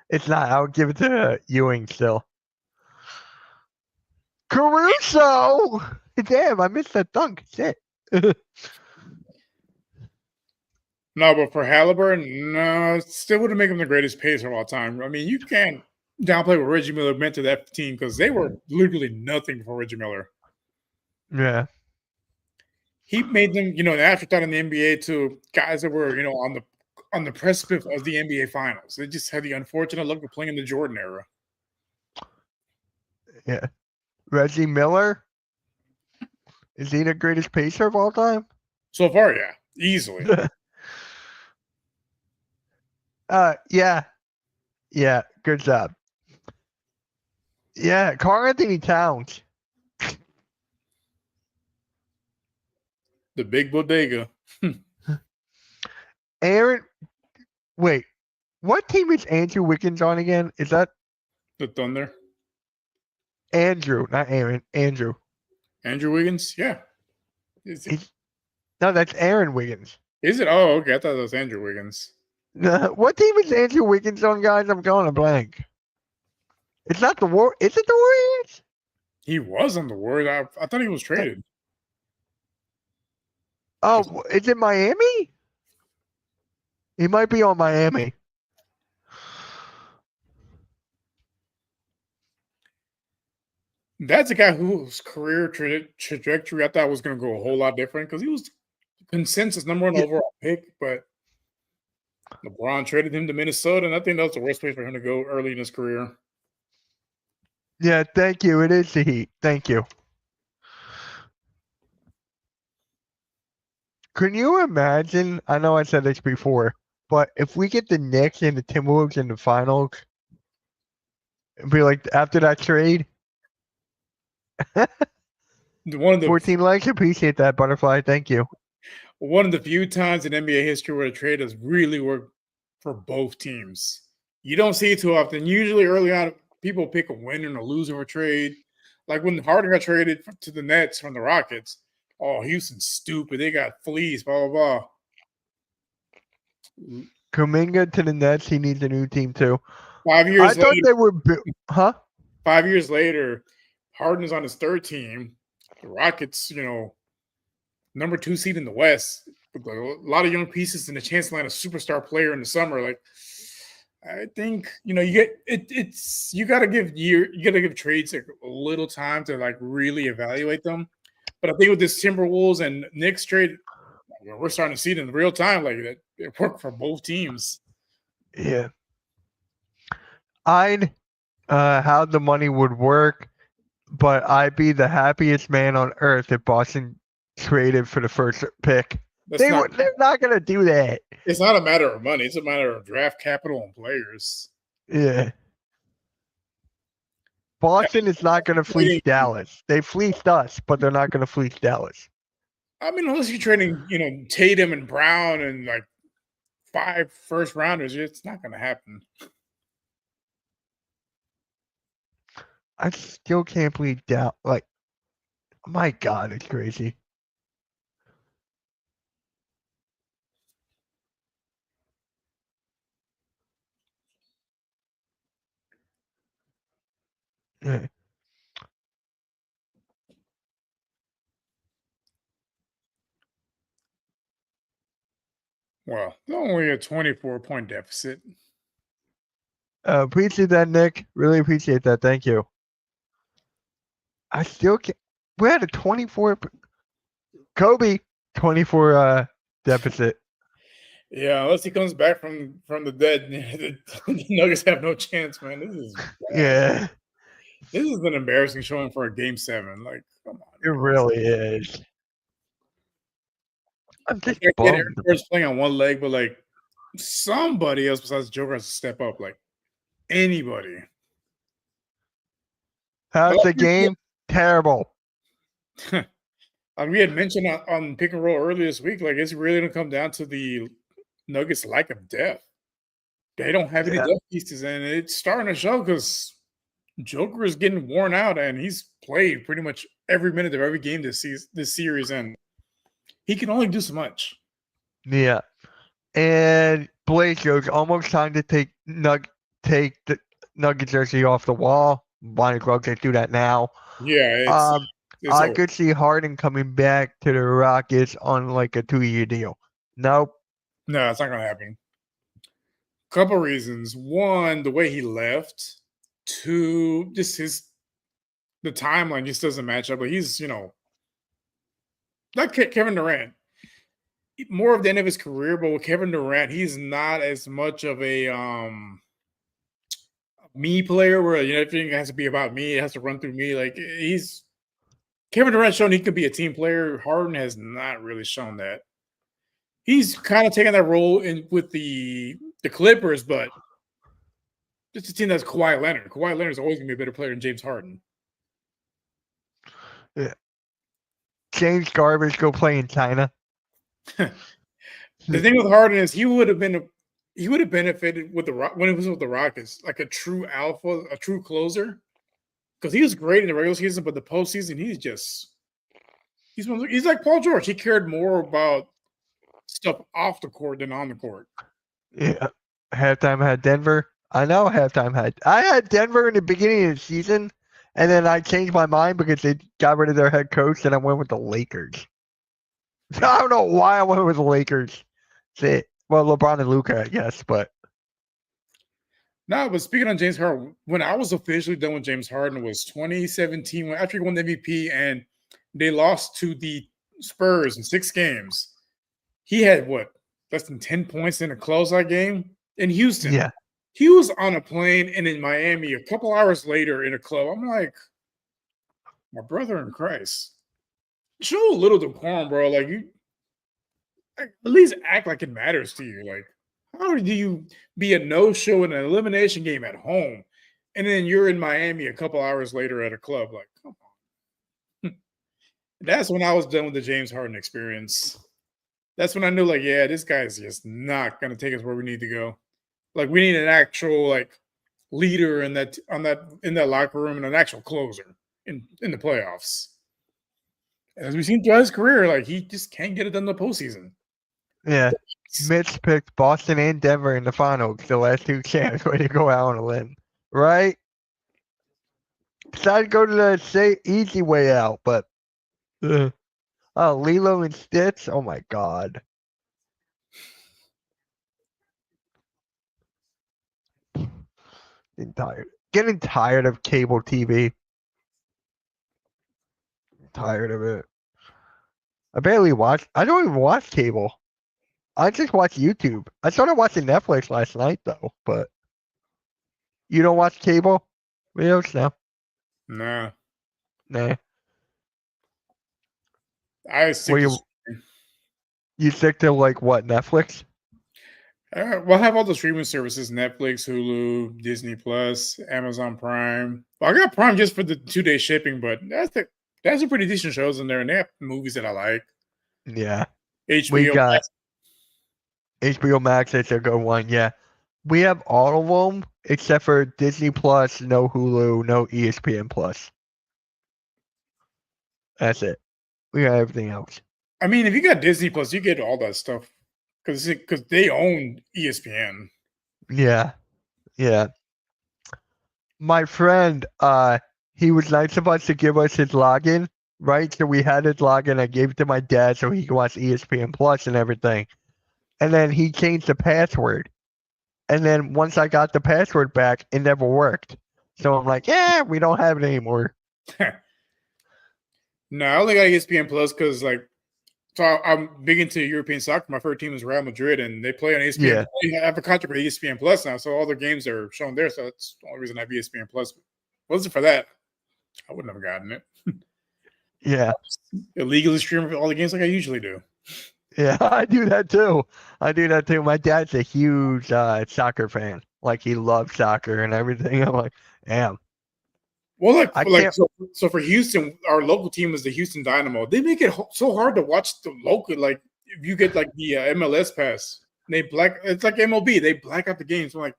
it's not. I would give it to Ewing still. Caruso! Damn, I missed that dunk. Shit. No, but for Halliburton, no, it still wouldn't make him the greatest pacer of all time. You can't downplay what Reggie Miller meant to that team because they were literally nothing for Reggie Miller. Yeah. he made them, an afterthought in the NBA to guys that were, on the precipice of the NBA Finals. They just had the unfortunate luck of playing in the Jordan era. Yeah. Reggie Miller? Is he the greatest pacer of all time? So far, yeah, easily. Yeah. Yeah, good job. Yeah, Karl Anthony Towns. The big bodega. Wait, what team is Andrew Wiggins on again? Is that The Thunder. Andrew, not Aaron? Andrew. Andrew Wiggins? Yeah. No, that's Aaron Wiggins. Is it? Oh, okay. I thought it was Andrew Wiggins. What team is Andrew Wiggins on, guys? I'm going a blank. It's not the War. Is it the Warriors? He was on the Warriors. I thought he was traded. Oh, is it Miami? He might be on Miami. That's a guy whose career trajectory I thought was going to go a whole lot different because he was consensus number one overall pick, but LeBron traded him to Minnesota, and I think that was the worst place for him to go early in his career. Yeah, thank you. It is the Heat. Thank you. Can you imagine? I know I said this before, but if we get the Knicks and the Timberwolves in the finals, it'd be like after that trade. One of the 14 legs. Appreciate that, Butterfly. Thank you. One of the few times in NBA history where the trade has really worked for both teams. You don't see it too often. Usually early on, people pick a winner and a loser of a trade. Like when Harden got traded to the Nets from the Rockets. Oh, Houston's stupid. They got fleas, blah, blah, blah. Kuminga to the Nets. He needs a new team too. 5 years later. I thought they were, huh? 5 years later, Harden is on his third team. The Rockets, number 2 seed in the West, with a lot of young pieces and a chance to land a superstar player in the summer. Like, I think you get it's you got to give trades like a little time to like really evaluate them. But I think with this Timberwolves and Knicks trade, we're starting to see it in real time. Like that, it worked for both teams. Yeah, I'd how the money would work, but I'd be the happiest man on earth if Boston traded for the first pick. They're not going to do that. It's not a matter of money. It's a matter of draft capital and players. Yeah. Boston is not going to fleece Dallas. They fleeced us, but they're not going to fleece Dallas. I mean, unless you're trading, Tatum and Brown and like 5 first rounders, it's not going to happen. I still can't believe Dallas. Like, my God, it's crazy. Yeah. Well, only a 24-point deficit. Appreciate that, Nick. Really appreciate that. Thank you. I still can't. We had a 24. Kobe 24 deficit. Yeah, unless he comes back from the dead, the Nuggets have no chance, man. This is bad. Yeah. This is an embarrassing showing for a Game 7. Like, come on. It really is. I'm just Aaron Gordon's playing on one leg, but like somebody else besides Joker has to step up. Like anybody. How's the game? Terrible. We had mentioned on pick and roll earlier this week, like it's really gonna come down to the Nuggets' lack of depth. They don't have any depth pieces, and it's starting to show because Joker is getting worn out, and he's played pretty much every minute of every game this series, and he can only do so much. Yeah, and Blazers almost time to take the Nugget jersey off the wall. Bonnie Club can't do that now. Yeah, I could see Harden coming back to the Rockets on like a 2-year deal. Nope. No, it's not gonna happen. Couple reasons. One, the way he left. 2, just the timeline just doesn't match up. But he's, Not Kevin Durant. More of the end of his career, but with Kevin Durant, he's not as much of a me player where everything has to be about me. It has to run through me. Like Kevin Durant shown he could be a team player. Harden has not really shown that. He's kind of taken that role with the Clippers, but it's a team that's Kawhi Leonard. Kawhi Leonard is always going to be a better player than James Harden. Yeah. James Garbage go play in China. The thing with Harden is he would have benefited with when it was with the Rockets, like a true alpha, a true closer, because he was great in the regular season, but the postseason he's like Paul George. He cared more about stuff off the court than on the court. Yeah. Halftime had Denver. I know I had Denver in the beginning of the season, and then I changed my mind because they got rid of their head coach, and I went with the Lakers. I don't know why I went with the Lakers. Well, LeBron and Luka, I guess, but no. But speaking on James Harden, when I was officially done with James Harden was 2017, after he won the MVP and they lost to the Spurs in 6 games. He had less than 10 points in a closeout game in Houston. Yeah. He was on a plane and in Miami a couple hours later in a club. I'm like, my brother in Christ, show a little decorum, bro. Like at least act like it matters to you. Like, how do you be a no-show in an elimination game at home, and then you're in Miami a couple hours later at a club? Like, come on. That's when I was done with the James Harden experience. That's when I knew, like, yeah, this guy's just not gonna take us where we need to go. Like, we need an actual leader in that locker room and an actual closer in the playoffs. As we've seen throughout his career, like he just can't get it done in the postseason. Yeah. Mitch picked Boston and Denver in the finals, the last 2 champs. Way to go out on a limb, right? Decided to go to the easy way out, but Lilo and Stitch. Oh my God. Getting tired of cable TV. Tired of it. I don't even watch cable. I just watch YouTube. I started watching Netflix last night though, but you don't watch cable videos now? Nah. I stick to you stick to what, Netflix? Well, I have all the streaming services: Netflix, Hulu, Disney Plus, Amazon Prime. Well, I got Prime just for the 2-day shipping, but that's some pretty decent shows in there, and they have movies that I like. Yeah. HBO we got Max. HBO Max. It's a good one. Yeah. We have all of them except for Disney Plus, no Hulu, no ESPN Plus. That's it. We got everything else. I mean, if you got Disney Plus, you get all that stuff because they own ESPN. Yeah. My friend, he was nice enough to give us his login, right? So we had his login. I gave it to my dad so he could watch ESPN Plus and everything. And then he changed the password. And then once I got the password back, it never worked. So I'm like, yeah, we don't have it anymore. No, I only got ESPN Plus because so I'm big into European soccer. My favorite team is Real Madrid, and they play on ESPN. Yeah. I have a contract with ESPN Plus now, so all their games are shown there. So that's the only reason I have ESPN Plus. Wasn't for that, I wouldn't have gotten it. Yeah. Illegally stream all the games like I usually do. Yeah, I do that too. My dad's a huge soccer fan. Like, he loves soccer and everything. I'm like, damn. Well, so for Houston, our local team is the Houston Dynamo. They make it so hard to watch the local. Like, if you get the MLS pass, it's like MLB. They black out the games. I'm like,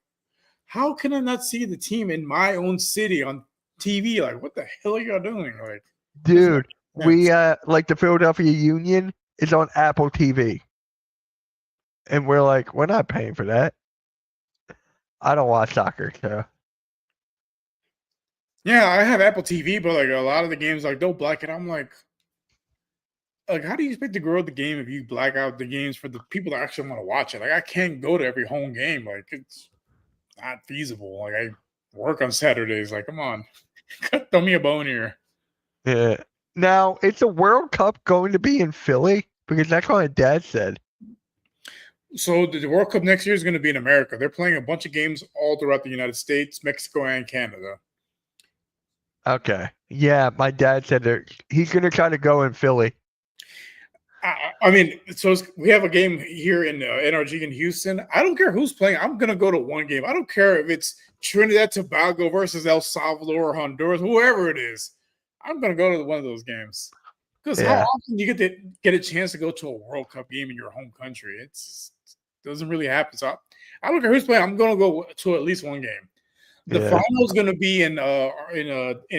how can I not see the team in my own city on TV? Like, what the hell are y'all doing? Like, dude, we the Philadelphia Union is on Apple TV, and we're like, we're not paying for that. I don't watch soccer, so. Yeah, I have Apple TV, but a lot of the games, they'll black it. I'm like, how do you expect to grow the game if you black out the games for the people that actually want to watch it? Like, I can't go to every home game. Like, it's not feasible. Like, I work on Saturdays. Like, come on, throw me a bone here. Yeah, Now, is the World Cup going to be in Philly? Because that's what my dad said. So the World Cup next year is going to be in America. They're playing a bunch of games all throughout the United States, Mexico, and Canada. Okay. Yeah, my dad said that he's going to try to go in Philly. I mean, so we have a game here in NRG in Houston. I don't care who's playing. I'm going to go to one game. I don't care if it's Trinidad Tobago versus El Salvador or Honduras, whoever it is. I'm going to go to one of those games. Because how often you get a chance to go to a World Cup game in your home country? It doesn't really happen. So I don't care who's playing. I'm going to go to at least one game. The final is going to be in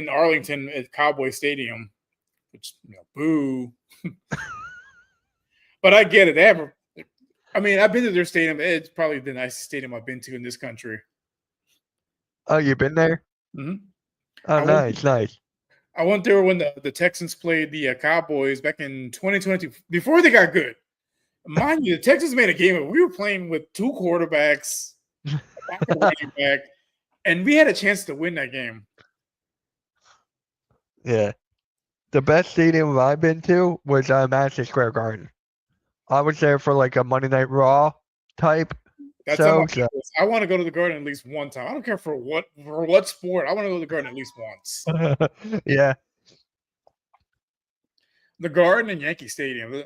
Arlington at Cowboy Stadium, which boo. But I get it. I've been to their stadium. It's probably the nicest stadium I've been to in this country. Oh, you've been there? Mm-hmm. Oh, nice. I went there when the Texans played the Cowboys back in 2020, before they got good. Mind you, the Texans made a game. We were playing with two quarterbacks, running back, and we had a chance to win that game. Yeah. The best stadium I've been to was Madison Square Garden. I was there for like a Monday Night Raw type. That's I want to go to the Garden at least one time. I don't care for what sport. I want to go to the Garden at least once. Yeah. The Garden and Yankee Stadium.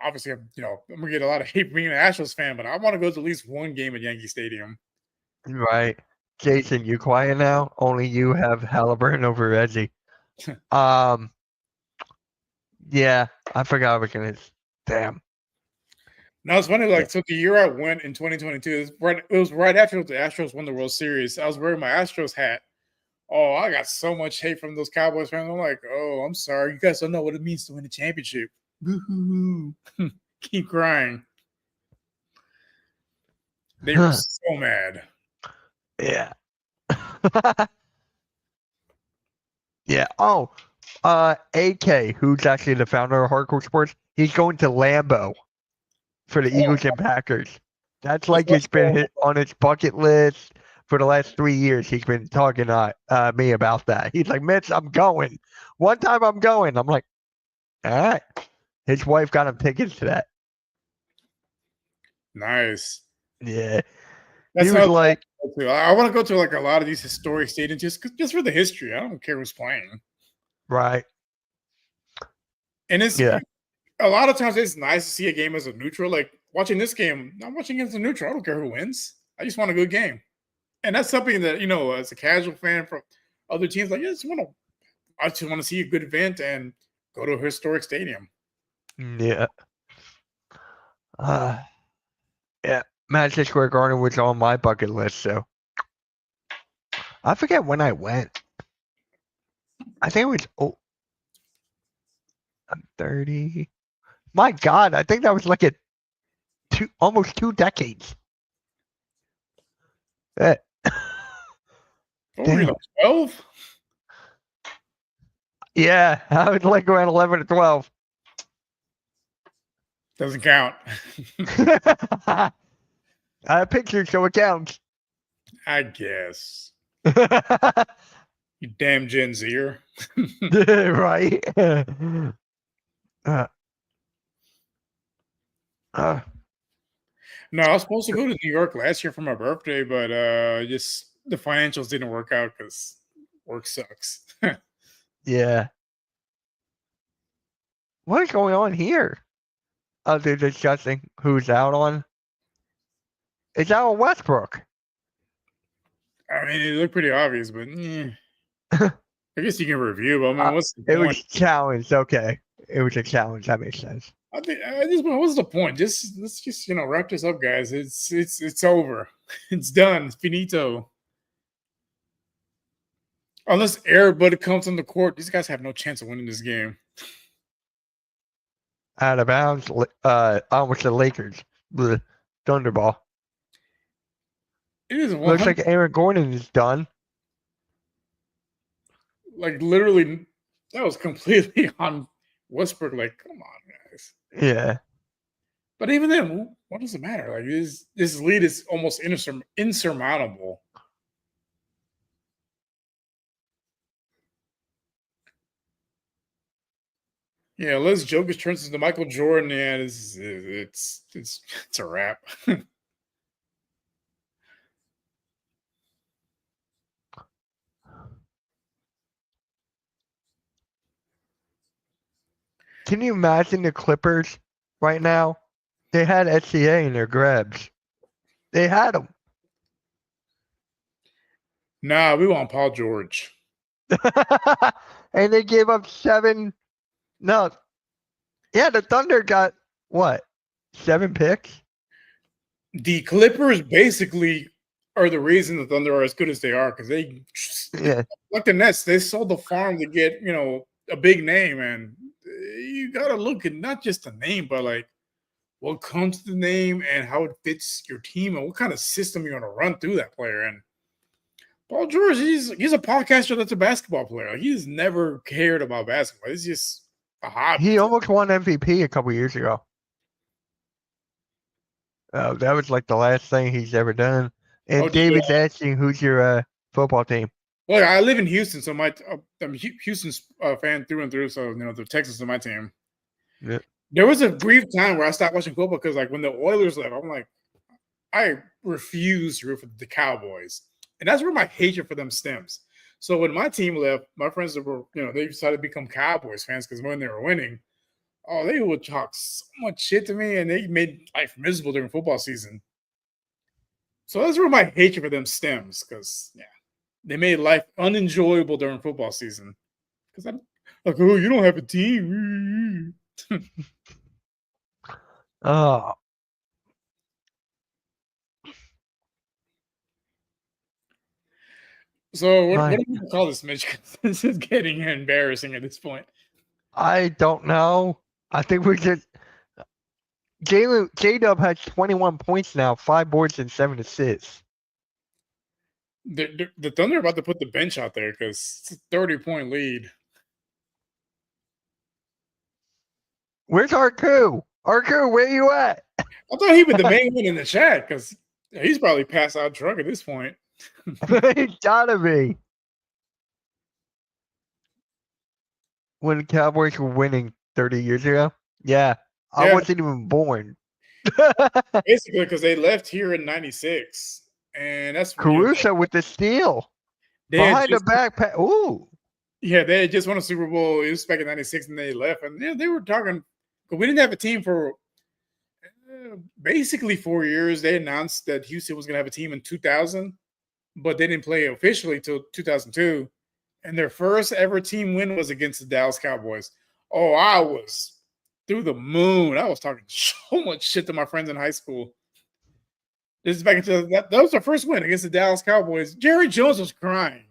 Obviously, I'm gonna get a lot of hate being an Astros fan, but I want to go to at least one game at Yankee Stadium. Right. Jason, you quiet now? Only you have Halliburton over Reggie. Yeah, I forgot I was gonna. Damn. Now it's funny. So the year I went in 2022, it was right after the Astros won the World Series. I was wearing my Astros hat. Oh, I got so much hate from those Cowboys fans. I'm like, oh, I'm sorry. You guys don't know what it means to win a championship. Boo-hoo-hoo. Keep crying. They were so mad. Yeah. Yeah. Oh, AK, who's actually the founder of Hardcore Sports, he's going to Lambeau for the Eagles and Packers. That's like it's been on his bucket list for the last 3 years. He's been talking to me about that. He's like, Mitch, I'm going. One time I'm going. I'm like, all right. His wife got him tickets to that. Nice. Yeah. That's how like I want to go to like a lot of these historic stadiums just for the history. I don't care who's playing. Right. And it's a lot of times it's nice to see a game as a neutral. Like watching this game, I'm watching it as a neutral. I don't care who wins. I just want a good game. And that's something that, as a casual fan from other teams, like, I just want to see a good event and go to a historic stadium. Yeah. Yeah. Madison Square Garden was on my bucket list, so I forget when I went. I think it was I'm 30. My God, I think that was like almost 2 decades. Were you like 12? Yeah, I was like around 11 or 12. Doesn't count. I have pictures, so it counts. I guess. You damn Gen Zer. Right? No, I was supposed to go to New York last year for my birthday, but just the financials didn't work out because work sucks. Yeah. What is going on here? Oh, they're discussing who's out on. It's out on Westbrook. I mean, it looked pretty obvious, but I guess you can review. But I mean, what's the point? It was challenged. Okay, it was a challenge. That makes sense. I just what's the point? Let's just wrap this up, guys. It's over. It's done. It's finito. Unless everybody comes on the court, these guys have no chance of winning this game. Out of bounds. Almost the Lakers. The Thunderball. It is. Looks like Aaron Gordon is done. Like literally, that was completely on Westbrook. Like, come on, guys. Yeah. But even then, what does it matter? Like this lead is almost insurmountable. Yeah, unless Jokic turns into Michael Jordan, yeah, it's a wrap. Can you imagine the Clippers right now? They had SCA in their grabs. They had him. Nah, we want Paul George. And they gave up 7. No. Yeah, the Thunder got what? 7 picks? The Clippers basically are the reason the Thunder are as good as they are because Yeah. like the Nets, they sold the farm to get a big name, and you gotta look at not just the name, but like what comes to the name and how it fits your team and what kind of system you're gonna run through that player. And Paul George, he's a podcaster that's a basketball player. Like, he's never cared about basketball. It's just a hobby. He almost won MVP a couple years ago. That was like the last thing he's ever done. And Oh, David's asking, who's your football team? Well, I live in Houston, so I'm Houston's fan through and through. So the Texans are my team. Yeah. There was a brief time where I stopped watching football because, like, when the Oilers left, I'm like, I refuse to root for the Cowboys, and that's where my hatred for them stems. So when my team left, my friends were, they decided to become Cowboys fans because when they were winning, oh, they would talk so much shit to me, and they made life miserable during football season. So that's where my hatred for them stems, because they made life unenjoyable during football season. Because I'm like, oh, you don't have a team. Oh, So what My- do you call this, Mitch? 'Cause this is getting embarrassing at this point. I don't know. I think we just J-Dub has 21 points now, 5 boards and 7 assists. The Thunder are about to put the bench out there because it's a 30-point lead. Where's Arku? Arku, where you at? I thought he was the main one in the chat because he's probably passed out drunk at this point. He's gotta be. When the Cowboys were winning 30 years ago? Yeah. I Yeah. wasn't even born. Basically, because they left here in '96, and that's Caruso with the steal. Behind the backpack. Ooh. Yeah, they had just won a Super Bowl. It was back in '96, and they left. And they were talking. But we didn't have a team for basically 4 years. They announced that Houston was going to have a team in 2000, but they didn't play officially till 2002. And their first ever team win was against the Dallas Cowboys. Oh, I was through the moon. I was talking so much shit to my friends in high school. This is back into that was their first win against the Dallas Cowboys. Jerry Jones was crying.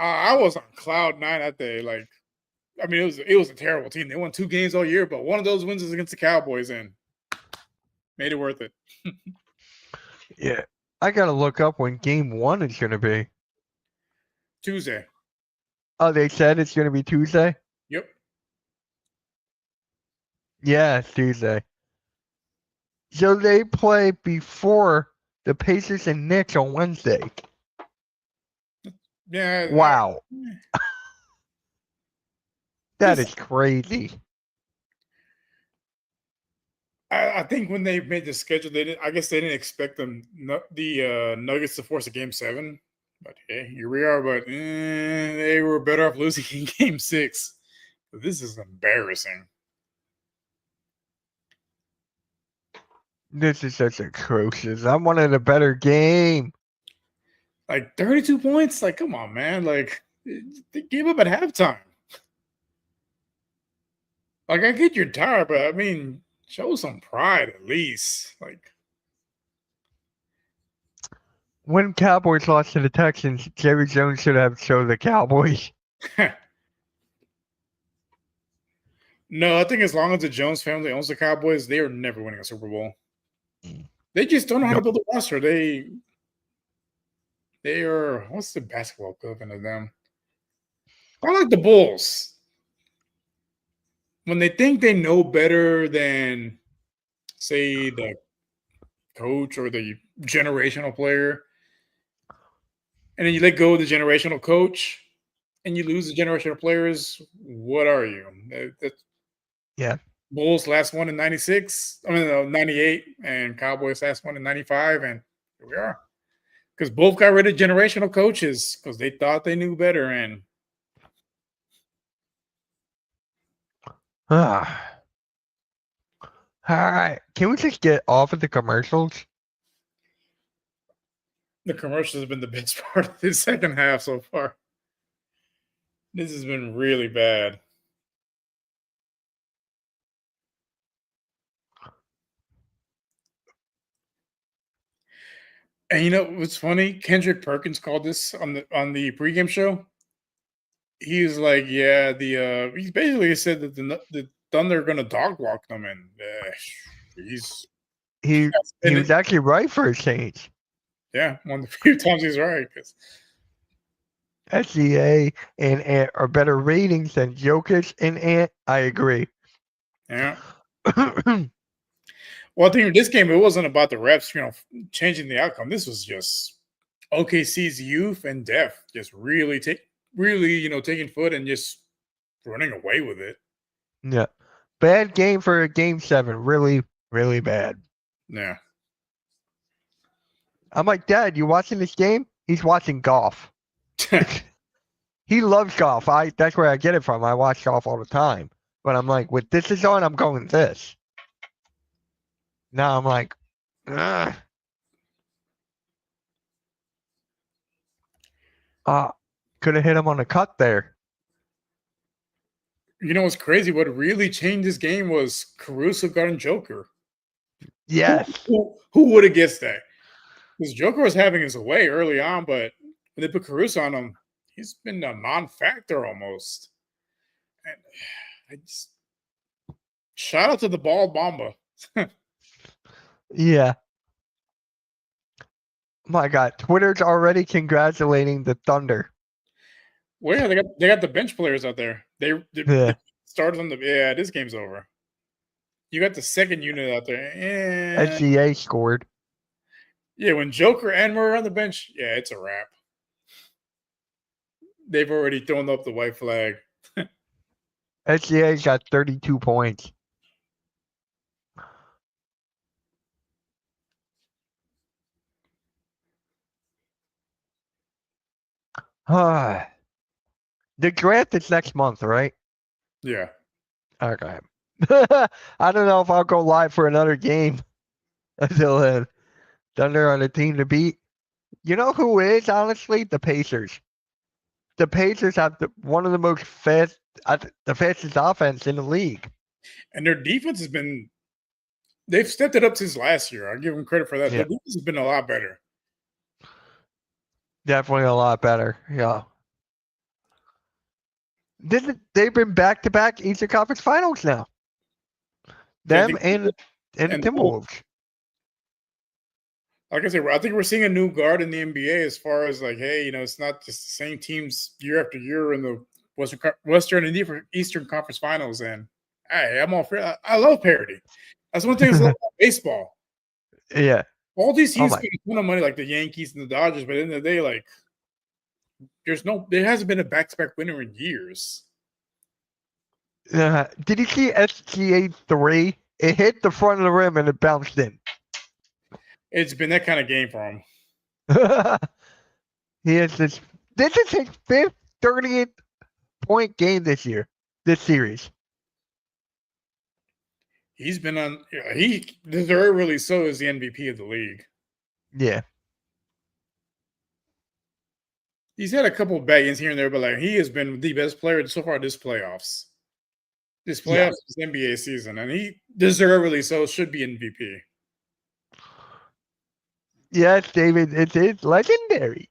I was on cloud 9 that day. Like, I mean, it was a terrible team. They won 2 games all year, but one of those wins was against the Cowboys and made it worth it. Yeah. I gotta look up when game 1 is gonna be. Tuesday. Oh, they said it's gonna be Tuesday? Yep. Yeah, it's Tuesday. So they play before the Pacers and Knicks on Wednesday. Yeah. Wow. That is crazy. I think when they made the schedule, I guess they didn't expect the Nuggets to force a game 7. But hey, here we are. But they were better off losing in game 6. But this is embarrassing. This is such atrocious. I wanted a better game. Like 32 points? Like, come on, man. Like, they gave up at halftime. Like, I get you're tired, but I mean, show some pride at least. Like, When Cowboys lost to the Texans, Jerry Jones should have showed the Cowboys. no, I think as long as the Jones family owns the Cowboys, they are never winning a Super Bowl. They just don't know how to build a roster. They are, what's the basketball equivalent of them? I like the Bulls. When they think they know better than, say, the coach or the generational player, and then you let go of the generational coach, and you lose the generational players, what are you? Yeah. Bulls last one in 96. I mean, no, 98, and Cowboys last one in 95, and here we are. Because both got rid of generational coaches because they thought they knew better. And All right. Can we just get off of the commercials? the commercials have been the best part of the second half so far. This has been really bad. And you know what's funny? Kendrick Perkins called this on the pregame show. He's like, yeah, he basically said that the Thunder are gonna dog walk them, and He was actually right for a change. yeah, one of the few times he's right. Because SGA and Ant are better ratings than Jokic and Ant. I agree. yeah. Well, I think in this game, it wasn't about the refs, changing the outcome. This was just OKC's youth and depth just really taking foot and just running away with it. Yeah. Bad game for a game 7. Really, really bad. Yeah. I'm like, Dad, you watching this game? He's watching golf. He loves golf. That's where I get it from. I watch golf all the time. But I'm like, with this is on, I'm going this. Now I'm like, ugh. Could have hit him on a cut there. You know what's crazy? What really changed this game was Caruso guarding Joker. Yes. Who would have guessed that? Because Joker was having his way early on, but when they put Caruso on him, he's been a non-factor almost. And I just shout out to the bald Bomba. Yeah. My God, Twitter's already congratulating the Thunder. Well, yeah, they got the bench players out there. They started on this game's over. You got the second unit out there. SGA scored. Yeah, when Joker and Murray are on the bench, yeah, it's a wrap. They've already thrown up the white flag. SGA's got 32 points. The draft is next month, right? Yeah. Okay. I don't know if I'll go live for another game until then. Thunder are the team to beat. You know who is, honestly? The Pacers. The Pacers have one of the most the fastest offense in the league. And their defense has been, they've stepped it up since last year. I give them credit for that. Yeah. Their defense has been a lot better. Definitely a lot better. Yeah. They've been back-to-back Eastern Conference Finals now. Them and the Timberwolves. Like I said, I think we're seeing a new guard in the NBA as far as like, hey, it's not just the same teams year after year in the Western and Eastern Conference Finals. And hey, I'm all for it. I love parity. That's one thing I love about baseball. Yeah. All these teams spend a ton of money, like the Yankees and the Dodgers, but at the end of the day, like, there hasn't been a back-to-back winner in years. Did you see SGA 3? It hit the front of the rim and it bounced in. It's been that kind of game for him. He has this is his 5th 38-point game this series. He's been on. He deservedly so is the MVP of the league. Yeah. He's had a couple of bad games here and there, but like he has been the best player so far this playoffs. This NBA season, and he deservedly so should be MVP. Yes, David, it is legendary.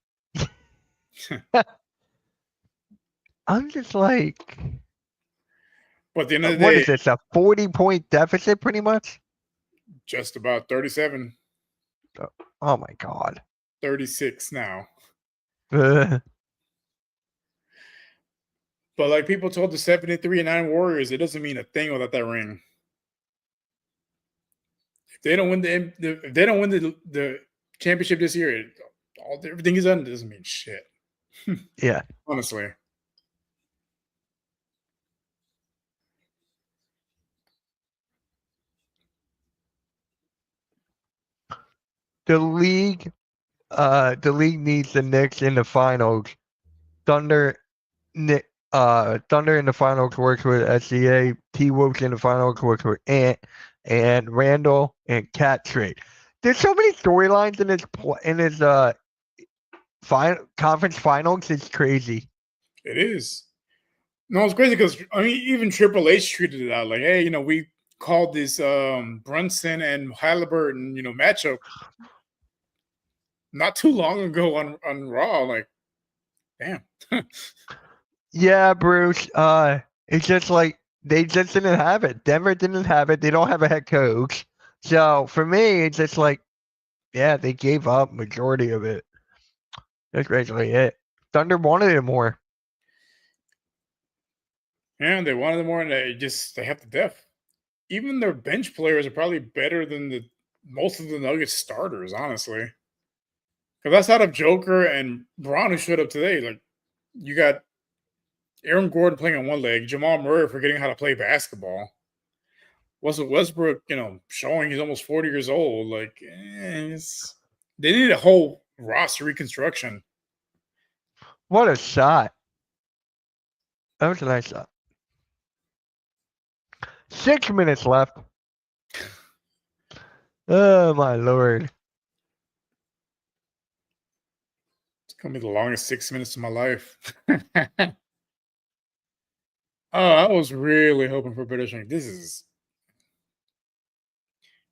I'm just like, but at the end of the what day, is this? A 40-point deficit, pretty much? Just about 37. Oh my God. 36 now. But like people told the 73-9 Warriors, it doesn't mean a thing without that ring. If they don't win the championship this year, everything is done. It doesn't mean shit. Yeah. Honestly. the league needs the Knicks in the finals. Thunder in the finals works with SCA. T-Wolves in the finals works with Ant and Randall and Cat trade. There's so many storylines in his conference finals. It's crazy. It is. No, it's crazy because I mean, even Triple H treated it out like, hey, we called this Brunson and Halliburton, matchup not too long ago on Raw. Like, damn. Yeah, Bruce. It's just like they just didn't have it. Denver didn't have it. They don't have a head coach. So for me, it's just like, yeah, they gave up majority of it. That's basically it. Thunder wanted it more. Yeah, they wanted more, and they have the depth. Even their bench players are probably better than most of the Nuggets starters, honestly. Because that's out of Joker and Braun who showed up today. Like, you got Aaron Gordon playing on one leg, Jamal Murray forgetting how to play basketball. Russell Westbrook, showing he's almost 40 years old. Like, they need a whole roster reconstruction. What a shot. That was a nice shot. 6 minutes left. Oh, my Lord. It's going to be the longest 6 minutes of my life. I was really hoping for better strength. This is,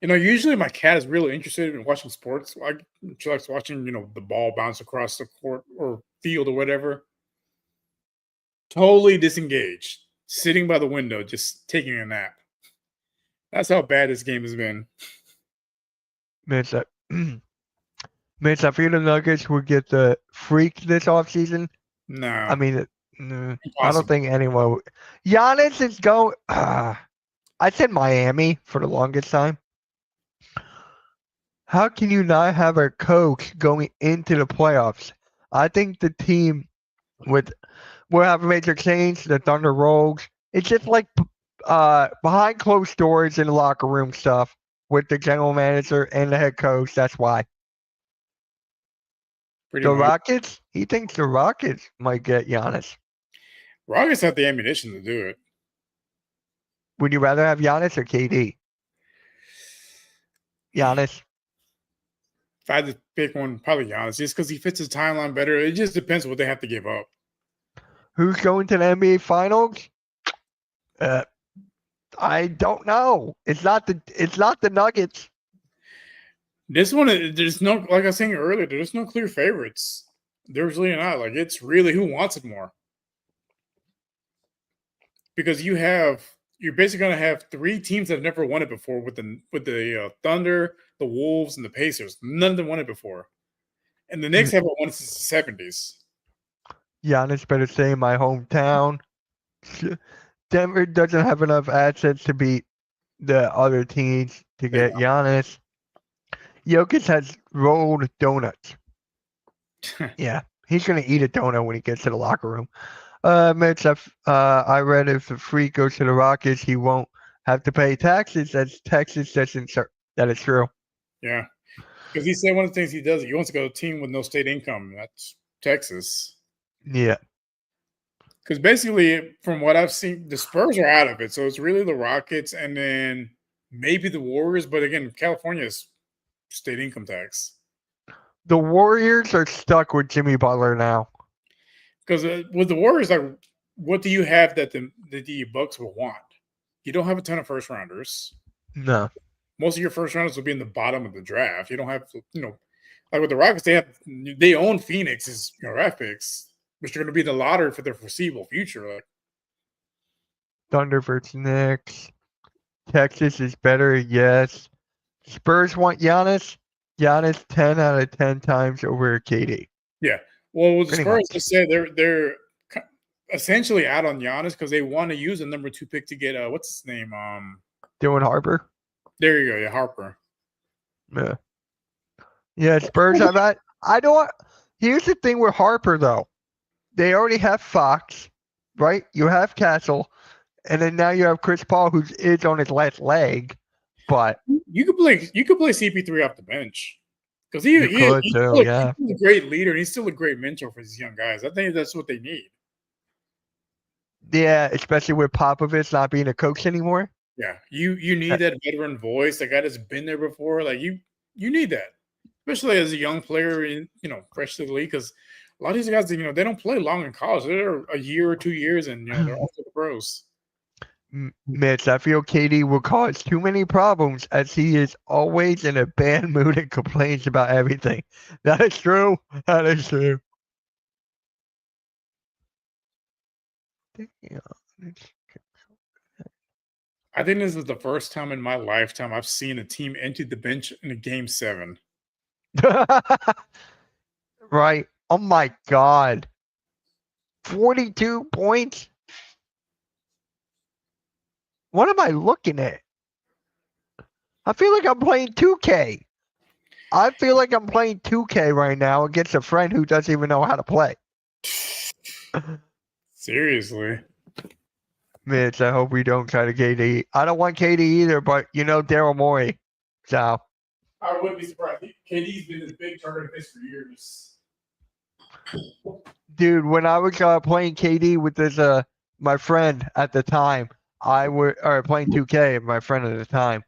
usually my cat is really interested in watching sports. She likes watching, the ball bounce across the court or field or whatever. Totally disengaged, sitting by the window, just taking a nap. That's how bad this game has been. Mitch, I feel the Nuggets would get the freak this offseason. No. I mean, I don't think anyone would. Giannis is going. I said Miami for the longest time. How can you not have a coach going into the playoffs? I think the team will have a major change. The Thunder Rogues. It's just like behind closed doors in the locker room stuff with the general manager and the head coach. That's why. Pretty much. Rockets? He thinks the Rockets might get Giannis. Rockets have the ammunition to do it. Would you rather have Giannis or KD? Giannis. If I had to pick one, probably Giannis, just because he fits his timeline better. It just depends what they have to give up. Who's going to the NBA Finals? I don't know. It's not the Nuggets. This one, there's no, like I was saying earlier, there's no clear favorites. There's really not. Like, it's really who wants it more. Because you're basically going to have three teams that have never won it before with the Thunder, the Wolves, and the Pacers. None of them won it before. And the Knicks haven't won it since the 70s. Giannis better stay in my hometown. Denver doesn't have enough assets to beat the other teams to get Giannis. Jokic has rolled donuts. Yeah, he's going to eat a donut when he gets to the locker room. Mitch, I read if the Freak goes to the Rockets, he won't have to pay taxes. That's Texas doesn't. That is true. Yeah, because he said one of the things he does, he wants to go to a team with no state income. That's Texas. Yeah. Because basically, from what I've seen, the Spurs are out of it. So it's really the Rockets and then maybe the Warriors. But again, California's state income tax. The Warriors are stuck with Jimmy Butler now. Because with the Warriors, like, what do you have that the Bucks will want? You don't have a ton of first rounders. No. Most of your first rounders will be in the bottom of the draft. You don't have, like with the Rockets, they own Phoenix as draft picks, which are going to be the lottery for the foreseeable future. Like, Thunder versus Knicks. Texas is better, yes. Spurs want Giannis. Giannis 10 out of 10 times over KD. Yeah. Well, with the Pretty Spurs, much. they say they're essentially out on Giannis because they want to use a number 2 pick to get what's his name? Dylan Harper. There you go, yeah, Harper. Yeah. Yeah, Spurs have that. Here's the thing with Harper though. They already have Fox, right? You have Castle, and then now you have Chris Paul, who is on his last leg. But you could play CP3 off the bench Because You could too, yeah. he's a great leader and he's still a great mentor for these young guys. I think that's what they need. Yeah, especially with Popovich not being a coach anymore. Yeah, you need that veteran voice, the guy that's been there before. Like you need that, especially as a young player in fresh to the league. Because a lot of these guys, they don't play long in college. They're a year or 2 years, and they're off to the pros. Mitch, I feel KD will cause too many problems as he is always in a bad mood and complains about everything. That is true. That is true. Damn. I think this is the first time in my lifetime I've seen a team empty the bench in a game 7. Right. Oh my God. 42 points. What am I looking at? I feel like I'm playing 2K. I feel like I'm playing 2K right now against a friend who doesn't even know how to play. Seriously. Mitch, I hope we don't try to KD. I don't want KD either, but Daryl Morey. So. I wouldn't be surprised. KD's been this big target of this for years. Dude, when I was playing KD with this my friend at the time, playing 2K with my friend at the time,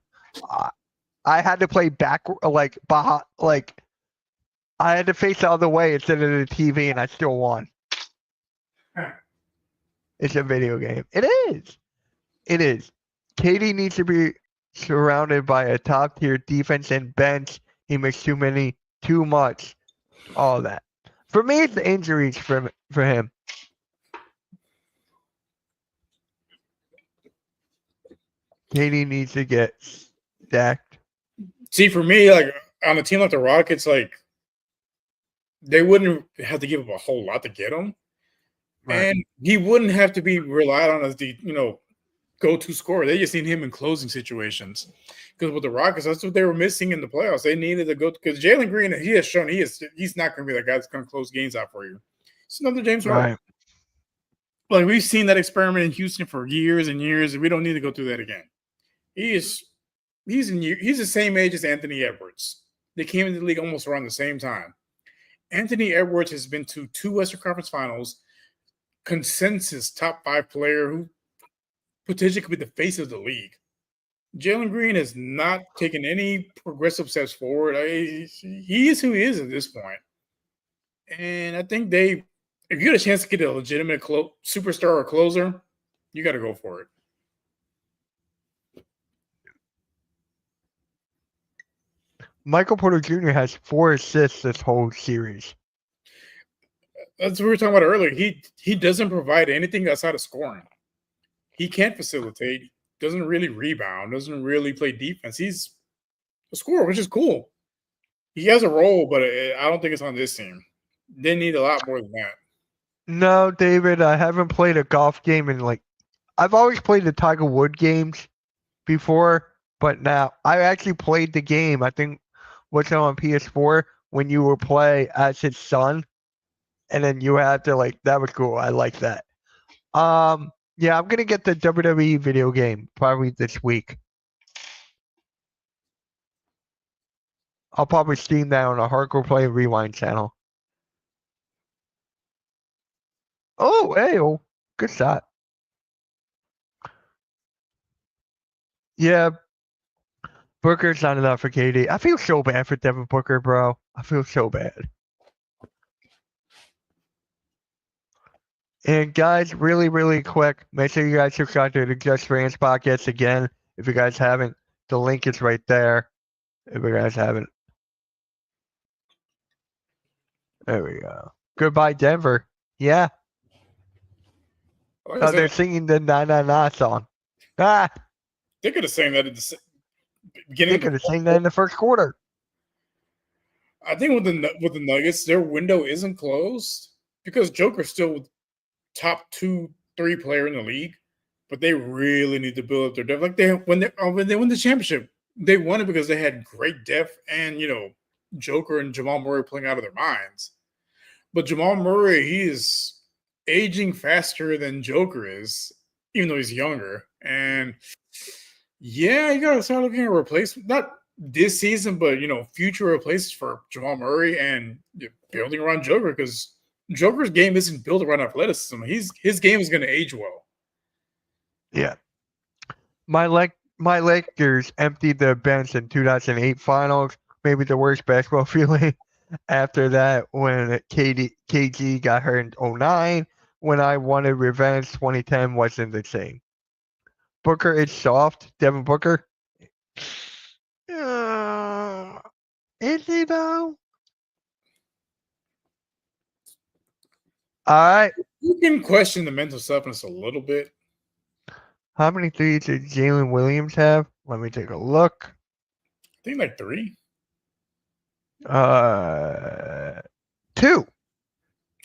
I had to play back I had to face the other way instead of the TV, and I still won. It's a video game. It is. It is. KD needs to be surrounded by a top tier defense and bench. He makes too much, all that. For me, it's the injuries for him. KD needs to get stacked. See, for me, like on a team like the Rockets, like they wouldn't have to give up a whole lot to get him, right. And he wouldn't have to be relied on as the go-to scorer. They just need him in closing situations. Because with the Rockets, that's what they were missing in the playoffs. They needed to go because Jalen Green, he has shown he's not going to be that guy that's going to close games out for you. It's another James Harden. Right. Like we've seen that experiment in Houston for years and years, and we don't need to go through that again. He's the same age as Anthony Edwards. They came into the league almost around the same time. Anthony Edwards has been to 2 Western Conference Finals, consensus top 5 player who potentially could be the face of the league. Jalen Green has not taken any progressive steps forward. He is who he is at this point. And I think if you get a chance to get a legitimate superstar or closer, you got to go for it. Michael Porter Jr. has 4 assists this whole series. That's what we were talking about earlier. He doesn't provide anything outside of scoring. He can't facilitate, doesn't really rebound, doesn't really play defense. He's a scorer, which is cool. He has a role, but I don't think it's on this team. They need a lot more than that. No, David, I haven't played a golf game in I've always played the Tiger Woods games before, but now I actually played the game. I think what's on PS4 when you would play as his son, and then you had to that was cool. I like that. Yeah, I'm gonna get the WWE video game probably this week. I'll probably stream that on a Hardcore Play Rewind channel. Oh, hey, good shot. Yeah, Booker's not enough for KD. I feel so bad for Devin Booker, bro. I feel so bad. And guys, really, really quick, make sure you guys subscribe to the Just Fans podcast again. If you guys haven't, the link is right there. If you guys haven't. There we go. Goodbye, Denver. Yeah. Oh, they're singing the Na Na Na song. Ah. They could have sang that at the beginning. They could have sang that in the first quarter. I think with the Nuggets, their window isn't closed because Joker's still top 2-3 player in the league, but they really need to build up their depth. Like when they won the championship, they won it because they had great depth and Joker and Jamal Murray playing out of their minds. But Jamal Murray, he is aging faster than Joker is, even though he's younger. And yeah, you gotta start looking at replacement. Not this season, but future replacements for Jamal Murray and building around Joker, because Joker's game isn't built around athleticism. His game is going to age well. Yeah. My Lakers emptied the bench in 2008 finals. Maybe the worst basketball feeling. After that, when KG got hurt in 2009, when I wanted revenge, 2010 wasn't the same. Booker is soft. Devin Booker. Is he though? All right. You can question the mental toughness a little bit. How many threes did Jalen Williams have? Let me take a look. I think like 3. 2. Oh,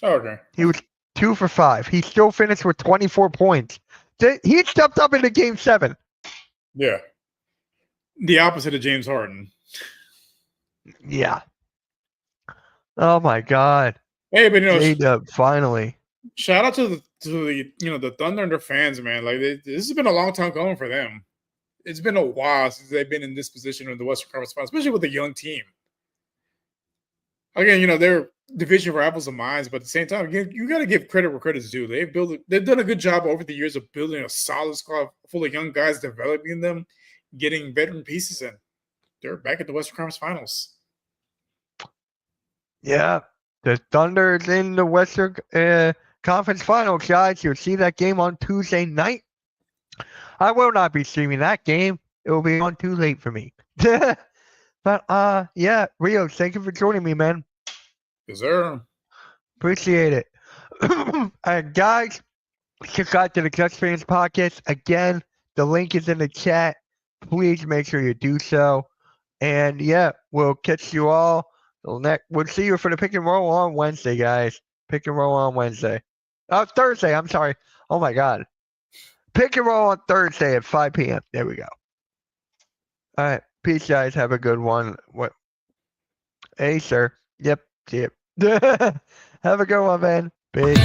okay. He was 2 for 5. He still finished with 24 points. He stepped up into Game 7. Yeah. The opposite of James Harden. Yeah. Oh my God. Hey, but J-Dub, finally. Shout out to the the Thunder and their fans, man. Like this has been a long time coming for them. It's been a while since they've been in this position in the Western Conference Finals, especially with a young team. Again, they're division rivals of mine, but at the same time, you got to give credit where credit's due. They've done a good job over the years of building a solid squad full of young guys, developing them, getting veteran pieces, and they're back at the Western Conference Finals. Yeah, the Thunder is in the Western Conference Finals, guys. You'll see that game on Tuesday night. I will not be streaming that game. It will be on too late for me. But yeah, Rio, thank you for joining me, man. Yes, sir. Appreciate it. And guys, subscribe to the Just Fans Podcast. Again, the link is in the chat. Please make sure you do so. And yeah, we'll catch you all. We'll see you for the pick and roll on Wednesday, guys. Pick and roll on Wednesday. Oh, Thursday. I'm sorry. Oh my God. Pick and roll on Thursday at 5 p.m. There we go. All right. Peace, guys. Have a good one. What? Hey, sir. Yep. See you. Have a good one, man. Peace.